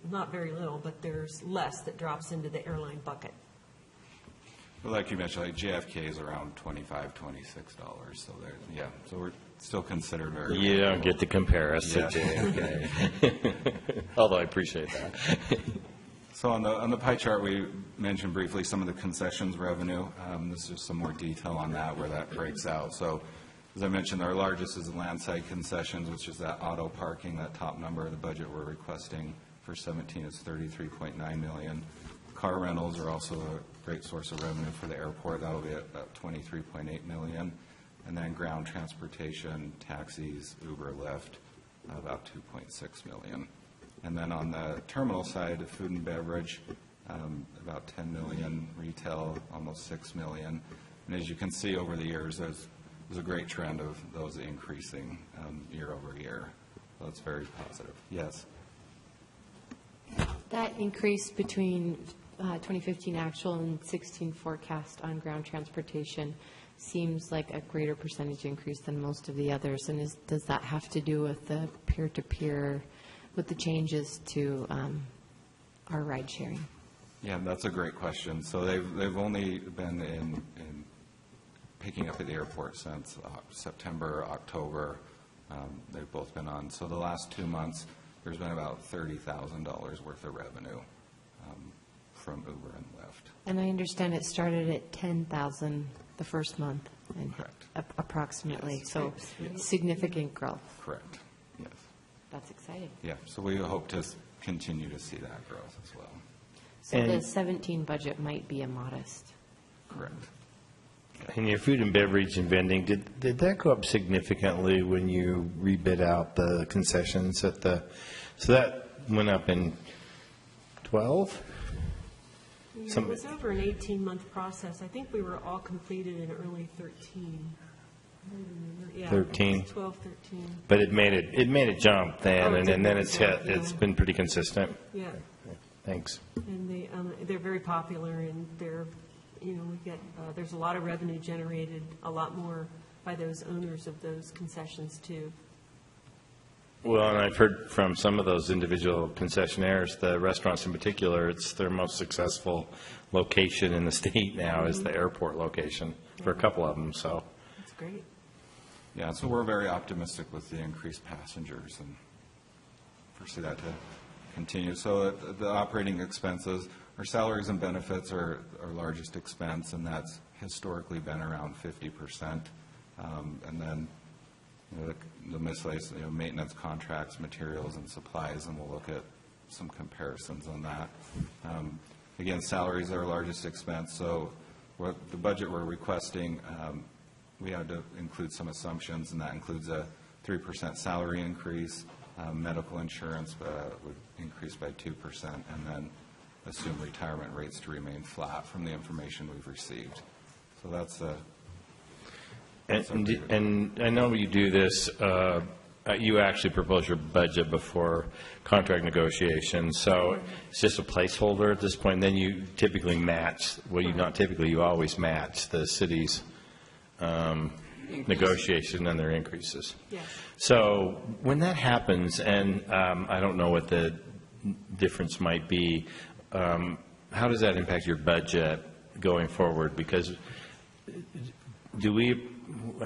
not very little, but there's less that drops into the airline bucket. Well, like you mentioned, like JFK is around $25, $26. So so we're still considered very. You don't get to compare us to Yeah. JFK. Although I appreciate that. So on the pie chart, we mentioned briefly some of the concessions revenue. This is just some more detail on that, where that breaks out. So as I mentioned, our largest is the landside concessions, which is that auto parking, that top number of the budget we're requesting for 17 is $33.9 million. Car rentals are also a great source of revenue for the airport. That'll be at about $23.8 million. And then ground transportation, taxis, Uber, Lyft, about $2.6 million. And then on the terminal side, food and beverage, about $10 million, retail, almost $6 million. And as you can see over the years, there's a great trend of those increasing year over year. So that's very positive. Yes? That increase between 2015 actual and 16 forecast on ground transportation seems like a greater percentage increase than most of the others. And does that have to do with the peer-to-peer, with the changes to our ride sharing? Yeah, that's a great question. So they've only been in picking up at the airport since September, October. They've both been on. So the last 2 months, there's been about $30,000 worth of revenue from Uber and Lyft. And I understand it started at 10,000 the first month, and Correct. Approximately. Yes. So Yes. significant growth. Correct. Yes. That's exciting. Yeah. So we hope to continue to see that growth as well. So the 17 budget might be a modest. Correct. And your food and beverage and vending, did that go up significantly when you rebid out the concessions at the, so that went up in 12? Yeah, it was over an 18-month process. I think we were all completed in early 13. Yeah, 13? 12, 13. But it made it jump then, Oh, it and did then make it's it jump, it's yeah. been pretty consistent. Yeah. Thanks. And they're very popular, and we get, there's a lot of revenue generated, a lot more by those owners of those concessions, too. Well, and I've heard from some of those individual concessionaires, the restaurants in particular, it's their most successful location in the state now is the airport location for a couple of them, so. That's great. Yeah, so we're very optimistic with the increased passengers and foresee that to continue. So the operating expenses, our salaries and benefits are our largest expense, and that's historically been around 50%. And then the miscellaneous, maintenance contracts, materials, and supplies, and we'll look at some comparisons on that. Again, salaries are our largest expense, so the budget we're requesting, we had to include some assumptions, and that includes a 3% salary increase. Medical insurance would increase by 2%, and then assume retirement rates to remain flat from the information we've received. So that's And I know you do this, you actually propose your budget before contract negotiations, so it's just a placeholder at this point. Then you typically match, well, you always match the city's negotiation and their increases. Yes. So when that happens, and I don't know what the difference might be, how does that impact your budget going forward? Because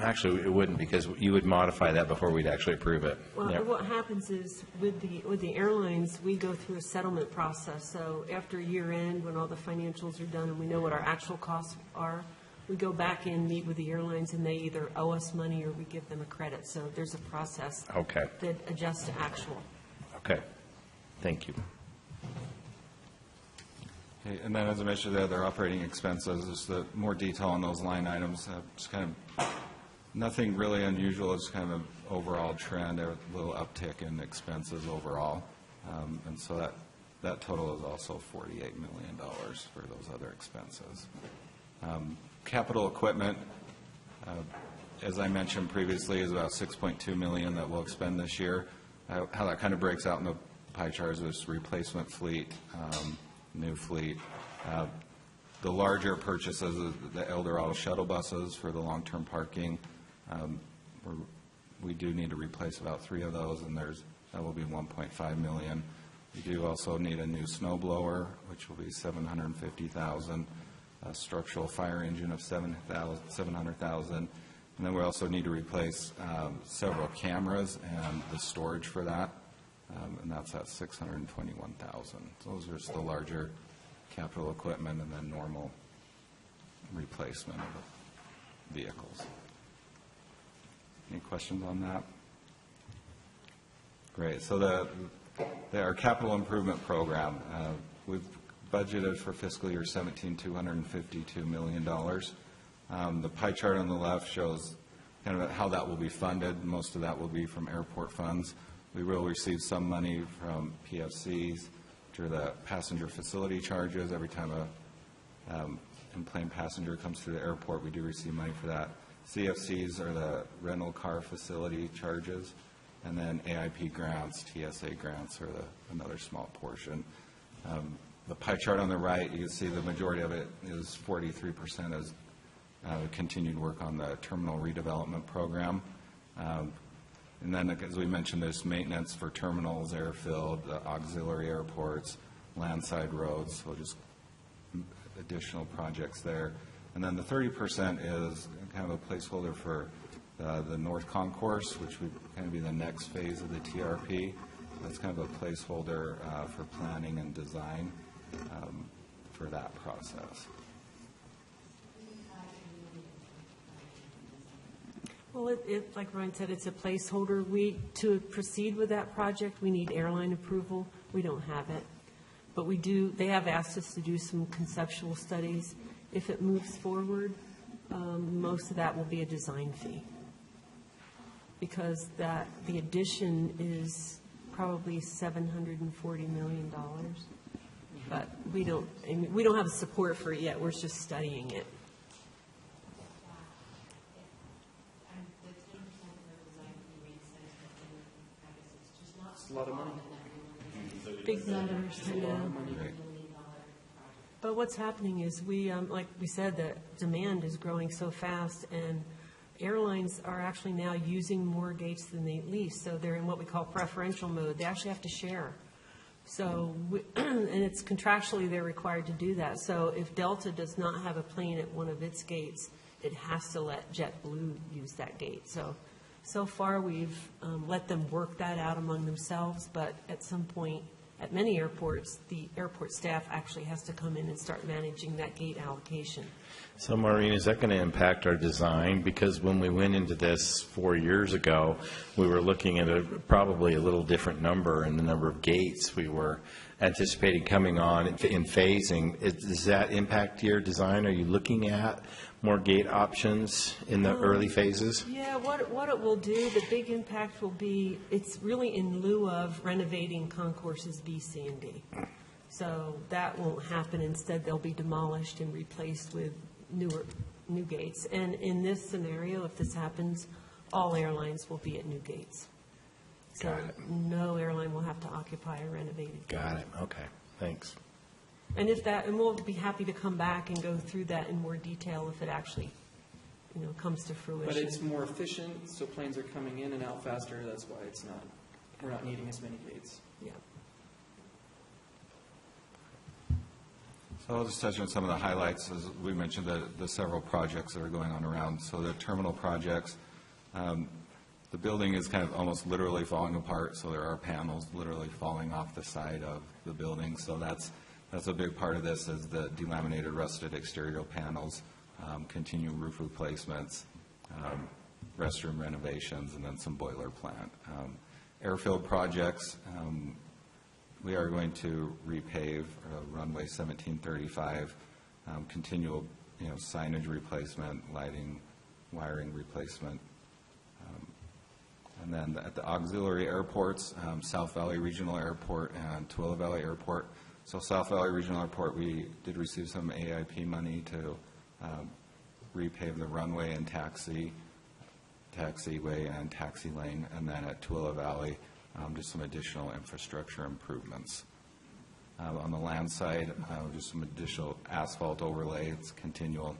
actually, it wouldn't, because you would modify that before we'd actually approve it. Well, Yeah. what happens is with the airlines, we go through a settlement process. So after year end, when all the financials are done and we know what our actual costs are, we go back in, meet with the airlines, and they either owe us money or we give them a credit. So there's a process Okay. that adjusts to actual. Okay. Thank you. Okay, and then, as I mentioned, the other operating expenses, just the more detail on those line items. Just kind of nothing really unusual. It's kind of an overall trend, a little uptick in expenses overall, and so that total is also $48 million for those other expenses. Capital equipment, as I mentioned previously, is about $6.2 million that we'll expend this year. How that kind of breaks out in the pie chart is this replacement fleet, new fleet. The larger purchases, the El Dorado shuttle buses for the long-term parking. We're we do need to replace about 3 of those, and that will be $1.5 million. We do also need a new snow blower, which will be $750,000, a structural fire engine of $700,000, and then we also need to replace several cameras and the storage for that, and that's at $621,000. Those are just the larger capital equipment and then normal replacement of the vehicles. Any questions on that? Great. So our capital improvement program, we've budgeted for fiscal year 17 $252 million. The pie chart on the left shows kind of how that will be funded. Most of that will be from airport funds. We will receive some money from PFCs through the passenger facility charges. Every time an in-plane passenger comes through the airport, we do receive money for that. CFCs are the rental car facility charges, and then AIP grants, TSA grants are another small portion. The pie chart on the right, you can see the majority of it is 43% is continued work on the terminal redevelopment program. And then, as we mentioned, there's maintenance for terminals, airfield, auxiliary airports, landside roads, so just additional projects there. And then the 30% is kind of a placeholder for the North Concourse, which would kind of be the next phase of the TRP. That's kind of a placeholder for planning and design for that process. Well, like Ryan said, it's a placeholder. To proceed with that project, we need airline approval. We don't have it. But we do, they have asked us to do some conceptual studies. If it moves forward, most of that will be a design fee, because the addition is probably $740 million. But we don't have the support for it yet. We're just studying it. A lot of money. Big numbers, yeah. But what's happening is like we said, the demand is growing so fast, and airlines are actually now using more gates than they lease. So they're in what we call preferential mode. They actually have to share. So, and it's contractually they're required to do that. So if Delta does not have a plane at one of its gates, it has to let JetBlue use that gate. So far, we've let them work that out among themselves, but at some point, at many airports, the airport staff actually has to come in and start managing that gate allocation. So, Maureen, is that going to impact our design? Because when we went into this 4 years ago, we were looking at probably a little different number in the number of gates we were anticipating coming on in phasing. Does that impact your design? Are you looking at more gate options in the early phases? Yeah, what it will do, the big impact will be, it's really in lieu of renovating concourses B, C, and D. So that won't happen. Instead, they'll be demolished and replaced with new gates. And in this scenario, if this happens, all airlines will be at new gates. So no airline will have to occupy a renovated gate. Got it. Okay. Thanks. And we'll be happy to come back and go through that in more detail if it actually, comes to fruition. But it's more efficient, so planes are coming in and out faster. That's why we're not needing as many gates. Yeah. So I'll just touch on some of the highlights. As we mentioned, the several projects that are going on around. So the terminal projects, the building is kind of almost literally falling apart. So there are panels literally falling off the side of the building. So that's a big part of this, is the delaminated rusted exterior panels, continued roof replacements, restroom renovations, and then some boiler plant. Airfield projects, we are going to repave runway 1735, continual signage replacement, lighting, wiring replacement. And then at the auxiliary airports, South Valley Regional Airport and Tooele Valley Airport. So South Valley Regional Airport, we did receive some AIP money to repave the runway and taxiway and taxi lane. And then at Tooele Valley, just some additional infrastructure improvements. On the land side, just some additional asphalt overlay. It's continual.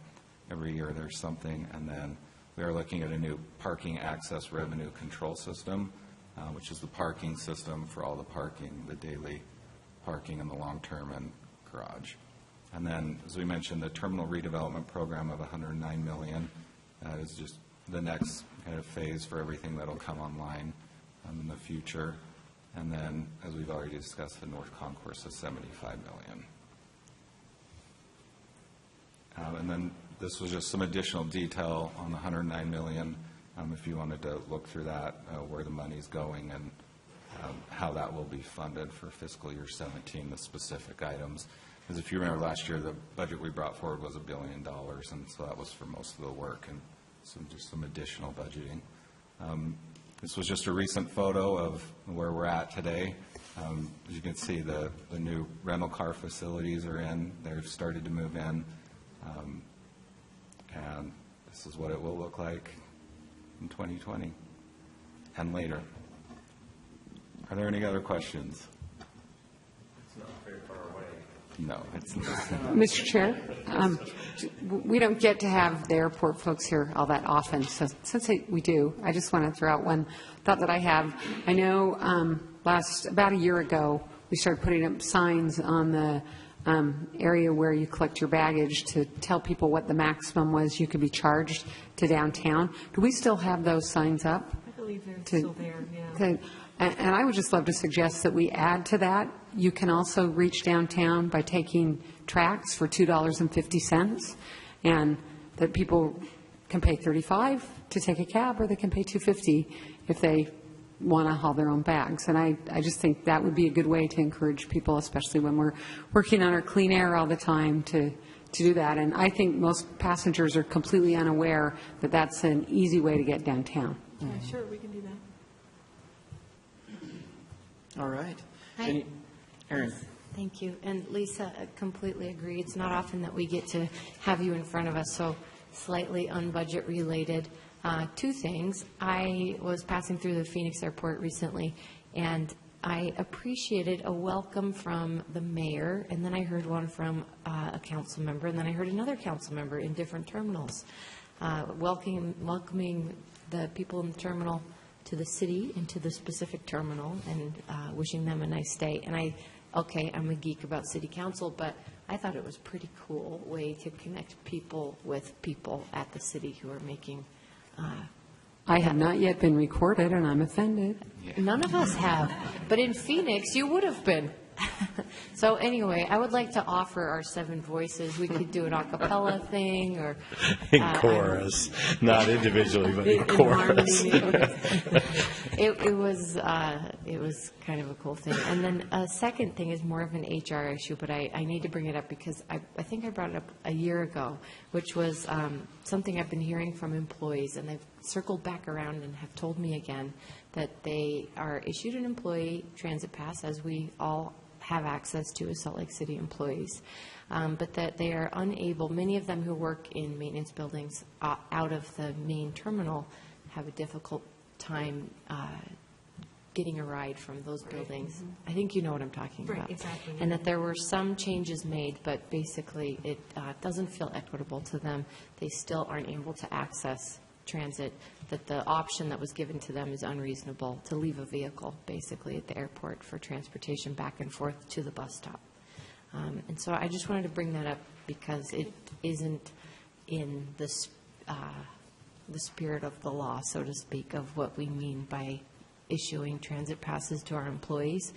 Every year there's something. And then we are looking at a new parking access revenue control system, which is the parking system for all the parking, the daily parking in the long-term and garage. And then, as we mentioned, the terminal redevelopment program of $109 million is just the next kind of phase for everything that'll come online in the future. And then, as we've already discussed, the North Concourse is $75 million. And then this was just some additional detail on the $109 million, if you wanted to look through that, where the money's going and how that will be funded for fiscal year 17, the specific items. Because if you remember last year, the budget we brought forward was $1 billion, and so that was for most of the work and just some additional budgeting. This was just a recent photo of where we're at today. As you can see, the new rental car facilities are in. They've started to move in. And this is what it will look like in 2020 and later. Are there any other questions? It's not very far away. No, it's not. Mr. Chair, we don't get to have the airport folks here all that often, so since we do, I just want to throw out one thought that I have. I know about a year ago, we started putting up signs on the area where you collect your baggage to tell people what the maximum was you could be charged to downtown. Do we still have those signs up? I believe they're still there, yeah. And I would just love to suggest that we add to that. You can also reach downtown by taking tracts for $2.50, and that people can pay $35 to take a cab, or they can pay $2.50 if they want to haul their own bags. And I just think that would be a good way to encourage people, especially when we're working on our clean air all the time, to do that. And I think most passengers are completely unaware that that's an easy way to get downtown. Yeah, sure, we can do that. All right. Hi. Erin. Thank you. And Lisa, I completely agree. It's not often that we get to have you in front of us, so slightly unbudget related. Two things. I was passing through the Phoenix airport recently, and I appreciated a welcome from the mayor, and then I heard one from a council member, and then I heard another council member in different terminals, welcoming the people in the terminal to the city and to the specific terminal, and wishing them a nice day. And I'm a geek about city council, but I thought it was a pretty cool way to connect people with people at the city who are making. I have not yet been recorded, and I'm offended. None of us have, but in Phoenix, you would have been. So anyway, I would like to offer our 7 voices. We could do an a cappella thing, or in chorus, not individually, but in chorus. It was kind of a cool thing. And then a second thing is more of an HR issue, but I need to bring it up because I think I brought it up a year ago, which was something I've been hearing from employees, and they've circled back around and have told me again that they are issued an employee transit pass, as we all have access to as Salt Lake City employees, but that they are unable, many of them who work in maintenance buildings out of the main terminal have a difficult time getting a ride from those buildings. Mm-hmm. I think you know what I'm talking about. Right, exactly. And that there were some changes made, but basically it doesn't feel equitable to them. They still aren't able to access transit, that the option that was given to them is unreasonable, to leave a vehicle basically at the airport for transportation back and forth to the bus stop. And so I just wanted to bring that up because it isn't in the spirit of the law, so to speak, of what we mean by issuing transit passes to our employees,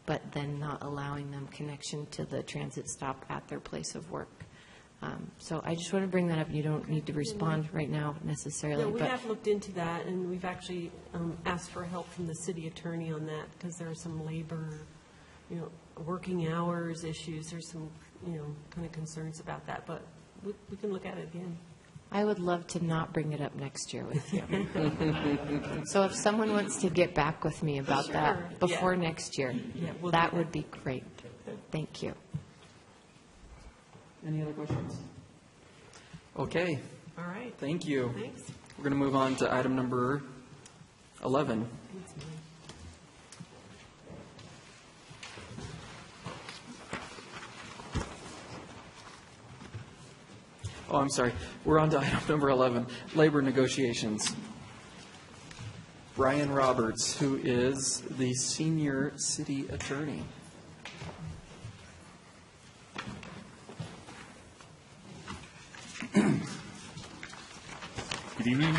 but then not allowing them connection to the transit stop at their place of work. So I just want to bring that up. You don't need to respond right now necessarily. No, we have looked into that, and we've actually asked for help from the city attorney on that, because there are some labor, working hours issues. There's some, kind of concerns about that, but we can look at it again. I would love to not bring it up next year with you. So if someone wants to get back with me about that before next year, that would be great. Thank you. Any other questions? Okay. All right. Thank you. Thanks. We're going to move on to item number 11. Oh, I'm sorry. We're on to item number 11, labor negotiations. Brian Roberts, who is the senior city attorney. Good evening.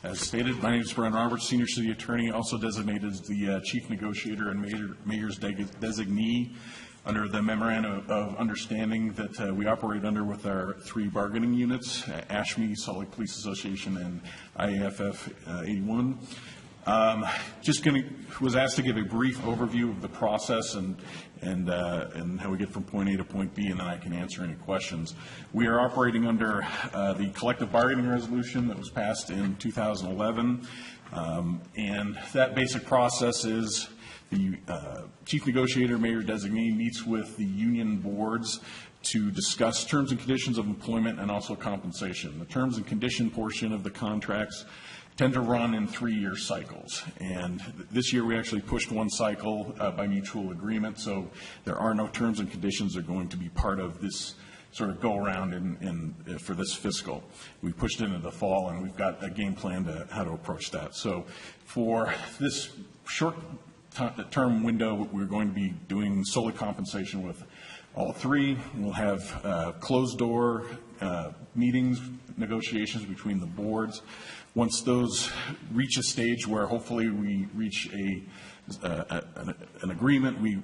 As stated, my name is Brian Roberts, Senior City Attorney, also designated as the Chief Negotiator and Mayor's designee under the Memorandum of Understanding that we operate under with our 3 bargaining units, ASHME, Salt Lake Police Association, and IAFF 81. Was asked to give a brief overview of the process and how we get from point A to point B, and then I can answer any questions. We are operating under the collective bargaining resolution that was passed in 2011, and that basic process is the chief negotiator, mayor designee meets with the union boards to discuss terms and conditions of employment and also compensation. The terms and condition portion of the contracts tend to run in 3-year cycles. And this year we actually pushed one cycle by mutual agreement, so there are no terms and conditions that are going to be part of this sort of go around for this fiscal. We pushed into the fall, and we've got a game plan to how to approach that. So for this short term window, we're going to be doing solely compensation with all 3. We'll have closed door meetings, negotiations between the boards. Once those reach a stage where hopefully we reach an agreement, we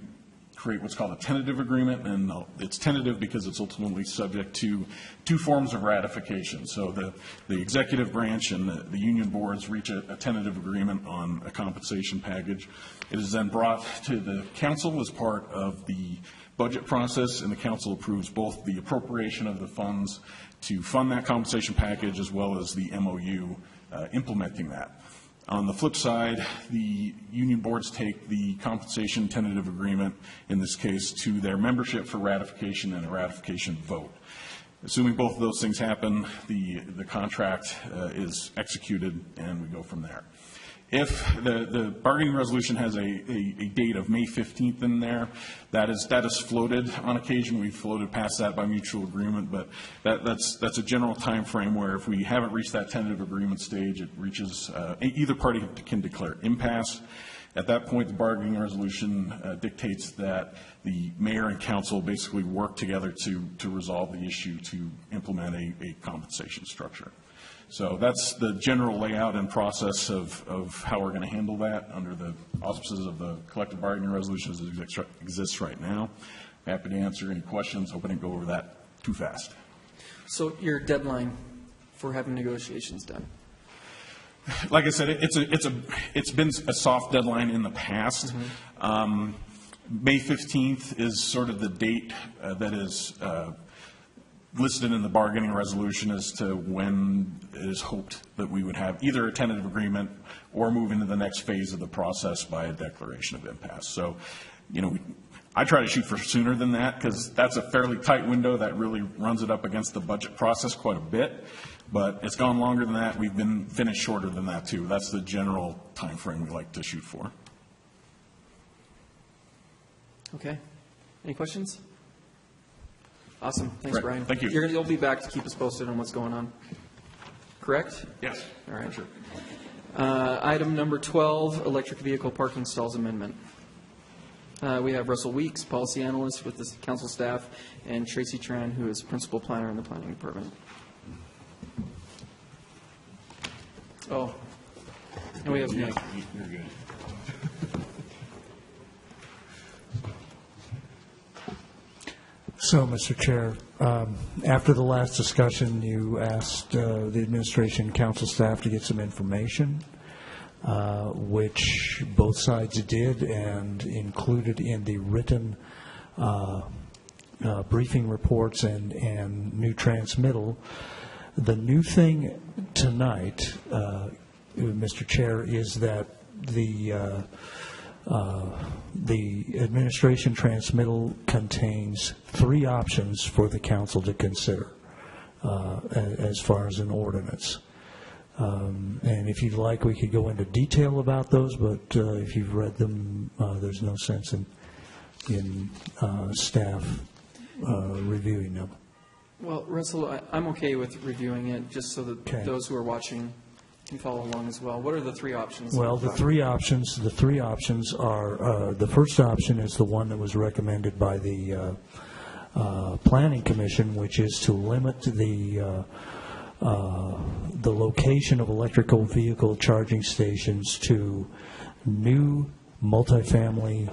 create what's called a tentative agreement, and it's tentative because it's ultimately subject to 2 forms of ratification. So the executive branch and the union boards reach a tentative agreement on a compensation package. It is then brought to the council as part of the budget process, and the council approves both the appropriation of the funds to fund that compensation package as well as the MOU implementing that. On the flip side, the union boards take the compensation tentative agreement, in this case, to their membership for ratification and a ratification vote. Assuming both of those things happen, the contract is executed, and we go from there. If the bargaining resolution has a date of May 15th in there, that is floated on occasion. We've floated past that by mutual agreement, but that's a general time frame where if we haven't reached that tentative agreement stage, it reaches either party can declare impasse. At that point, the bargaining resolution dictates that the mayor and council basically work together to resolve the issue to implement a compensation structure. So that's the general layout and process of how we're going to handle that under the auspices of the collective bargaining resolution as it exists right now. Happy to answer any questions. Hope I didn't go over that too fast. So your deadline for having negotiations done? Like I said, it's been a soft deadline in the past. Mm-hmm. May 15th is sort of the date that is listed in the bargaining resolution as to when it is hoped that we would have either a tentative agreement or move into the next phase of the process by a declaration of impasse. So, I try to shoot for sooner than that because that's a fairly tight window that really runs it up against the budget process quite a bit. But it's gone longer than that. We've been finished shorter than that too. That's the general time frame we like to shoot for. Okay. Any questions? Awesome. Thanks, Right. Brian. Thank you. You'll be back to keep us posted on what's going on. Correct? Yes. All right. Sure. Item number 12, electric vehicle parking stalls amendment. We have Russell Weeks, policy analyst with the council staff, and Tracy Tran, who is principal planner in the planning department. Oh, and we have Nick. You're good. So, Mr. Chair, after the last discussion, you asked the administration council staff to get some information, which both sides did and included in the written briefing reports and new transmittal. The new thing tonight, Mr. Chair, is that the administration transmittal contains 3 options for the council to consider as far as an ordinance. And if you'd like, we could go into detail about those, but if you've read them, there's no sense in staff reviewing them. Well, Russell, I'm okay with reviewing it, just so that Okay. those who are watching can follow along as well. What are the three options? Well, the three options are, the first option is the one that was recommended by the Planning Commission, which is to limit the location of electrical vehicle charging stations to new multifamily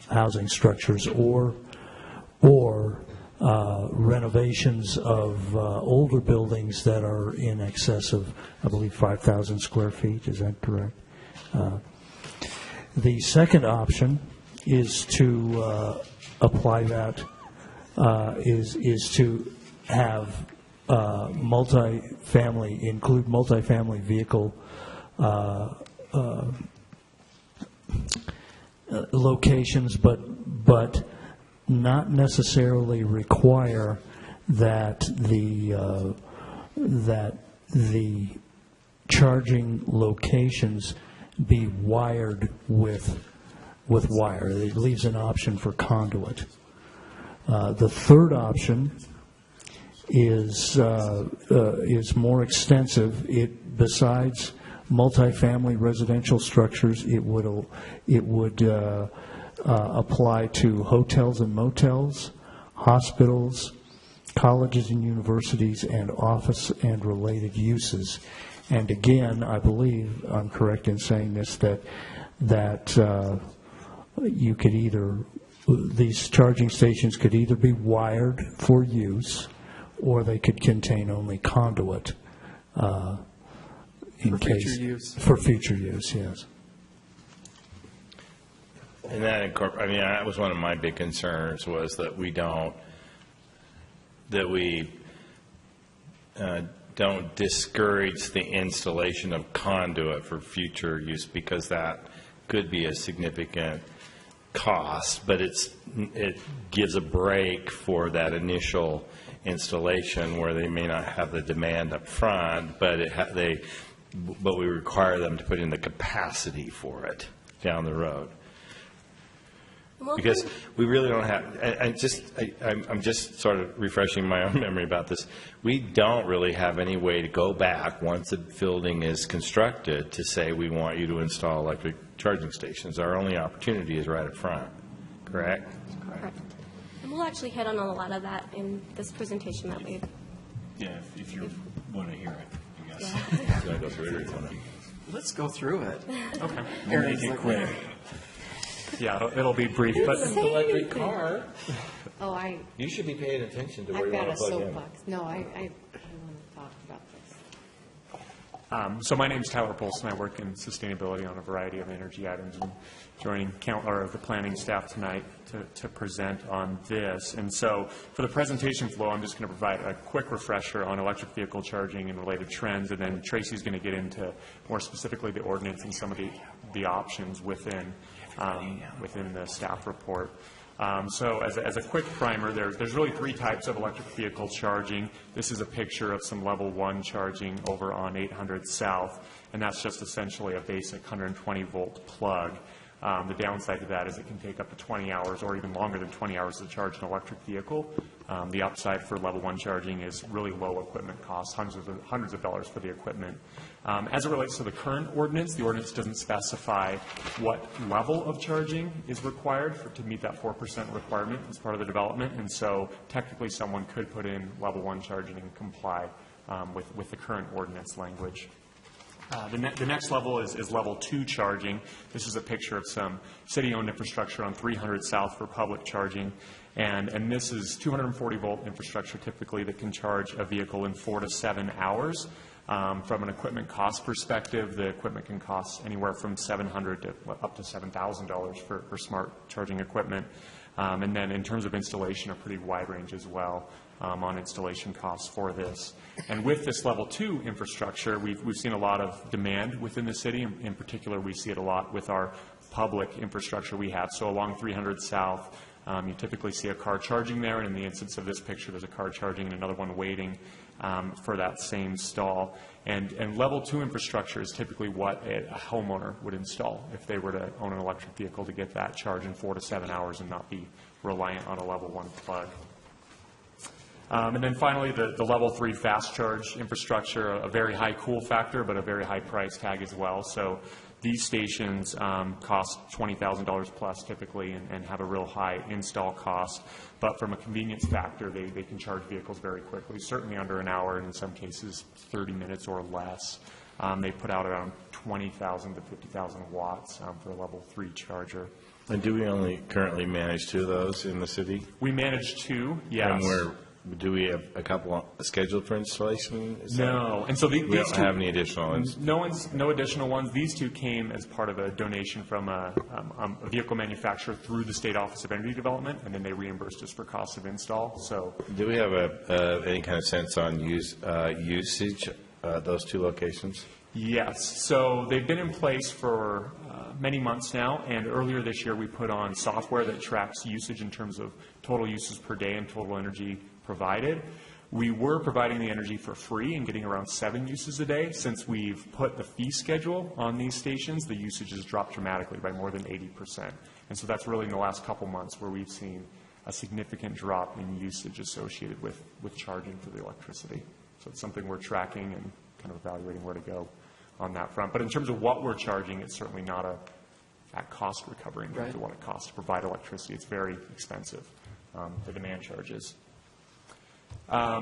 housing structures or renovations of older buildings that are in excess of, I believe, 5,000 square feet. Is that correct? The second option is to apply that, is to have include multifamily vehicle locations, but not necessarily require that the charging locations be wired with wire. It leaves an option for conduit. The third option is more extensive. Besides multifamily residential structures, it would apply to hotels and motels, hospitals, colleges and universities, and office and related uses. And again, I believe I'm correct in saying this, that you could these charging stations could either be wired for use, or they could contain only conduit For future use. For future use, yes. And that that was one of my big concerns, was that we don't discourage the installation of conduit for future use, because that could be a significant cost, but it gives a break for that initial installation where they may not have the demand up front, but we require them to put in the capacity for it down the road. Because we really don't have, I'm just sort of refreshing my own memory about this. We don't really have any way to go back once a building is constructed to say we want you to install electric charging stations. Our only opportunity is right up front, correct? Correct. And we'll actually hit on a lot of that in this presentation that we've. Yeah, if you want to hear it, I guess. Yeah. You want to go through it, or you want to? Let's go through it. Okay. We'll make it quick. Yeah, it'll be brief, but Electric car. Oh, You should be paying attention to where I've you got want a to plug in. soapbox. No, I want to talk about this. So my name's Tyler Polson. I work in sustainability on a variety of energy items, and joining the planning staff tonight to present on this. And so for the presentation flow, I'm just going to provide a quick refresher on electric vehicle charging and related trends, and then Tracy's going to get into more specifically the ordinance and some of the options within the staff report. So as a quick primer, there's really three types of electric vehicle charging. This is a picture of some level 1 charging over on 800 South, and that's just essentially a basic 120-volt plug. The downside to that is it can take up to 20 hours or even longer than 20 hours to charge an electric vehicle. The upside for level 1 charging is really low equipment costs, hundreds of dollars for the equipment. As it relates to the current ordinance, the ordinance doesn't specify what level of charging is required to meet that 4% requirement as part of the development, and so technically someone could put in level 1 charging and comply with the current ordinance language. The next level is level 2 charging. This is a picture of some city-owned infrastructure on 300 South for public charging. And this is 240-volt infrastructure typically that can charge a vehicle in 4 to 7 hours. From an equipment cost perspective, the equipment can cost anywhere from $700 to up to $7,000 for smart charging equipment. And then in terms of installation, a pretty wide range as well on installation costs for this. And with this level 2 infrastructure, we've seen a lot of demand within the city. In particular, we see it a lot with our public infrastructure we have. So along 300 South, you typically see a car charging there, and in the instance of this picture, there's a car charging and another one waiting for that same stall. And level 2 infrastructure is typically what a homeowner would install if they were to own an electric vehicle to get that charge in 4 to 7 hours and not be reliant on a level 1 plug. And then finally, the level 3 fast charge infrastructure, a very high cool factor, but a very high price tag as well. So these stations cost $20,000 plus typically and have a real high install cost. But from a convenience factor, they can charge vehicles very quickly, certainly under an hour, and in some cases 30 minutes or less. They put out around 20,000 to 50,000 watts for a level 3 charger. And do we only currently manage 2 of those in the city? We manage 2, yes. And do we have a couple scheduled for installation? No. And so we these don't two, have any additional ones? No additional ones. These 2 came as part of a donation from a vehicle manufacturer through the State Office of Energy Development, and then they reimbursed us for cost of install. So, do we have any kind of sense on usage, those 2 locations? Yes. So they've been in place for many months now, and earlier this year we put on software that tracks usage in terms of total uses per day and total energy provided. We were providing the energy for free and getting around 7 uses a day. Since we've put the fee schedule on these stations, the usage has dropped dramatically by more than 80%. And so that's really in the last couple months where we've seen a significant drop in usage associated with charging for the electricity. So it's something we're tracking and kind of evaluating where to go on that front. But in terms of what we're charging, it's certainly not at cost recovery in terms of what it costs to provide electricity. It's very expensive, the demand charges.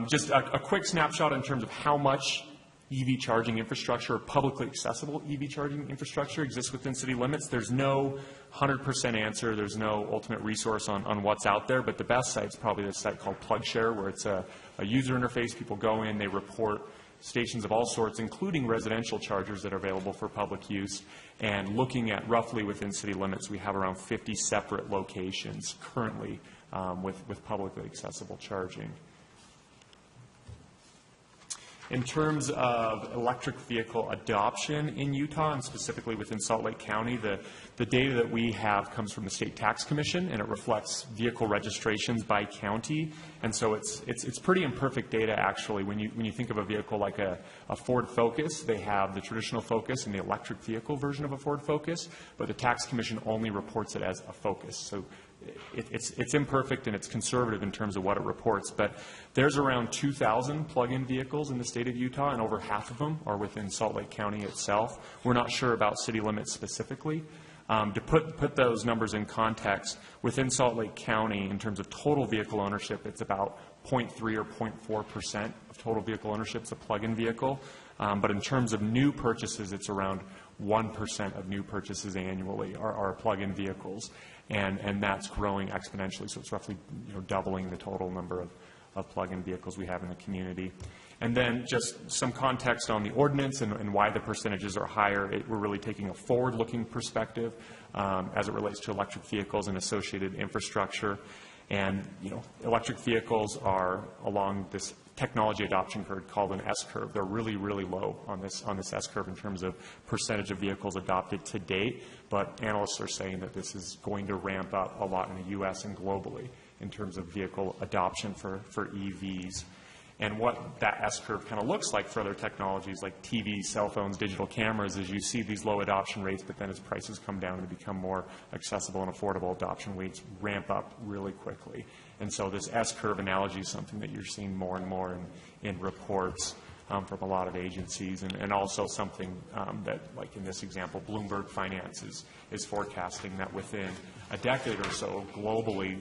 Just a quick snapshot in terms of how much EV charging infrastructure, publicly accessible EV charging infrastructure exists within city limits. There's no 100% answer. There's no ultimate resource on what's out there, but the best site is probably this site called PlugShare, where it's a user interface. People go in, they report stations of all sorts, including residential chargers that are available for public use. And looking at roughly within city limits, we have around 50 separate locations currently with publicly accessible charging. In terms of electric vehicle adoption in Utah, and specifically within Salt Lake County, the data that we have comes from the State Tax Commission, and it reflects vehicle registrations by county. And so it's pretty imperfect data, actually. When you think of a vehicle like a Ford Focus, they have the traditional Focus and the electric vehicle version of a Ford Focus, but the Tax Commission only reports it as a Focus. So it's imperfect and it's conservative in terms of what it reports, but there's around 2,000 plug-in vehicles in the state of Utah, and over half of them are within Salt Lake County itself. We're not sure about city limits specifically. To put those numbers in context, within Salt Lake County, in terms of total vehicle ownership, it's about 0.3 or 0.4% of total vehicle ownership is a plug-in vehicle. But in terms of new purchases, it's around 1% of new purchases annually are plug-in vehicles. And that's growing exponentially, so it's roughly doubling the total number of plug-in vehicles we have in the community. And then just some context on the ordinance and why the percentages are higher. We're really taking a forward-looking perspective as it relates to electric vehicles and associated infrastructure. And electric vehicles are along this technology adoption curve called an S-curve. They're really, really low on this S-curve in terms of percentage of vehicles adopted to date, but analysts are saying that this is going to ramp up a lot in the U.S. and globally in terms of vehicle adoption for EVs. And what that S-curve kind of looks like for other technologies like TV, cell phones, digital cameras is you see these low adoption rates, but then as prices come down and become more accessible and affordable, adoption rates ramp up really quickly. And so this S-curve analogy is something that you're seeing more and more in reports from a lot of agencies, and also something that, like in this example, Bloomberg Finance is forecasting that within a decade or so, globally,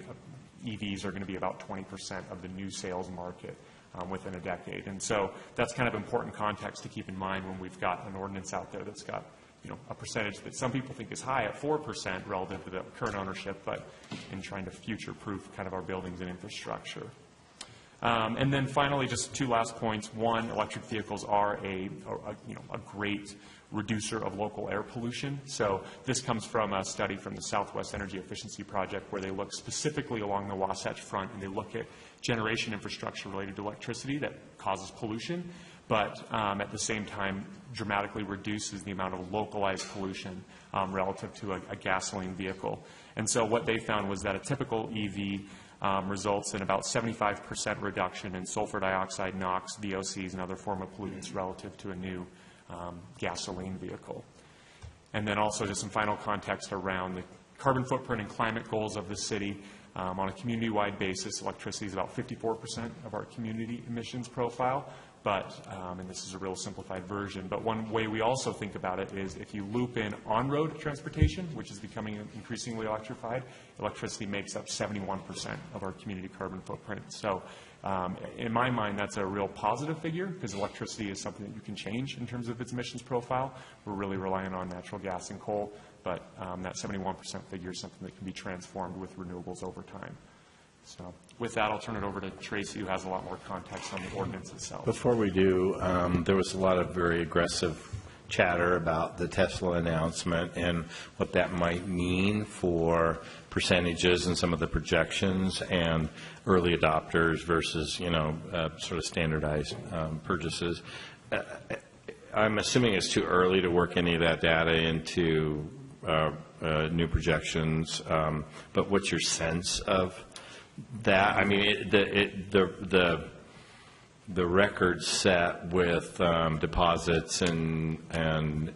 EVs are going to be about 20% of the new sales market within a decade. And so that's kind of important context to keep in mind when we've got an ordinance out there that's got a percentage that some people think is high at 4% relative to the current ownership, but in trying to future-proof kind of our buildings and infrastructure. And then finally, just 2 last points. One, electric vehicles are a great reducer of local air pollution. So this comes from a study from the Southwest Energy Efficiency Project where they look specifically along the Wasatch Front and they look at generation infrastructure related to electricity that causes pollution, but at the same time dramatically reduces the amount of localized pollution relative to a gasoline vehicle. And so what they found was that a typical EV results in about 75% reduction in sulfur dioxide, NOx, VOCs, and other form of pollutants relative to a new gasoline vehicle. And then also just some final context around the carbon footprint and climate goals of the city. On a community-wide basis, electricity is about 54% of our community emissions profile. But, and this is a real simplified version, but one way we also think about it is if you loop in on-road transportation, which is becoming increasingly electrified, electricity makes up 71% of our community carbon footprint. So in my mind, that's a real positive figure because electricity is something that you can change in terms of its emissions profile. We're really relying on natural gas and coal, but that 71% figure is something that can be transformed with renewables over time. So with that, I'll turn it over to Tracy, who has a lot more context on the ordinance itself. Before we do, there was a lot of very aggressive chatter about the Tesla announcement and what that might mean for percentages and some of the projections and early adopters versus, sort of standardized purchases. I'm assuming it's too early to work any of that data into new projections, but what's your sense of that? I mean, the record set with deposits and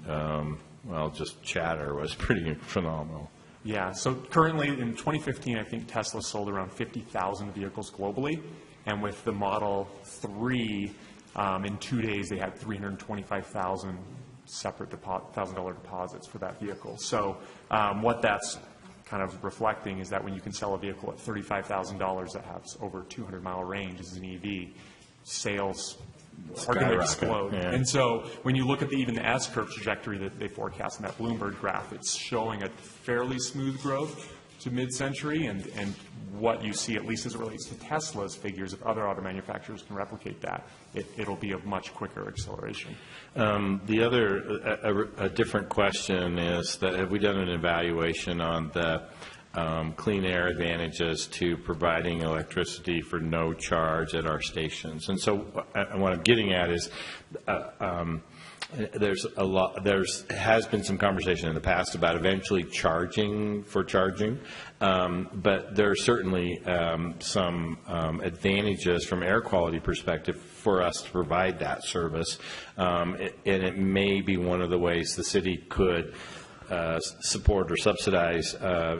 just chatter was pretty phenomenal. Yeah, so currently in 2015, I think Tesla sold around 50,000 vehicles globally, and with the Model 3, in 2 days they had 325,000 separate $1,000 deposits for that vehicle. So what that's kind of reflecting is that when you can sell a vehicle at $35,000 that has over 200-mile range as an EV, sales are going to explode. Yeah. And so when you look at even the S-curve trajectory that they forecast in that Bloomberg graph, it's showing a fairly smooth growth to mid-century, and what you see, at least as it relates to Tesla's figures, if other auto manufacturers can replicate that, it'll be a much quicker acceleration. The other, a different question is that have we done an evaluation on the clean air advantages to providing electricity for no charge at our stations? And so what I'm getting at is has been some conversation in the past about eventually charging for charging, but there are certainly some advantages from air quality perspective for us to provide that service, and it may be one of the ways the city could support or subsidize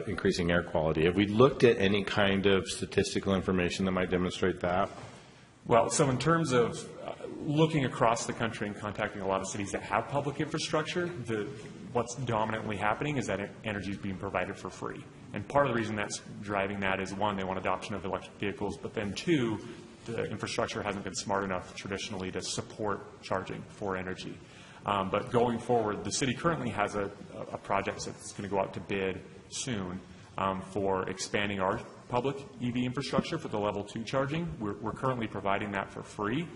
increasing air quality. Have we looked at any kind of statistical information that might demonstrate that? Well, so in terms of looking across the country and contacting a lot of cities that have public infrastructure, what's dominantly happening is that energy is being provided for free. And part of the reason that's driving that is, one, they want adoption of electric vehicles, but then two, the infrastructure hasn't been smart enough traditionally to support charging for energy. But going forward, the city currently has a project that's going to go out to bid soon for expanding our public EV infrastructure for the level 2 charging. We're currently providing that for free,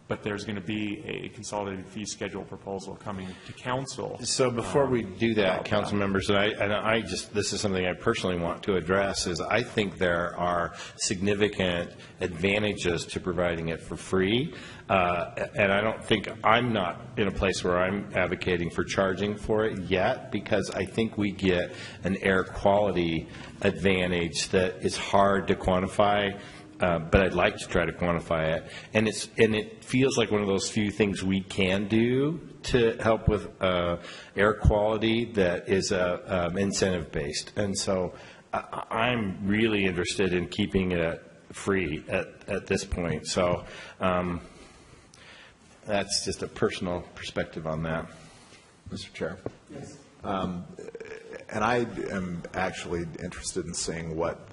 but there's going to be a consolidated fee schedule proposal coming to council. So before we do that, council members, and this is something I personally want to address, is I think there are significant advantages to providing it for free, and I don't think, I'm not in a place where I'm advocating for charging for it yet, because I think we get an air quality advantage that is hard to quantify. But I'd like to try to quantify it, and it feels like one of those few things we can do to help with air quality that is incentive based. And so I'm really interested in keeping it free at this point. So that's just a personal perspective on that. Mr. Chair. Yes. And I am actually interested in seeing what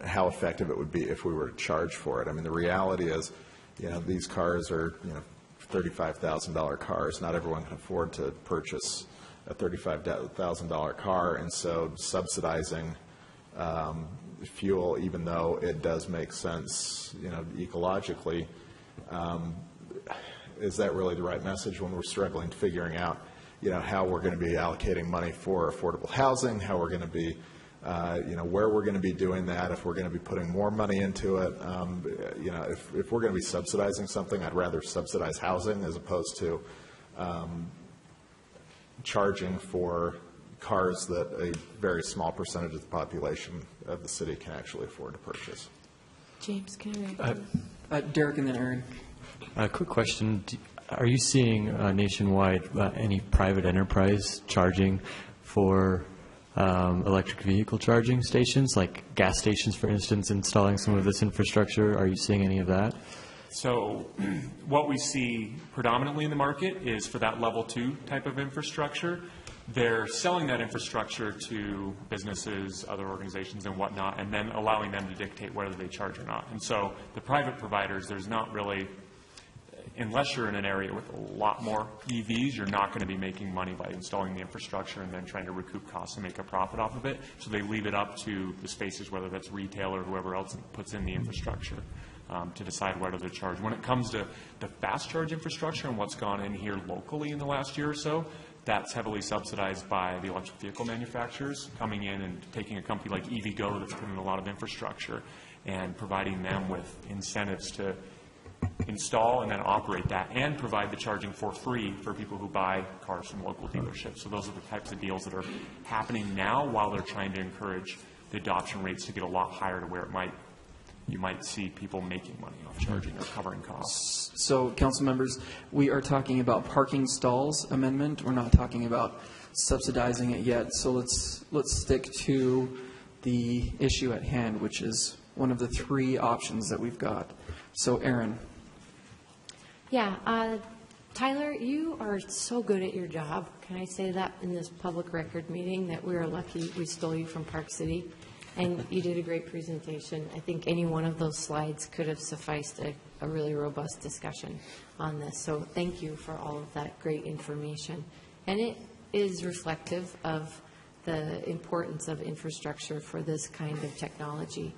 how effective it would be if we were to charge for it. I mean, the reality is, these cars are, $35,000 cars. Not everyone can afford to purchase a $35,000 car, and so subsidizing fuel, even though it does make sense, ecologically, is that really the right message when we're struggling figuring out, how we're going to be allocating money for affordable housing, how we're going to be where we're going to be doing that, if we're going to be putting more money into it. If we're going to be subsidizing something, I'd rather subsidize housing as opposed to charging for cars that a very small percentage of the population of the city can actually afford to purchase. James, can I Derek and then Aaron. A quick question. Are you seeing nationwide any private enterprise charging for electric vehicle charging stations, like gas stations, for instance, installing some of this infrastructure? Are you seeing any of that? So what we see predominantly in the market is for that level 2 type of infrastructure. They're selling that infrastructure to businesses, other organizations and whatnot, and then allowing them to dictate whether they charge or not. And so the private providers, there's not really, unless you're in an area with a lot more EVs, you're not going to be making money by installing the infrastructure and then trying to recoup costs and make a profit off of it. So they leave it up to the spaces, whether that's retail or whoever else puts in the infrastructure, to decide whether to charge. When it comes to the fast charge infrastructure and what's gone in here locally in the last year or so, that's heavily subsidized by the electric vehicle manufacturers coming in and taking a company like EVgo that's put in a lot of infrastructure and providing them with incentives to install and then operate that and provide the charging for free for people who buy cars from local dealerships. So those are the types of deals that are happening now while they're trying to encourage the adoption rates to get a lot higher to where you might see people making money off charging or covering costs. So, council members, we are talking about parking stalls amendment. We're not talking about subsidizing it yet. So let's stick to the issue at hand, which is one of the 3 options that we've got. So, Aaron. Yeah, Tyler, you are so good at your job. Can I say that in this public record meeting, that we are lucky we stole you from Park City? And you did a great presentation. I think any one of those slides could have sufficed a really robust discussion on this. So thank you for all of that great information. And it is reflective of the importance of infrastructure for this kind of technology,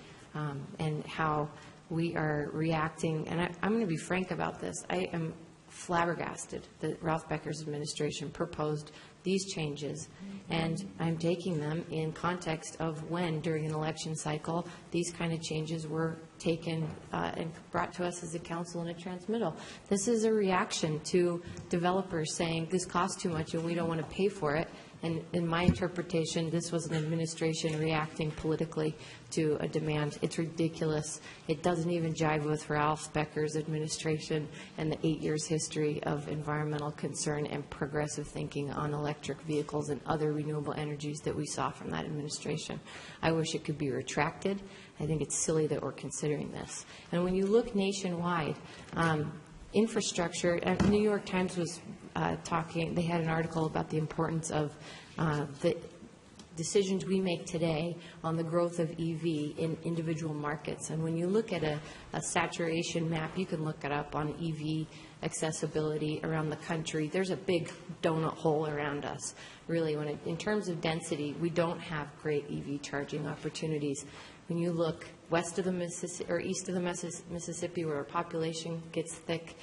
and how we are reacting. And I'm going to be frank about this. I am flabbergasted that Ralph Becker's administration proposed these changes, and I'm taking them in context of when, during an election cycle, these kind of changes were taken and brought to us as a council in a transmittal. This is a reaction to developers saying this costs too much and we don't want to pay for it. And in my interpretation, this was an administration reacting politically to a demand. It's ridiculous. It doesn't even jive with Ralph Becker's administration and the 8 years history of environmental concern and progressive thinking on electric vehicles and other renewable energies that we saw from that administration. I wish it could be retracted. I think it's silly that we're considering this. And when you look nationwide, infrastructure, and the New York Times was talking, they had an article about the importance of the decisions we make today on the growth of EV in individual markets. And when you look at a saturation map, you can look it up on EV accessibility around the country. There's a big donut hole around us. Really, in terms of density, we don't have great EV charging opportunities. When you look west of the Mississippi or east of the Mississippi, where our population gets thick,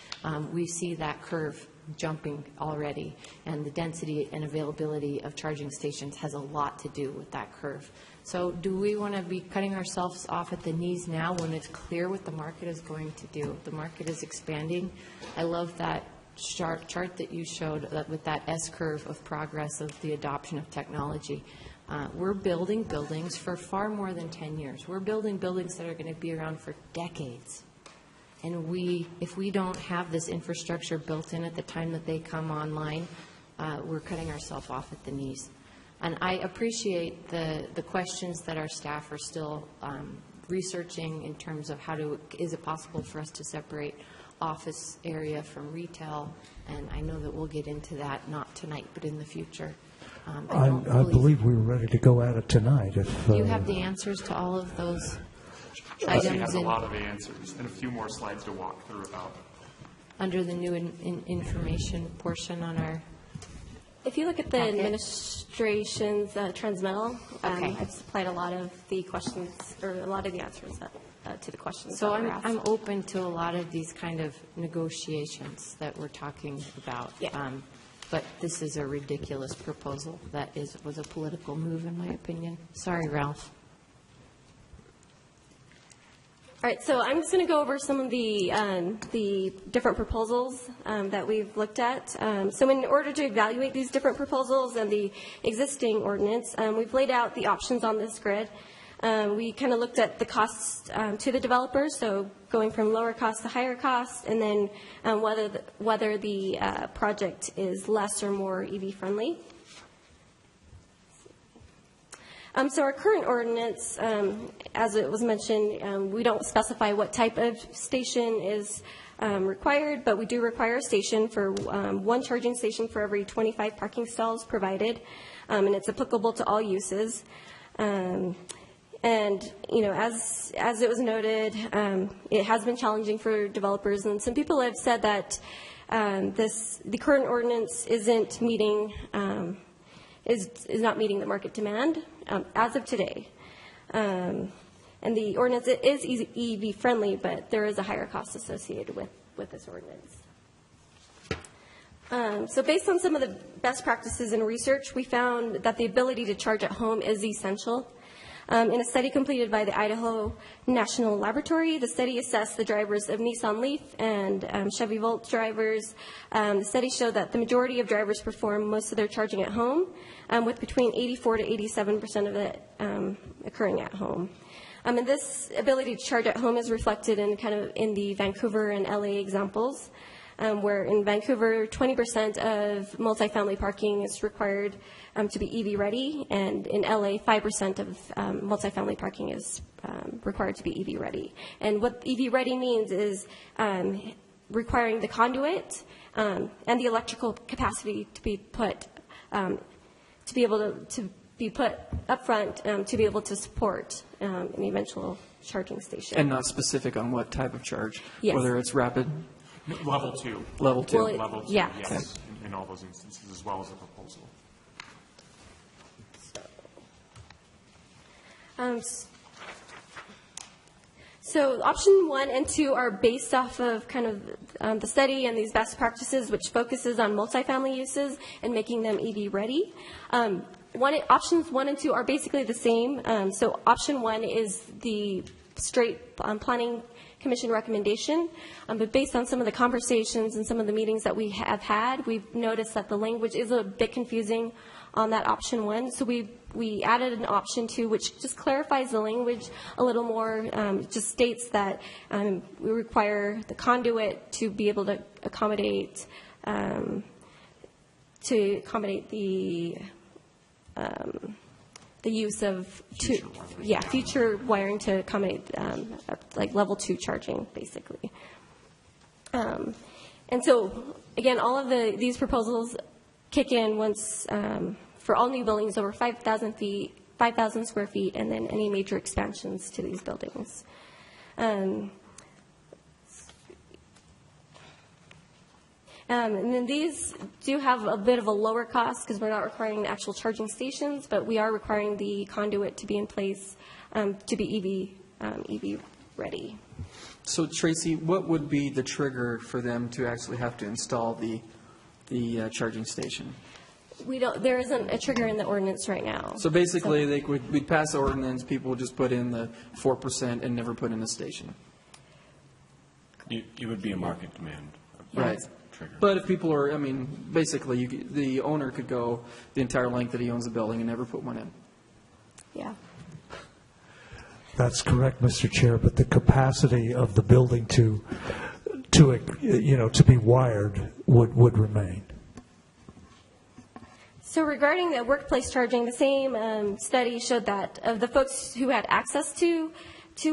we see that curve jumping already, and the density and availability of charging stations has a lot to do with that curve. So do we want to be cutting ourselves off at the knees now when it's clear what the market is going to do? The market is expanding. I love that chart that you showed with that S-curve of progress of the adoption of technology. We're building buildings for far more than 10 years. We're building buildings that are going to be around for decades. And if we don't have this infrastructure built in at the time that they come online, we're cutting ourselves off at the knees. And I appreciate the questions that our staff are still researching in terms of is it possible for us to separate office area from retail? And I know that we'll get into that, not tonight, but in the future. I believe we were ready to go at it tonight. Do you have the answers to all of those items? He has a lot of answers and a few more slides to walk through about. Under the new information portion on our If you look at the administration's transmittal, I've supplied a lot of the questions, or a lot of the answers to the questions. So that were asked. I'm open to a lot of these kind of negotiations that we're talking about. Yeah. But this is a ridiculous proposal that was a political move, in my opinion. Sorry, Ralph. All right, so I'm just going to go over some of the different proposals that we've looked at. So in order to evaluate these different proposals and the existing ordinance, we've laid out the options on this grid. We kind of looked at the costs to the developers, so going from lower cost to higher cost, and then whether the project is less or more EV friendly. So our current ordinance, as it was mentioned, we don't specify what type of station is required, but we do require a station for one charging station for every 25 parking stalls provided, and it's applicable to all uses. And, you know, as it was noted, it has been challenging for developers, and some people have said that the current ordinance isn't meeting, is not meeting the market demand as of today. And the ordinance is EV friendly, but there is a higher cost associated with this ordinance. So based on some of the best practices in research, we found that the ability to charge at home is essential. In a study completed by the Idaho National Laboratory, the study assessed the drivers of Nissan Leaf and Chevy Volt drivers. The study showed that the majority of drivers perform most of their charging at home, with between 84 to 87% of it occurring at home. And this ability to charge at home is reflected in in the Vancouver and LA examples, where in Vancouver, 20% of multifamily parking is required to be EV ready, and in LA, 5% of multifamily parking is required to be EV ready. And what EV ready means is requiring the conduit and the electrical capacity to be put to be able to be put up front to be able to support an eventual charging station. And not specific on what type of charge, Yes. whether it's rapid. Level 2. Level 2. Well, Level 2, yeah. yes, in all those instances, as well as a proposal. So option 1 and 2 are based off of the study and these best practices, which focuses on multifamily uses and making them EV ready. Options 1 and 2 are basically the same. So option 1 is the straight planning commission recommendation, but based on some of the conversations and some of the meetings that we have had, we've noticed that the language is a bit confusing on that option 1. So we added an option 2, which just clarifies the language a little more. Just states that we require the conduit to be able to accommodate the use of future wiring to accommodate like level 2 charging, basically. And so, again, all of these proposals kick in once for all new buildings over 5,000 square feet, and then any major expansions to these buildings. And then these do have a bit of a lower cost because we're not requiring the actual charging stations, but we are requiring the conduit to be in place to be EV ready. So Tracy, what would be the trigger for them to actually have to install the charging station? There isn't a trigger in the ordinance right now. So basically, we'd pass the ordinance, people would just put in the 4% and never put in a station. It would be a market demand. Right. But if people are, basically, the owner could go the entire length that he owns the building and never put one in. Yeah. That's correct, Mr. Chair, but the capacity of the building to be wired would remain. So regarding the workplace charging, the same study showed that of the folks who had access to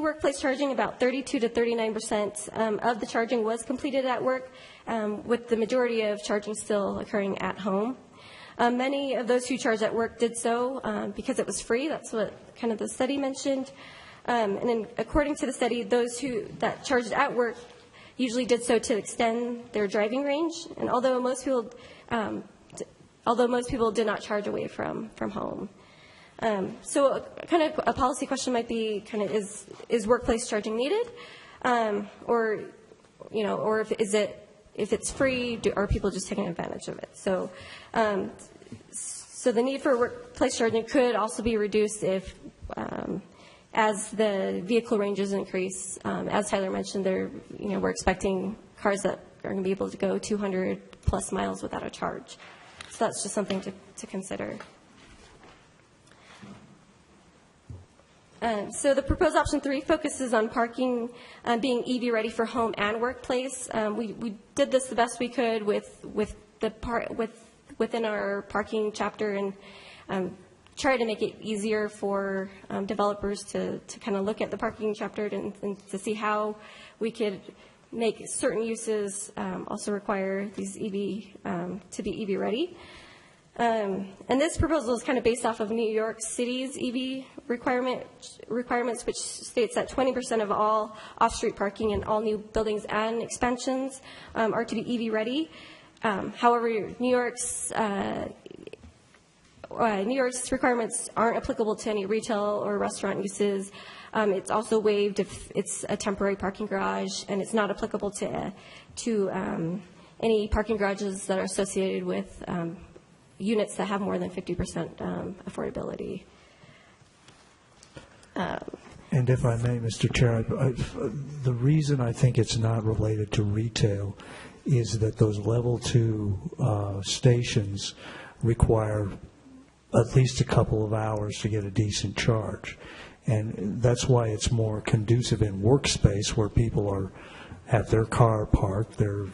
workplace charging, about 32 to 39% of the charging was completed at work, with the majority of charging still occurring at home. Many of those who charged at work did so because it was free. That's what the study mentioned. And then according to the study, those that charged at work usually did so to extend their driving range. And although most people did not charge away from home. So a policy question might be is workplace charging needed, or if it's free, are people just taking advantage of it? So the need for workplace charging could also be reduced if as the vehicle ranges increase. As Tyler mentioned, we're expecting cars that are going to be able to go 200 plus miles without a charge. So that's just something to consider. So the proposed option 3 focuses on parking being EV ready for home and workplace. We did this the best we could within our parking chapter, and try to make it easier for developers to kind of look at the parking chapter and to see how we could make certain uses also require these EV to be EV ready. And this proposal is kind of based off of New York City's EV requirements, which states that 20% of all off-street parking in all new buildings and expansions are to be EV ready. However, New York's requirements aren't applicable to any retail or restaurant uses. It's also waived if it's a temporary parking garage, and it's not applicable to any parking garages that are associated with units that have more than 50% affordability. And if I may, Mr. Chair, the reason I think it's not related to retail is that those level 2 stations require at least a couple of hours to get a decent charge. And that's why it's more conducive in workspace where people have their car parked. They're,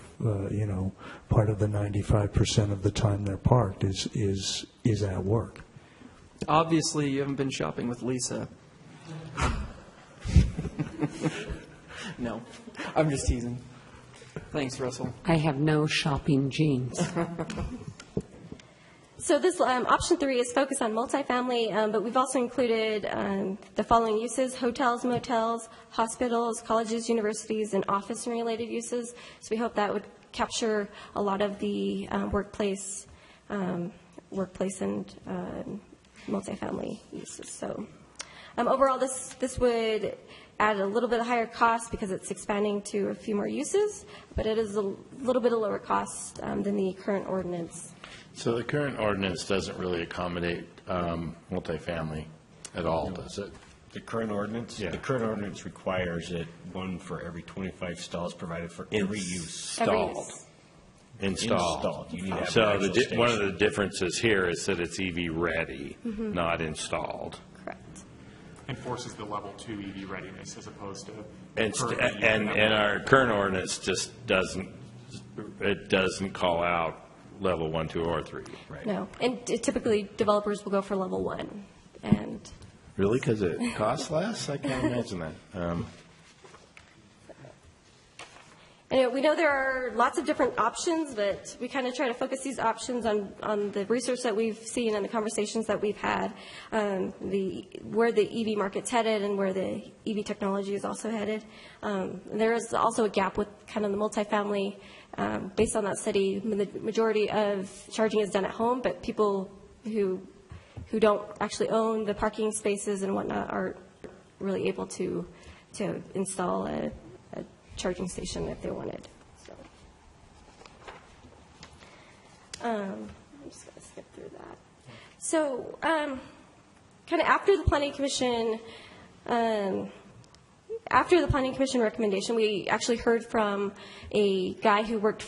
part of the 95% of the time they're parked is at work. Obviously, you haven't been shopping with Lisa. No, I'm just teasing. Thanks, Russell. I have no shopping genes. So this option 3 is focused on multifamily, but we've also included the following uses: hotels, motels, hospitals, colleges, universities, and office and related uses. So we hope that would capture a lot of the workplace and multifamily uses. So overall, this would add a little bit of higher cost because it's expanding to a few more uses, but it is a little bit of lower cost than the current ordinance. So the current ordinance doesn't really accommodate multifamily at all, does it? The current ordinance? Yeah. The current ordinance requires it one for every 25 stalls provided for every use. Installed. You need to have So an actual one of station. the differences here is that it's EV ready, not installed. Correct. Enforces the level 2 EV readiness as opposed to. And our current ordinance just doesn't call out level 1, 2, or 3. Right. No, and typically developers will go for level 1, and Really? Because it costs less? I can't imagine that. And we know there are lots of different options, but we kind of try to focus these options on the research that we've seen and the conversations that we've had, where the EV market's headed and where the EV technology is also headed. There is also a gap with kind of the multifamily. Based on that study, the majority of charging is done at home, but people who don't actually own the parking spaces and whatnot aren't really able to install a charging station if they wanted. So, I'm just going to skip through that. So, kind of after the Planning Commission, recommendation, we actually heard from a guy who worked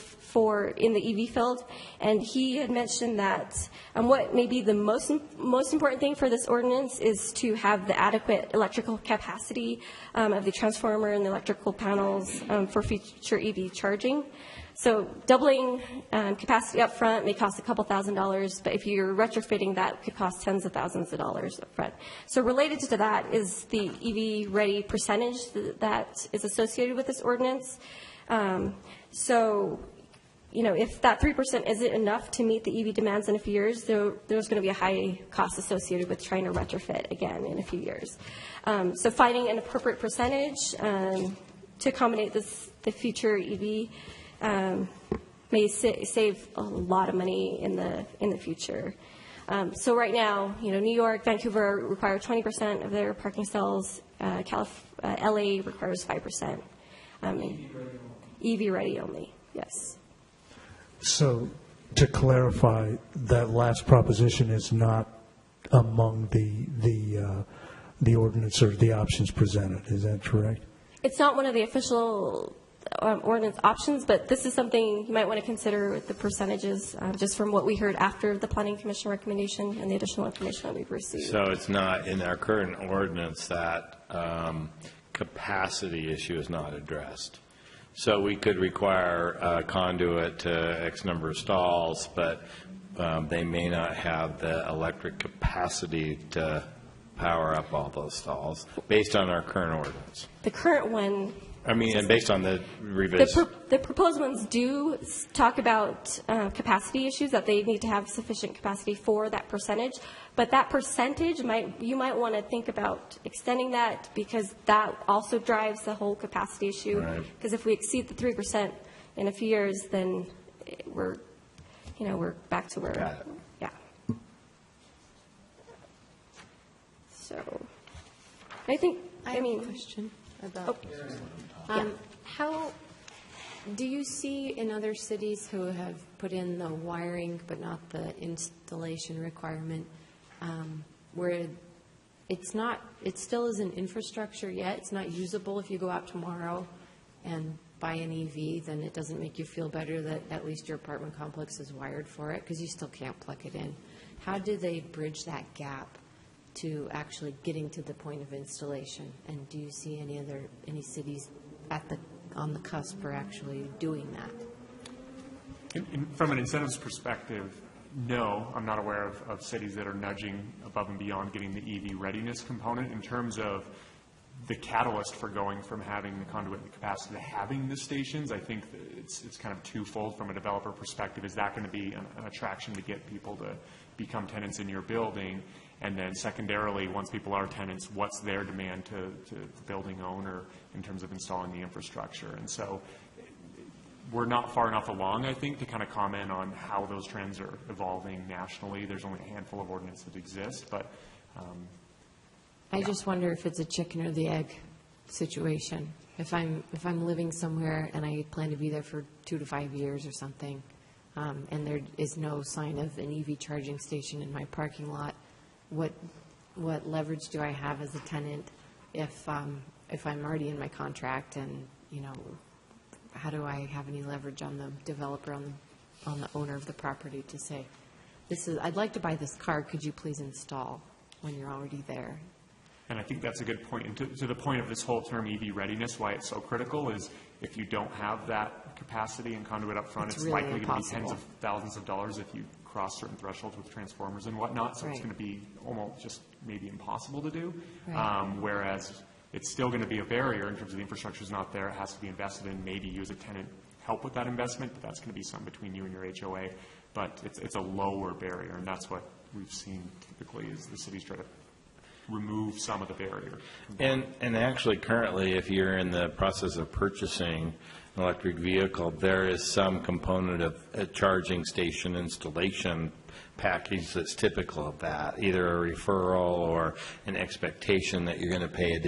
in the EV field, and he had mentioned that what may be the most important thing for this ordinance is to have the adequate electrical capacity of the transformer and the electrical panels for future EV charging. So doubling capacity up front may cost a couple $1,000s, but if you're retrofitting, that could cost tens of thousands of dollars up front. So related to that is the EV ready percentage that is associated with this ordinance. So, if that 3% isn't enough to meet the EV demands in a few years, there's going to be a high cost associated with trying to retrofit again in a few years. So finding an appropriate percentage to accommodate the future EV may save a lot of money in the future. So right now, New York, Vancouver require 20% of their parking stalls. LA requires 5%. EV ready only, yes. So to clarify, that last proposition is not among the ordinance or the options presented. Is that correct? It's not one of the official ordinance options, but this is something you might want to consider with the percentages, just from what we heard after the Planning Commission recommendation and the additional information that we've received. So it's not in our current ordinance that capacity issue is not addressed. So we could require a conduit to X number of stalls, but they may not have the electric capacity to power up all those stalls based on our current ordinance. The current one, I mean, and based on the revision. the proposed ones do talk about capacity issues, that they need to have sufficient capacity for that percentage. But that percentage, you might want to think about extending that, because that also drives the whole capacity issue. Right. Because if we exceed the 3% in a few years, then we're back to where. Got it. Yeah. So, I think, I have a question about, how, do you see in other cities who have put in the wiring but not the installation requirement, where it's not, it still isn't infrastructure yet, it's not usable if you go out tomorrow and buy an EV, then it doesn't make you feel better that at least your apartment complex is wired for it, because you still can't plug it in. How do they bridge that gap to actually getting to the point of installation? And do you see any cities on the cusp for actually doing that? From an incentives perspective, no, I'm not aware of cities that are nudging above and beyond getting the EV readiness component. In terms of the catalyst for going from having the conduit and the capacity to having the stations, I think that it's kind of twofold from a developer perspective. Is that going to be an attraction to get people to become tenants in your building? And then secondarily, once people are tenants, what's their demand to the building owner in terms of installing the infrastructure? And so we're not far enough along, I think, to kind of comment on how those trends are evolving nationally. There's only a handful of ordinances that exist, but I just wonder if it's a chicken or the egg situation. If I'm living somewhere and I plan to be there for 2 to 5 years or something, and there is no sign of an EV charging station in my parking lot, what leverage do I have as a tenant if I'm already in my contract, and how do I have any leverage on the developer, on the owner of the property to say, I'd like to buy this car, could you please install when you're already there? And I think that's a good point. And to the point of this whole term EV readiness, why it's so critical is if you don't have that capacity and conduit up front, it's really likely going to be impossible. tens of thousands of dollars if you cross certain thresholds with transformers and whatnot. So it's going to be almost just maybe impossible to do. Right. Whereas it's still going to be a barrier in terms of the infrastructure is not there. It has to be invested in. Maybe you as a tenant help with that investment, but that's going to be something between you and your HOA. But it's a lower barrier, and that's what we've seen typically is the cities try to remove some of the barrier. And actually, currently, if you're in the process of purchasing an electric vehicle, there is some component of a charging station installation package that's typical of that, either a referral or an expectation that you're going to pay an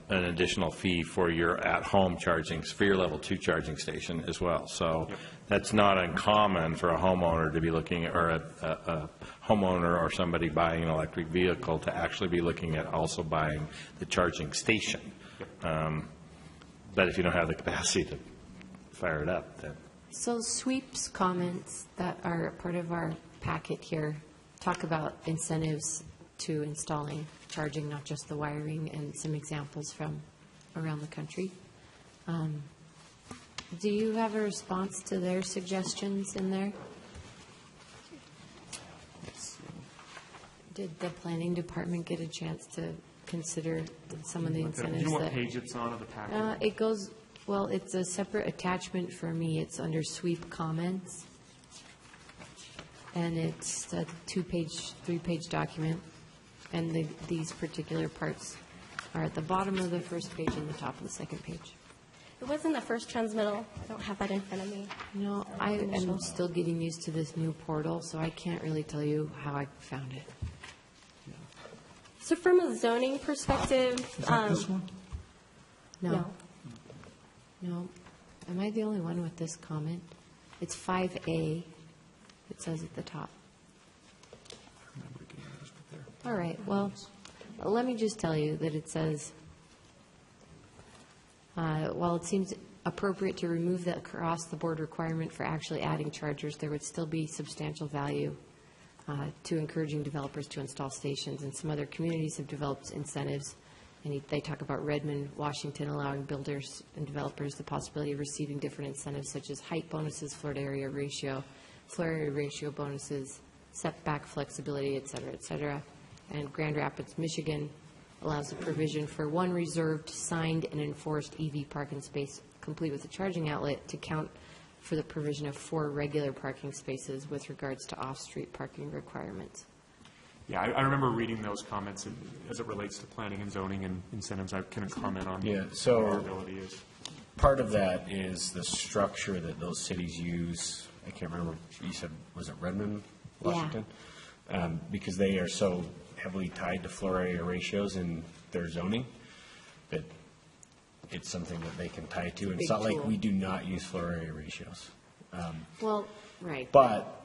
additional fee for your at-home charging, for your level 2 charging station as well. So that's not uncommon for a homeowner to be looking at, or a homeowner or somebody buying an electric vehicle to actually be looking at also buying the charging station. But if you don't have the capacity to fire it up, then. So sweeps comments that are part of our packet here talk about incentives to installing charging, not just the wiring, and some examples from around the country. Do you have a response to their suggestions in there? Did the planning department get a chance to consider some of the incentives? Do you know what page it's on of the packet? It goes, well, it's a separate attachment for me. It's under sweep comments. And it's a 2-page, 3-page document. And these particular parts are at the bottom of the first page and the top of the second page. It wasn't the first transmittal. I don't have that in front of me. No, I am still getting used to this new portal, so I can't really tell you how I found it. So from a zoning perspective, Is that this one? No. No. Am I the only one with this comment? It's 5A, it says at the top. All right, well, let me just tell you that it says, while it seems appropriate to remove the across-the-board requirement for actually adding chargers, there would still be substantial value to encouraging developers to install stations, and some other communities have developed incentives And they talk about Redmond, Washington, allowing builders and developers the possibility of receiving different incentives such as height bonuses, floor area ratio bonuses, setback flexibility, et cetera, et cetera. And Grand Rapids, Michigan allows the provision for one reserved, signed, and enforced EV parking space, complete with a charging outlet, to count for the provision of 4 regular parking spaces with regards to off-street parking requirements. Yeah, I remember reading those comments as it relates to planning and zoning and incentives. I couldn't comment on what our ability is. Part of that is the structure that those cities use. I can't remember, you said, was it Redmond, Washington? Yeah. Because they are so heavily tied to floor area ratios in their zoning that it's something that they can tie to. And it's not like we do not use floor area ratios. Well, right. But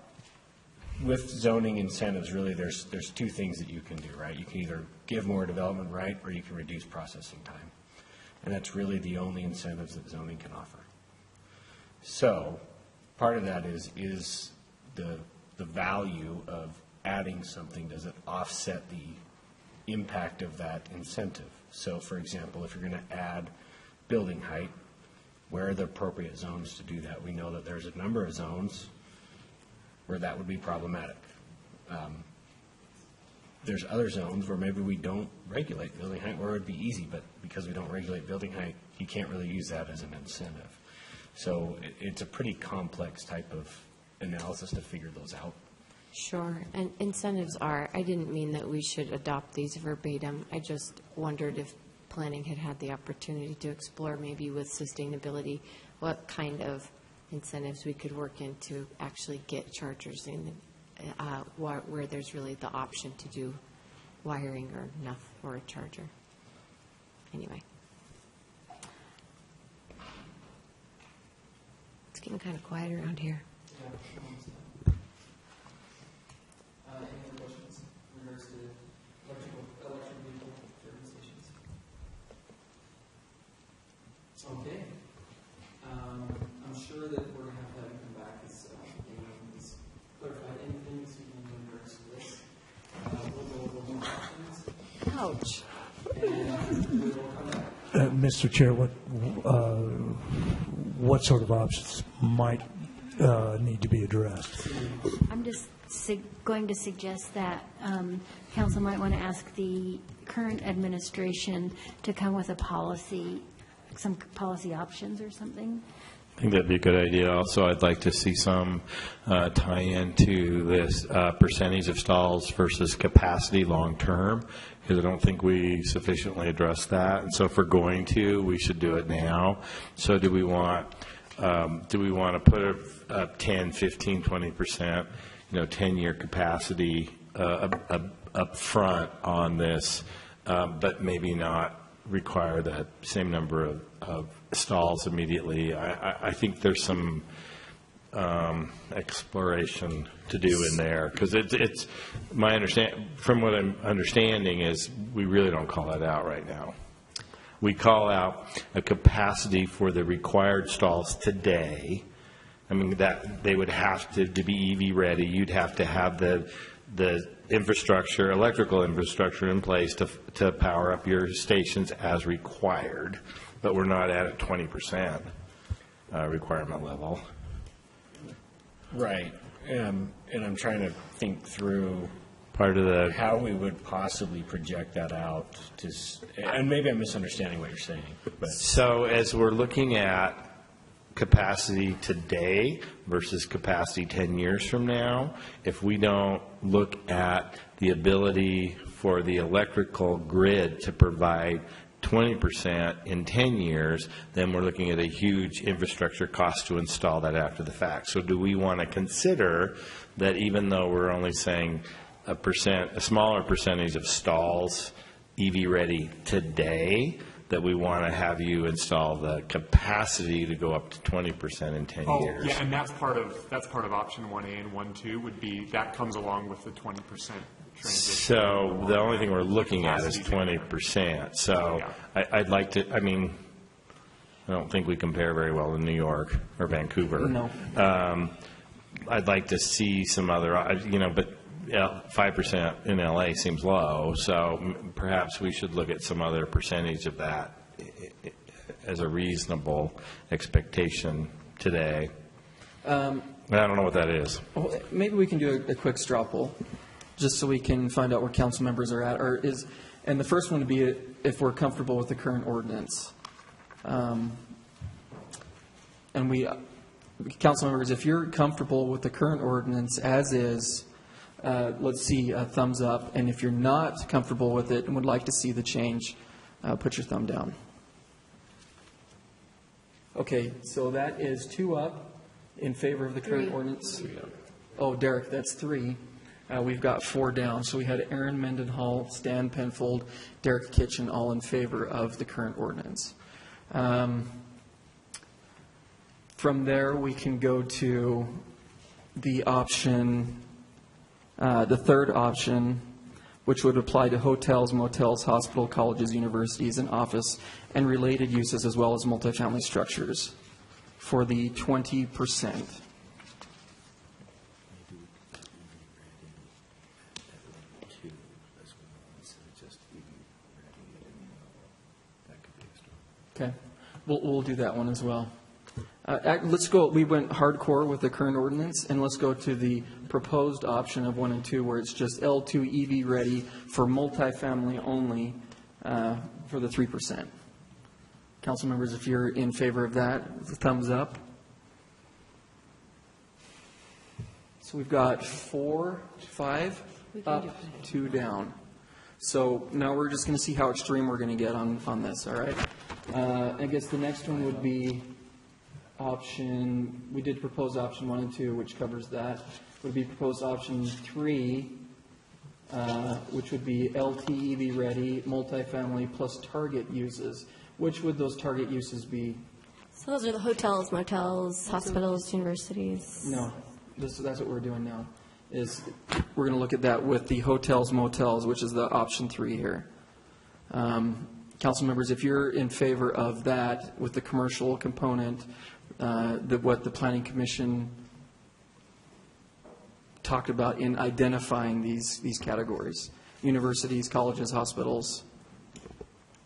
with zoning incentives, really, there's 2 things that you can do, right? You can either give more development right, or you can reduce processing time. And that's really the only incentives that zoning can offer. So part of that is the value of adding something. Does it offset the impact of that incentive? So, for example, if you're going to add building height, where are the appropriate zones to do that? We know that there's a number of zones where that would be problematic. There's other zones where maybe we don't regulate building height, where it would be easy, but because we don't regulate building height, you can't really use that as an incentive. So it's a pretty complex type of analysis to figure those out. Sure, and incentives are, I didn't mean that we should adopt these verbatim. I just wondered if planning had had the opportunity to explore maybe with sustainability what kind of incentives we could work in to actually get chargers in where there's really the option to do wiring or a charger. Anyway. It's getting kind of quiet around here. Any other questions in regards to electric vehicle charging stations? Okay. I'm sure that we're going to have him come back as he's clarified anything this evening in regards to this. We'll go over more options. Ouch. And we will come back. Mr. Chair, what sort of options might need to be addressed? I'm just going to suggest that council might want to ask the current administration to come with a policy, some policy options or something. I think that'd be a good idea. Also, I'd like to see some tie-in to this percentage of stalls versus capacity long-term, because I don't think we sufficiently address that. And so if we're going to, we should do it now. So do we want to put a 10, 15, 20%, 10-year capacity up front on this, but maybe not require that same number of stalls immediately? I think there's some exploration to do in there, because it's my understand from what I'm understanding is we really don't call that out right now. We call out a capacity for the required stalls today. I mean, that they would have to be EV ready. You'd have to have the infrastructure, electrical infrastructure in place to power up your stations as required, but we're not at a 20% requirement level. Right, and I'm trying to think through part of the how we would possibly project that out to, and maybe I'm misunderstanding what you're saying. But. So as we're looking at capacity today versus capacity 10 years from now, if we don't look at the ability for the electrical grid to provide 20% in 10 years, then we're looking at a huge infrastructure cost to install that after the fact. So do we want to consider that even though we're only saying a smaller percentage of stalls EV ready today, that we want to have you install the capacity to go up to 20% in 10 years. Yeah, and that's part of option 1A and 1.2 would be that comes along with the 20% transition. So the only thing we're looking at is 20%. So yeah. I'd like to, I don't think we compare very well to New York or Vancouver. No. I'd like to see some other, but 5% in LA seems low, so perhaps we should look at some other percentage of that as a reasonable expectation today. I don't know what that is. Well, maybe we can do a quick straw poll, just so we can find out where council members are at, and the first one would be if we're comfortable with the current ordinance. And council members, if you're comfortable with the current ordinance as is, let's see a thumbs up. And if you're not comfortable with it and would like to see the change, put your thumb down. Okay, so that is 2 up in favor of the current ordinance. Oh, Derek, that's 3. We've got 4 down. So we had Aaron Mendenhall, Stan Penfold, Derek Kitchen, all in favor of the current ordinance. From there, we can go to the option, the third option, which would apply to hotels, motels, hospital, colleges, universities, and office and related uses, as well as multifamily structures, for the 20%. Okay, we'll do that one as well. Let's go, we went hardcore with the current ordinance, and let's go to the proposed option of 1 and 2, where it's just L2 EV ready for multifamily only for the 3%. Council members, if you're in favor of that, thumbs up. So we've got 4, 5 up, 2 down. So now we're just going to see how extreme we're going to get on this, all right? I guess the next one would be option, we did propose option 1 and 2, which covers that. Would be proposed option 3, which would be LTEV ready, multifamily plus target uses. Which would those target uses be? So those are the hotels, motels, hospitals, universities. No, that's what we're doing now. Is we're going to look at that with the hotels, motels, which is the option 3 here. Council members, if you're in favor of that with the commercial component, what the Planning Commission talked about in identifying these categories, universities, colleges, hospitals.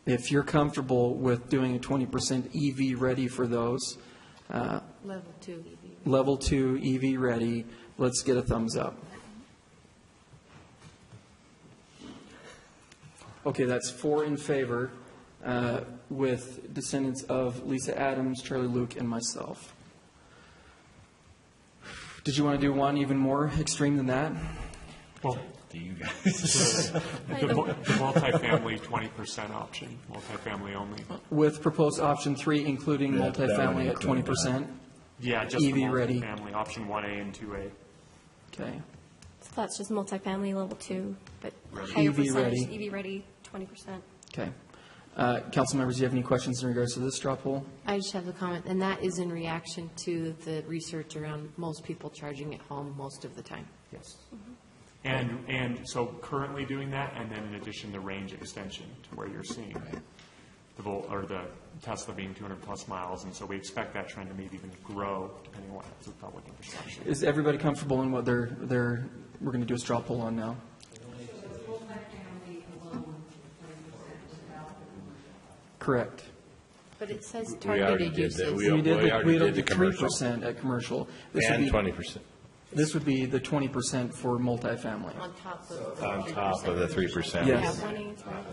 If you're comfortable with doing a 20% EV ready for those, Level 2 EV. Level 2 EV ready, let's get a thumbs up. Okay, that's 4 in favor, with descendants of Lisa Adams, Charlie Luke, and myself. Did you want to do one even more extreme than that? Well, Do you guys? the multifamily 20% option, multifamily only. With proposed option 3, including multifamily at 20%? Yeah, just the EV ready. multifamily, option 1A and 2A. Okay. So that's just multifamily level 2, but Ready. higher EV percentage, ready. EV ready, 20%. Okay. Council members, do you have any questions in regards to this straw poll? I just have a comment, and that is in reaction to the research around most people charging at home most of the time. Yes. And so currently doing that, and then in addition, the range extension to where you're seeing the Tesla being 200+ miles, and so we expect that trend to maybe even grow depending on what happens with public infrastructure. Is everybody comfortable in what we're going to do a straw poll on now? Correct. But it says We already targeted did that. uses. We already did the commercial. 3% at commercial. And 20%. This would be the 20% for multifamily. On top of the On top of the 3%. Yes. Yeah, 1A, 2A.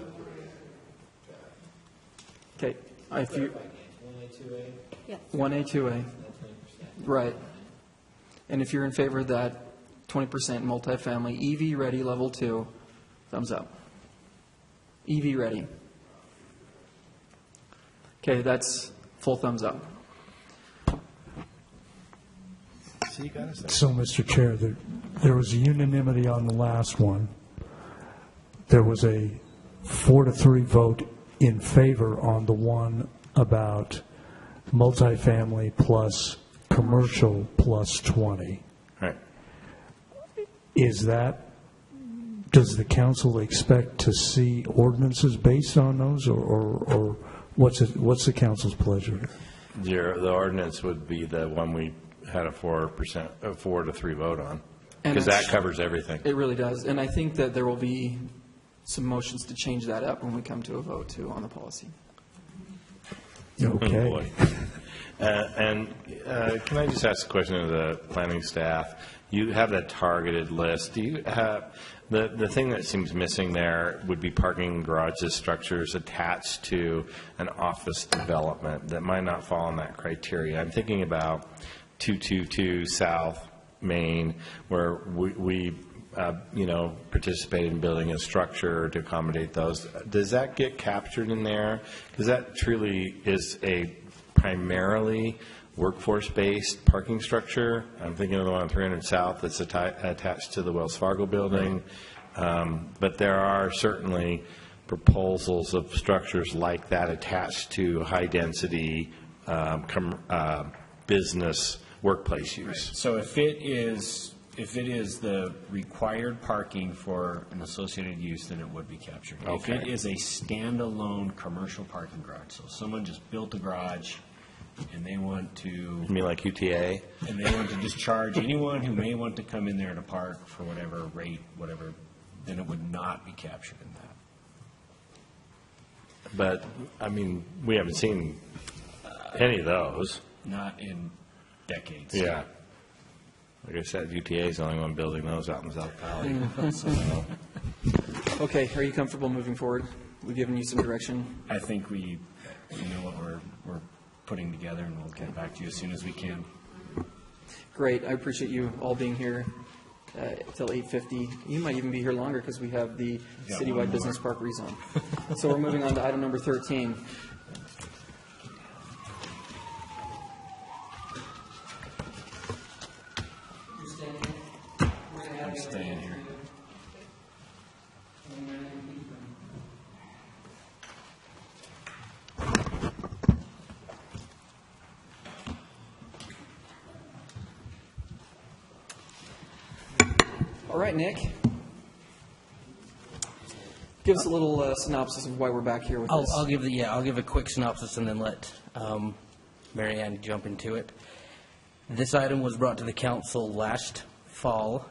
Okay. If you, Yes. 1A, 2A. Right. And if you're in favor of that 20% multifamily, EV ready, level 2, thumbs up. EV ready. Okay, that's full thumbs up. So, Mr. Chair, there was unanimity on the last one. There was a 4-3 vote in favor on the one about multifamily plus commercial plus 20. Right. Does the council expect to see ordinances based on those, or what's the council's pleasure? The ordinance would be the one we had a 4% 4-3 vote on. Because that covers everything. It really does. And I think that there will be some motions to change that up when we come to a vote, too, on the policy. Okay. Oh, boy. And can I just ask a question of the planning staff? You have that targeted list. Do you have, the thing that seems missing there would be parking garages, structures attached to an office development that might not fall in that criteria. I'm thinking about 222 South Main, where we participated in building a structure to accommodate those. Does that get captured in there? Because that truly is a primarily workforce-based parking structure. I'm thinking of the one on 300 South that's attached to the Wells Fargo building. But there are certainly proposals of structures like that attached to high-density business workplace use. So if it is the required parking for an associated use, then it would be captured. Okay. If it is a standalone commercial parking garage, so someone just built a garage and they want to... You mean like UTA? And they want to discharge anyone who may want to come in there to park for whatever rate, whatever, then it would not be captured in that. But, I mean, we haven't seen any of those. Not in decades. Yeah. Like I said, UTA is the only one building those out in South Valley. Okay, are you comfortable moving forward? We've given you some direction. I think we know what we're putting together, and we'll get back to you as soon as we can. Great. I appreciate you all being here till 8:50. You might even be here longer because we have the citywide business park rezone. So we're moving on to item number 13. I'm staying here. All right, Nick. Give us a little synopsis of why we're back here with this. I'll give a quick synopsis and then let Mary Ann jump into it. This item was brought to the council last fall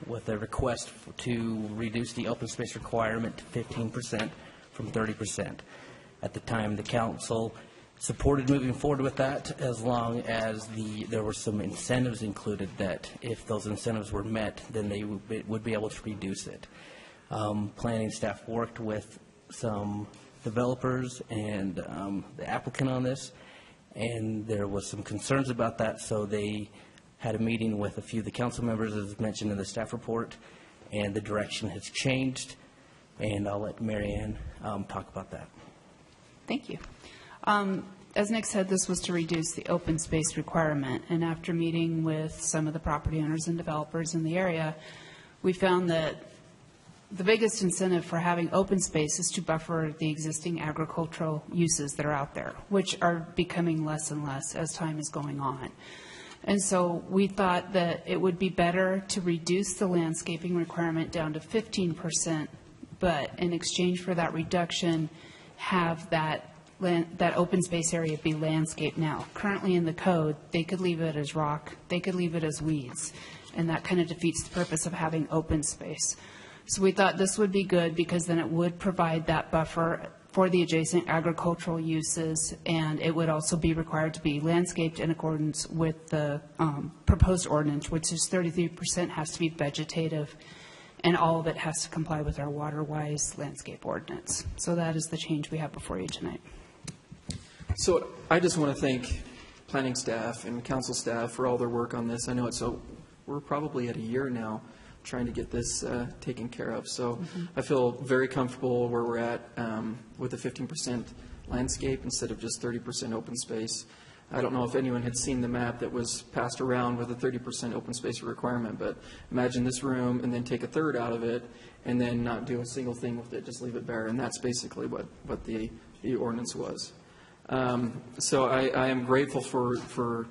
with a request to reduce the open space requirement to 15% from 30%. At the time, the council supported moving forward with that as long as there were some incentives included that if those incentives were met, then they would be able to reduce it. Planning staff worked with some developers and the applicant on this, and there was some concerns about that, so they had a meeting with a few of the council members, as mentioned in the staff report, and the direction has changed, and I'll let Mary Ann talk about that. Thank you. As Nick said, this was to reduce the open space requirement, and after meeting with some of the property owners and developers in the area, we found that the biggest incentive for having open space is to buffer the existing agricultural uses that are out there, which are becoming less and less as time is going on. And so we thought that it would be better to reduce the landscaping requirement down to 15%, but in exchange for that reduction, have that open space area be landscaped now. Currently in the code, they could leave it as rock, they could leave it as weeds, and that kind of defeats the purpose of having open space. So we thought this would be good because then it would provide that buffer for the adjacent agricultural uses, and it would also be required to be landscaped in accordance with the proposed ordinance, which is 33% has to be vegetative, and all of it has to comply with our water-wise landscape ordinance. So that is the change we have before you tonight. So I just want to thank planning staff and council staff for all their work on this. I know we're probably at a year now trying to get this taken care of. So I feel very comfortable where we're at with the 15% landscape instead of just 30% open space. I don't know if anyone had seen the map that was passed around with a 30% open space requirement, but imagine this room and then take a third out of it and then not do a single thing with it, just leave it bare. And that's basically what the ordinance was. So I am grateful for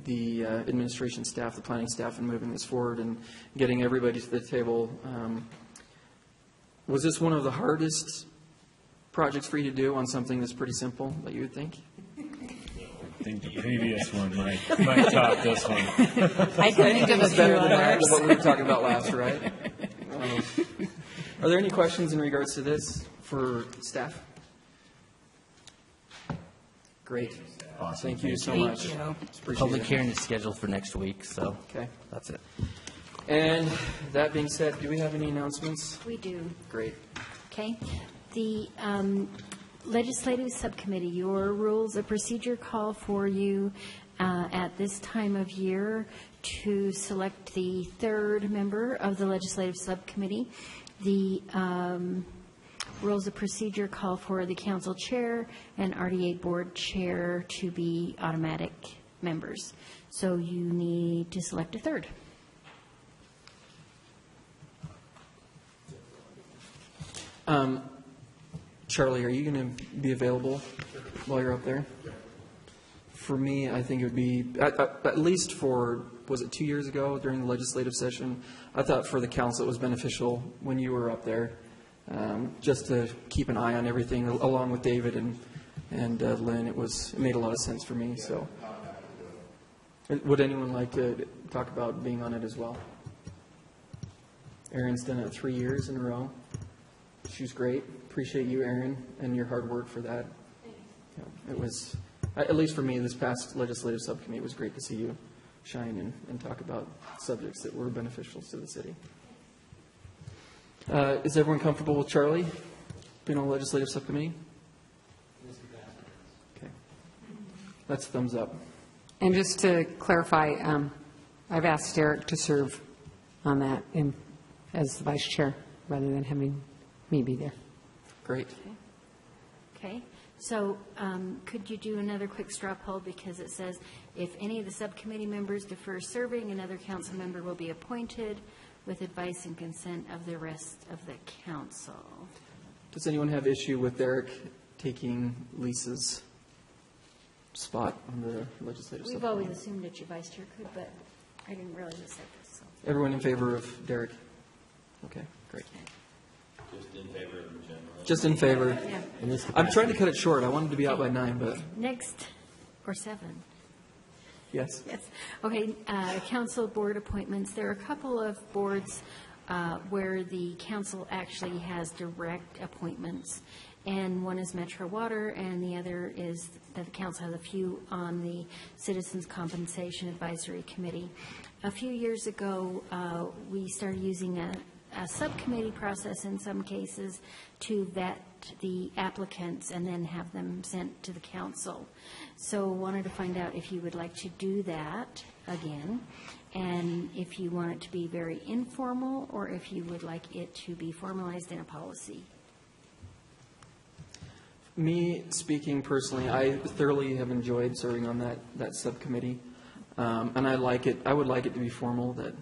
the administration staff, the planning staff, in moving this forward and getting everybody to the table. Was this one of the hardest projects for you to do on something that's pretty simple that you would think? think the previous one might top this one. I can think of a It's few better than others. what we were talking about last, right? Are there any questions in regards to this for staff? Great. Thank you so much. Appreciate Public it. hearing is scheduled for next week, so Okay. that's it. And that being said, do we have any announcements? We do. Great. Okay. The Legislative Subcommittee, your rules of procedure call for you at this time of year to select the third member of the Legislative Subcommittee. The rules of procedure call for the council chair and RDA board chair to be automatic members. So you need to select a third. Charlie, are you going to be available while you're up there? For me, I think it would be, at least for, was it 2 years ago during the legislative session? I thought for the council it was beneficial when you were up there, just to keep an eye on everything, along with David and Lynn. It made a lot of sense for me, so. Would anyone like to talk about being on it as well? Erin's done it 3 years in a row. She's great. Appreciate you, Erin, and your hard work for that. Yeah, it was, at least for me, this past legislative subcommittee, it was great to see you shine and talk about subjects that were beneficial to the city. Is everyone comfortable with Charlie being on the legislative subcommittee? Okay. That's a thumbs up. And just to clarify, I've asked Derek to serve on that as the vice chair rather than having me be there. Great. Okay, so could you do another quick straw poll, because it says if any of the subcommittee members defer serving, another council member will be appointed with advice and consent of the rest of the council. Does anyone have issue with Derek taking Lisa's spot on the legislative We've subcommittee? always assumed that your vice chair could, but I didn't realize it said this, so. Everyone in favor of Derek? Okay, great. Just in favor of the general. Just in favor. Yeah. I'm trying to cut it short. I wanted to be out by 9, but Next, or 7. yes. Yes. Okay, council board appointments. There are a couple of boards where the council actually has direct appointments, and one is Metro Water, and the other is that the council has a few on the Citizens Compensation Advisory Committee. A few years ago, we started using a subcommittee process in some cases to vet the applicants and then have them sent to the council. So wanted to find out if you would like to do that again, and if you want it to be very informal or if you would like it to be formalized in a policy. Me speaking personally, I thoroughly have enjoyed serving on that subcommittee, and I like it. I would like it to be formal, that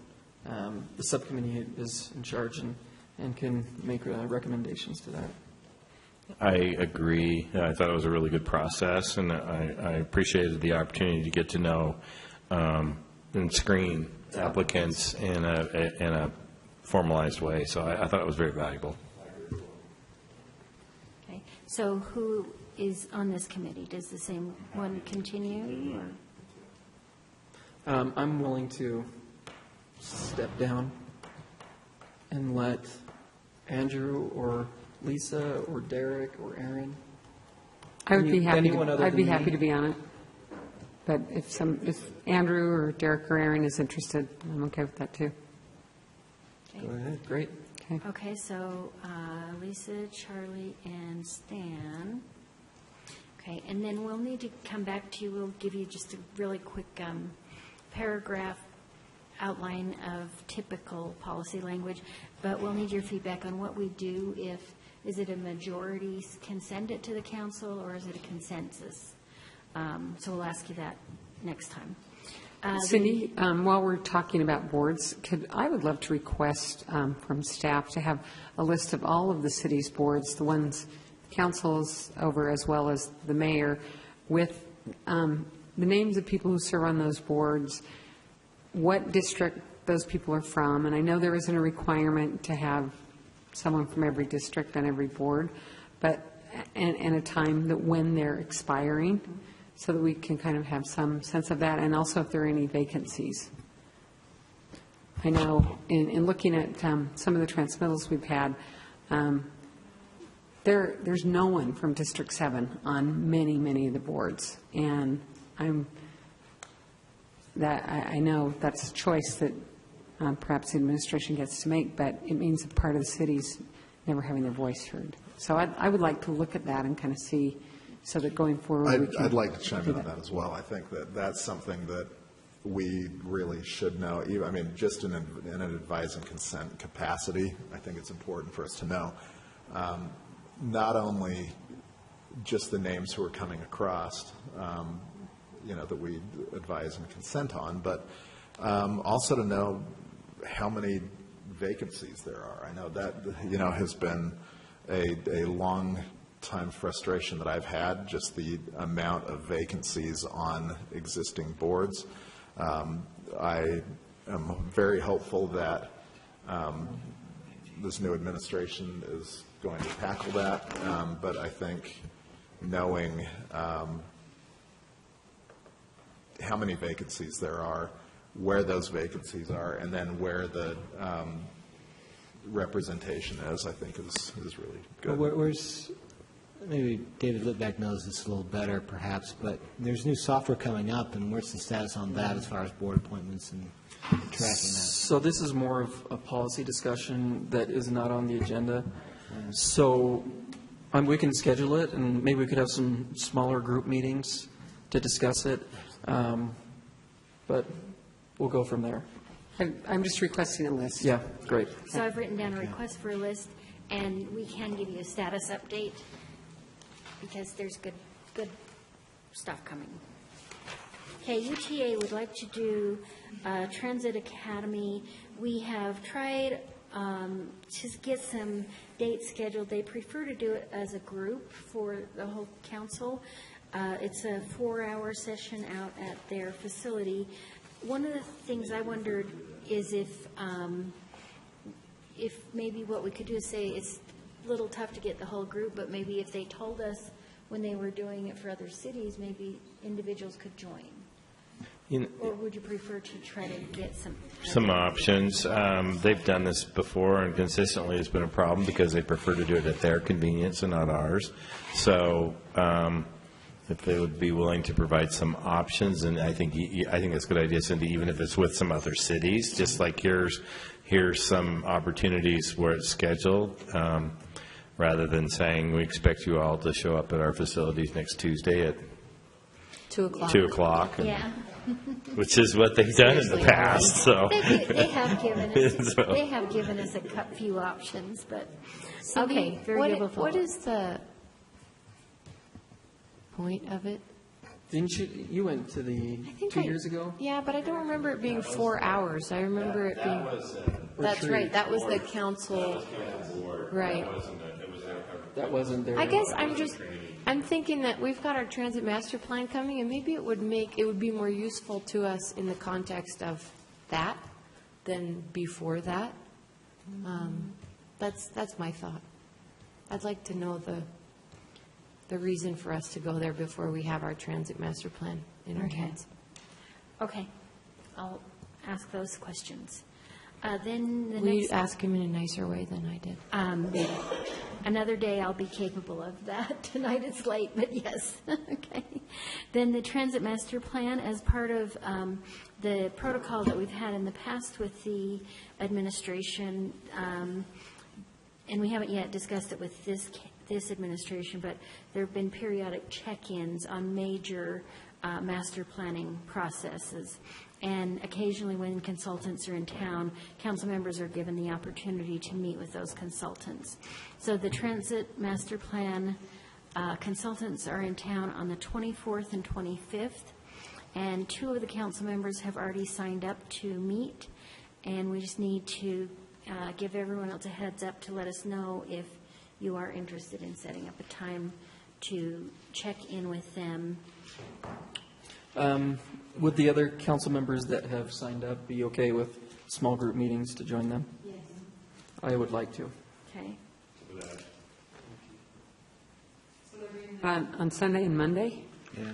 the subcommittee is in charge and can make recommendations to that. I agree. I thought it was a really good process, and I appreciated the opportunity to get to know and screen applicants in a formalized way. So I thought it was very valuable. Okay, so who is on this committee? Does the same one continue, or? I'm willing to step down and let Andrew or Lisa or Derek or Erin. I would be happy. Anyone other I'd be than happy me? to be on it. But if Andrew or Derek or Aaron is interested, I'm okay with that too. Go ahead. Great. Okay. Okay, so Lisa, Charlie, and Stan. Okay, and then we'll need to come back to you. We'll give you just a really quick paragraph outline of typical policy language, but we'll need your feedback on what we do if, is it a majority can send it to the council, or is it a consensus? So we'll ask you that next time. Cindy, while we're talking about boards, I would love to request from staff to have a list of all of the city's boards, the ones the council's over as well as the mayor, with the names of people who serve on those boards, what district those people are from. And I know there isn't a requirement to have someone from every district on every board, but and a time that when they're expiring. so that we can kind of have some sense of that, and also if there are any vacancies. I know in looking at some of the transmittals we've had, there's no one from District 7 on many of the boards, and I know that's a choice that perhaps the administration gets to make, but it means that part of the city's never having their voice heard. So I would like to look at that and kind of see, so that going forward we can I'd like to chime in on that as well. I think that that's something that we really should know. I mean, just in an advise and consent capacity, I think it's important for us to know not only just the names who are coming across, that we advise and consent on, but also to know how many vacancies there are. I know that, has been a long time frustration that I've had, just the amount of vacancies on existing boards. I am very hopeful that this new administration is going to tackle that, but I think knowing how many vacancies there are, where those vacancies are, and then where the representation is, I think is really good. Well, where's, maybe David Litvack knows this a little better perhaps, but there's new software coming up, and what's the status on that as far as board appointments and tracking that? So this is more of a policy discussion that is not on the agenda. So we can schedule it, and maybe we could have some smaller group meetings to discuss it, but we'll go from there. I'm just requesting a list. Yeah, great. So I've written down a request for a list, and we can give you a status update because there's good stuff coming. Okay, UTA would like to do Transit Academy. We have tried to get some dates scheduled. They prefer to do it as a group for the whole council. It's a 4-hour session out at their facility. One of the things I wondered is if maybe what we could do is say it's a little tough to get the whole group, but maybe if they told us when they were doing it for other cities, maybe individuals could join. Or would you prefer to try to get some options? They've done this before, and consistently it's been a problem because they prefer to do it at their convenience and not ours. So if they would be willing to provide some options, and I think that's a good idea, Cindy, even if it's with some other cities, just like here's some opportunities where it's scheduled, rather than saying we expect you all to show up at our facilities next Tuesday at 2 o'clock. 2 o'clock. Yeah. Which is what they've done in the past. So They have given us a few options, but okay, very good. What is the point of it? Didn't you went to the 2 years ago? Yeah, but I don't remember it being 4 hours. I remember it being. That's right. That was the council. Right. That wasn't there. I guess I'm thinking that we've got our transit master plan coming, and maybe it would be more useful to us in the context of that than before that. That's my thought. I'd like to know the reason for us to go there before we have our transit master plan in our hands. Okay, I'll ask those questions. Then the Will you next, ask him in a nicer way than I did? Another day I'll be capable of that. Tonight it's late, but yes. Okay. Then the transit master plan, as part of the protocol that we've had in the past with the administration, and we haven't yet discussed it with this administration, but there have been periodic check-ins on major master planning processes. And occasionally when consultants are in town, council members are given the opportunity to meet with those consultants. So the transit master plan consultants are in town on the 24th and 25th. And 2 of the council members have already signed up to meet. And we just need to give everyone else a heads up to let us know if you are interested in setting up a time to check in with them. Would the other council members that have signed up be okay with small group meetings to join them? Yes. I would like to. Okay. On Sunday and Monday? Yeah.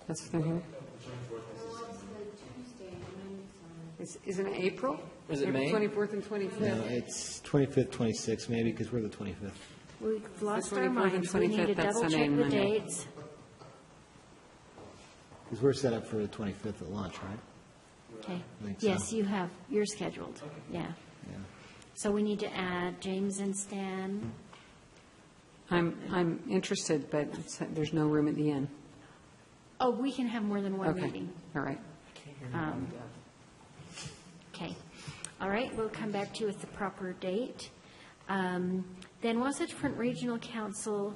That's what they're hearing? Isn't it April? Is it May? April 24th and 25th? No, it's 25th, 26th, maybe, because we're the 25th. We've lost our 24th and minds. We need to 25th, that's double Sunday check and the Monday. dates. Because we're set up for the 25th at lunch, right? Okay. I think so. Yes, you're scheduled. Yeah. So we need to add James and Stan. I'm interested, but there's no room at the inn. Oh, we can have more than one Okay. meeting. All right. Okay. All right, we'll come back to you with the proper date. Then Wasatch Front Regional Council,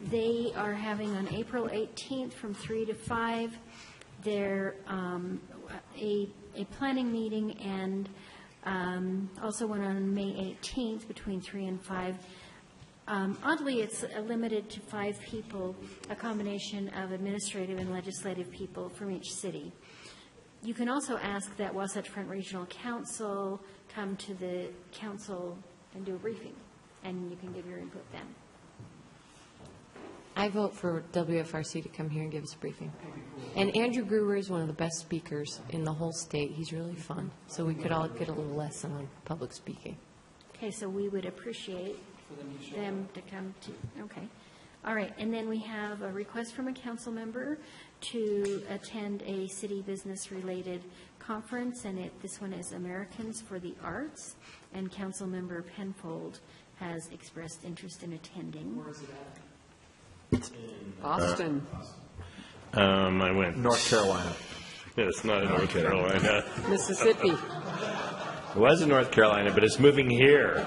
they are having on April 18th from 3 to 5, they're a planning meeting, and also one on May 18th between 3 and 5. Oddly, it's limited to 5 people, a combination of administrative and legislative people from each city. You can also ask that Wasatch Front Regional Council come to the council and do a briefing, and you can give your input then. I vote for WFRC to come here and give us a briefing. And Andrew Gruber is one of the best speakers in the whole state. He's really fun. So we could all get a little lesson on public speaking. Okay, so we would appreciate them to come to, okay. All right, and then we have a request from a council member to attend a city business-related conference, and this one is Americans for the Arts, and council member Penfold has expressed interest in attending. Where is it at? Boston. I went. North Carolina. It's not in North Carolina. Mississippi. It was in North Carolina, but it's moving here.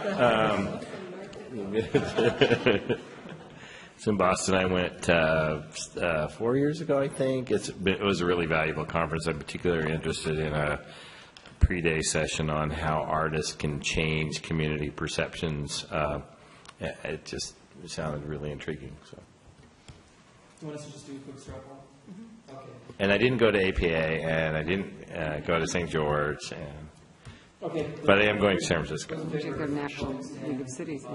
It's in Boston. I went 4 years ago, I think. It was a really valuable conference. I'm particularly interested in a pre-day session on how artists can change community perceptions. It just sounded really intriguing. So. You want us to just do a quick straw poll? Okay. And I didn't go to APA, and I didn't go to St. George, Okay. but I am going to San Francisco. There's a good National League of Cities. Is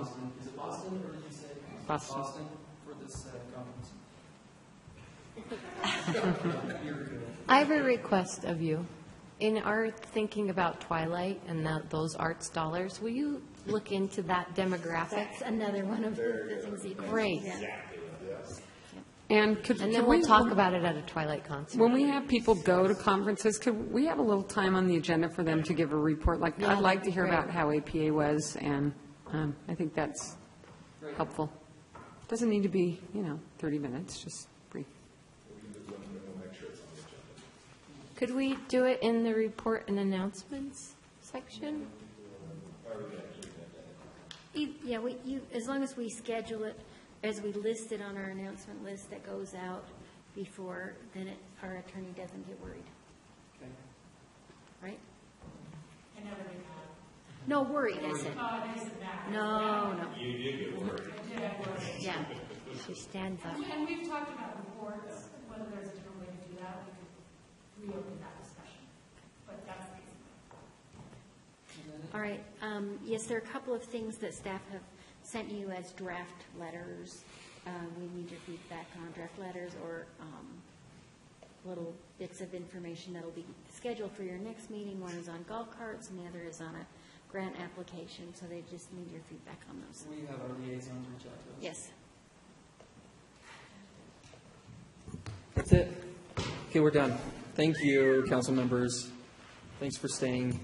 it Boston, or did you say Boston. for this conference? I have a request of you. In our thinking about Twilight and those arts dollars, will you look into that demographic? That's another one of the things that you can. Great. Yeah. And then we'll talk about it at a Twilight concert. When we have people go to conferences, could we have a little time on the agenda for them to give a report? Like, Yeah, I'd like to that'd be hear great. about how APA was, and I think that's helpful. Doesn't need to be, 30 minutes, just brief. Could we do it in the report and announcements section? Yeah, as long as we schedule it, as we list it on our announcement list that goes out before, then our attorney doesn't get worried. Okay. Right? No, worried, I said. No. You did get worried. Yeah. She stands up. And we've talked about reports, whether there's a different way to do that, we could reopen that discussion. But that's the All right. Yes, there are a couple of things that staff have sent you as draft letters. We need your feedback on draft letters or little bits of information that will be scheduled for your next meeting. One is on golf carts and the other is on a grant application, so they just need your feedback on those. We have our liaisons reach out to us. Yes. That's it. Okay, we're done. Thank you, council members. Thanks for staying.